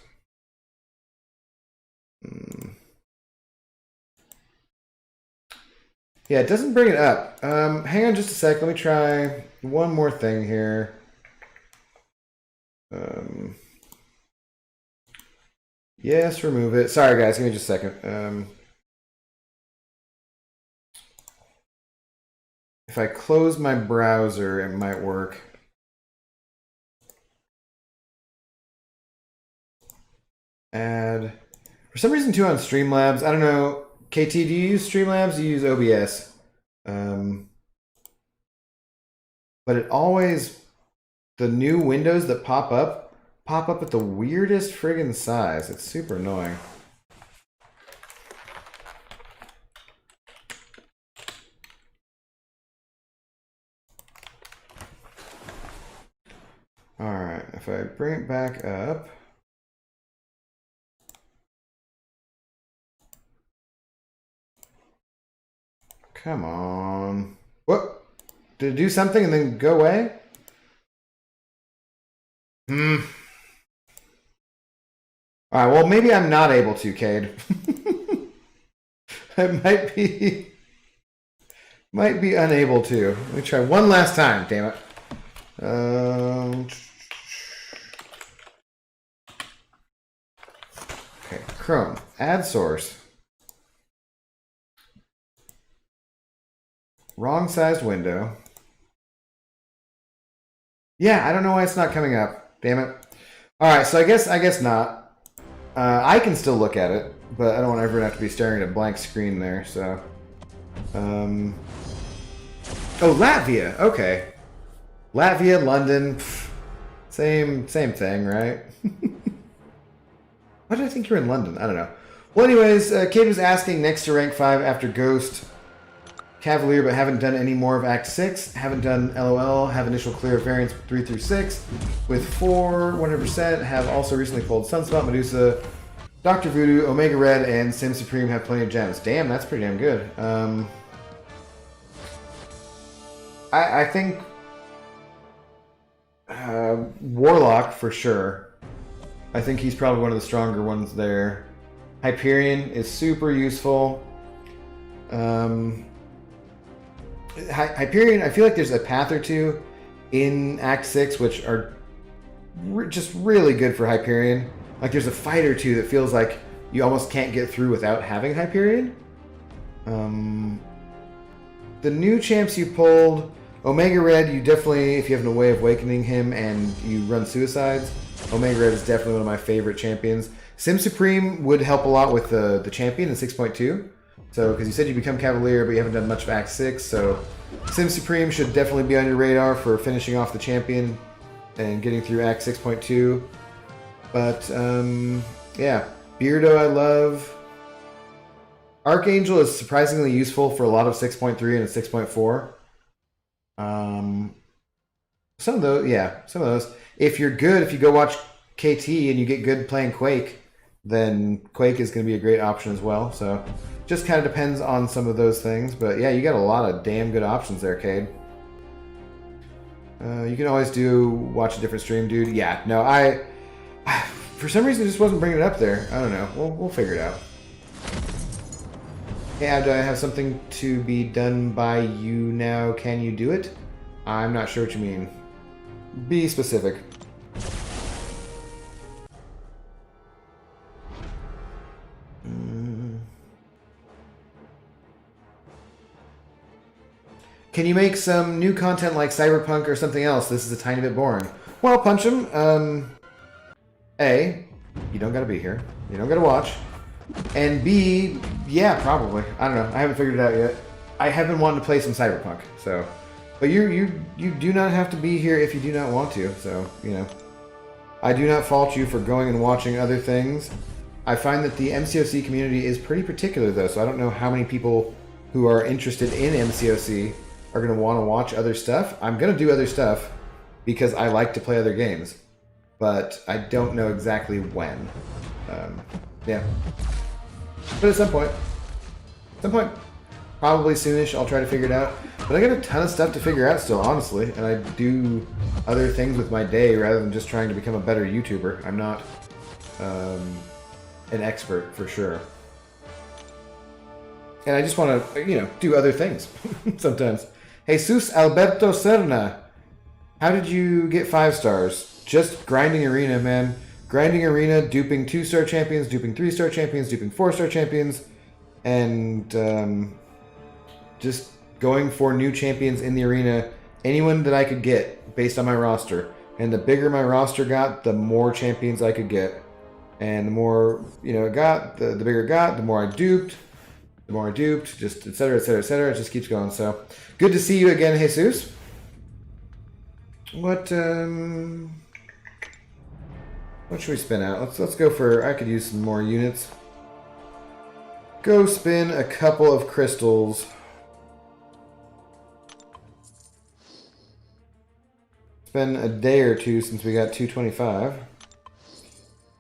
Yeah, it doesn't bring it up. Hang on just a sec. Let me try one more thing here. Yes, remove it. Sorry, guys. Give me just a second. If I close my browser, it might work. Add. For some reason, too, on Streamlabs, I don't know. KT, do you use Streamlabs? Do you use OBS? But it always, the new windows that pop up at the weirdest friggin' size. It's super annoying. All right, if I bring it back up. Come on. What? Did it do something and then go away? All right, well, maybe I'm not able to, Cade. I might be unable to. Let me try one last time, damn it. Okay, Chrome, add source. Wrong sized window. Yeah, I don't know why it's not coming up. Damn it. All right, so I guess not. I can still look at it, but I don't want everyone to have to be staring at a blank screen there. So, oh, Latvia. Okay, Latvia, London, same thing, right? Why did I think you were in London? I don't know. Well, anyways, Kate was asking next to rank 5 after Ghost. Cavalier, but haven't done any more of Act 6. Haven't done LOL. Have initial clear of variants 3 through 6. With 4, 100%. Have also recently pulled Sunspot, Medusa, Dr. Voodoo, Omega Red, and Sim Supreme have plenty of gems. Damn, that's pretty damn good. I think Warlock for sure. I think he's probably one of the stronger ones there. Hyperion is super useful. Hyperion, I feel like there's a path or two in Act 6 which are just really good for Hyperion. Like there's a fight or two that feels like you almost can't get through without having Hyperion. The new champs you pulled, Omega Red, you definitely, if you have a way of awakening him and you run suicides, Omega Red is definitely one of my favorite champions. Sim Supreme would help a lot with the champion in 6.2. So, because you said you become Cavalier, but you haven't done much of Act 6, so Sim Supreme should definitely be on your radar for finishing off the champion and getting through Act 6.2. But, yeah. Beardo I love. Archangel is surprisingly useful for a lot of 6.3 and 6.4. Some of those, yeah, some of those. If you're good, if you go watch KT and you get good playing Quake, then Quake is going to be a great option as well. So, just kind of depends on some of those things. But yeah, you got a lot of damn good options there, Cade. You can always watch a different stream, dude. Yeah, no, for some reason, it just wasn't bringing it up there. I don't know. We'll figure it out. Yeah, do I have something to be done by you now? Can you do it? I'm not sure what you mean. Be specific. Can you make some new content like Cyberpunk or something else? This is a tiny bit boring. Well, punch him. A, you don't gotta be here. You don't gotta watch. And B, yeah, probably. I don't know. I haven't figured it out yet. I have been wanting to play some Cyberpunk, so. But you do not have to be here if you do not want to, so, you know. I do not fault you for going and watching other things. I find that the MCOC community is pretty particular, though, so I don't know how many people who are interested in MCOC are going to want to watch other stuff. I'm going to do other stuff because I like to play other games, but I don't know exactly when. Yeah. But at some point, probably soonish, I'll try to figure it out. But I got a ton of stuff to figure out still, honestly, and I do other things with my day rather than just trying to become a better YouTuber. I'm not an expert for sure. And I just want to, you know, do other things sometimes. Jesus Alberto Serna, how did you get 5 stars? Just grinding arena, man. Grinding arena, duping 2-star champions, duping 3-star champions, duping 4-star champions, and just going for new champions in the arena. Anyone that I could get based on my roster. And the bigger my roster got, the more champions I could get. And the more, you know, it got, the bigger it got, the more I duped. The more I duped, just et cetera, et cetera, et cetera. It just keeps going. So, good to see you again, Jesus. What should we spin out? Let's go for, I could use some more units. Go spin a couple of crystals. It's been a day or two since we got 225.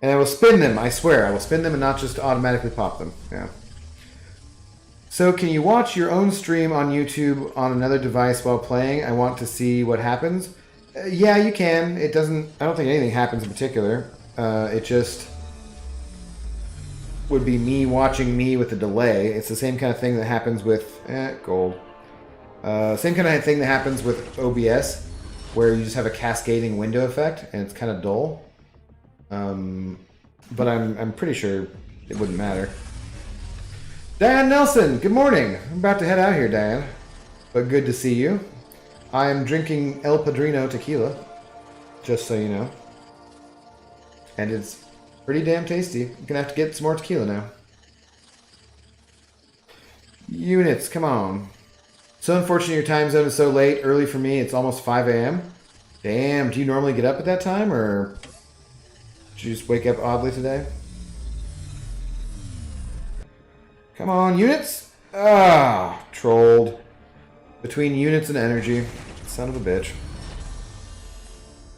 And I will spin them, I swear. I will spin them and not just automatically pop them. Yeah. So can you watch your own stream on YouTube on another device while playing? I want to see what happens. Yeah, you can. It doesn't, I don't think anything happens in particular. It just would be me watching me with a delay. It's the same kind of thing that happens with gold. Same kind of thing that happens with OBS, where you just have a cascading window effect, and it's kind of dull. But I'm pretty sure it wouldn't matter. Diane Nelson, good morning. I'm about to head out here, Diane, but good to see you. I'm drinking El Padrino tequila, just so you know. And it's pretty damn tasty. You're gonna have to get some more tequila now. Units, come on. So unfortunate your time zone is so late. Early for me, it's almost 5 a.m. Damn, do you normally get up at that time, or did you just wake up oddly today? Come on, units! Ah, trolled. Between units and energy. Son of a bitch.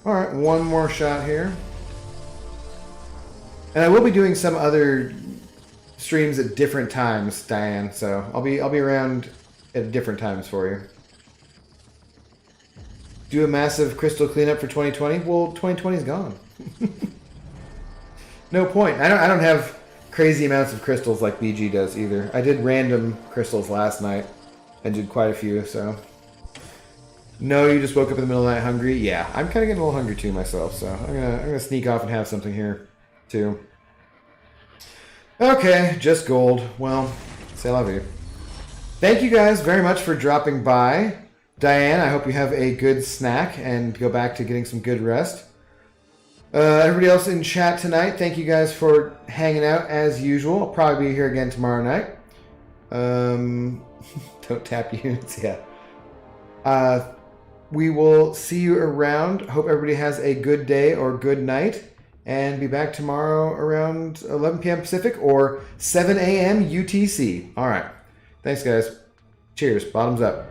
Alright, one more shot here. And I will be doing some other streams at different times, Diane, so I'll be around at different times for you. Do a massive crystal cleanup for 2020? Well, 2020 is gone. No point. I don't have crazy amounts of crystals like BG does either. I did random crystals last night and did quite a few, so. No, you just woke up in the middle of the night hungry? Yeah, I'm kind of getting a little hungry too myself, so I'm gonna sneak off and have something here 2. Okay, just gold. Well, c'est la vie. Thank you guys very much for dropping by. Diane, I hope you have a good snack and go back to getting some good rest. Everybody else in chat tonight, thank you guys for hanging out as usual. I'll probably be here again tomorrow night. Don't tap units, yeah. We will see you around. Hope everybody has a good day or good night. And be back tomorrow around 11 p.m. Pacific or 7 a.m. UTC. All right. Thanks, guys. Cheers. Bottoms up.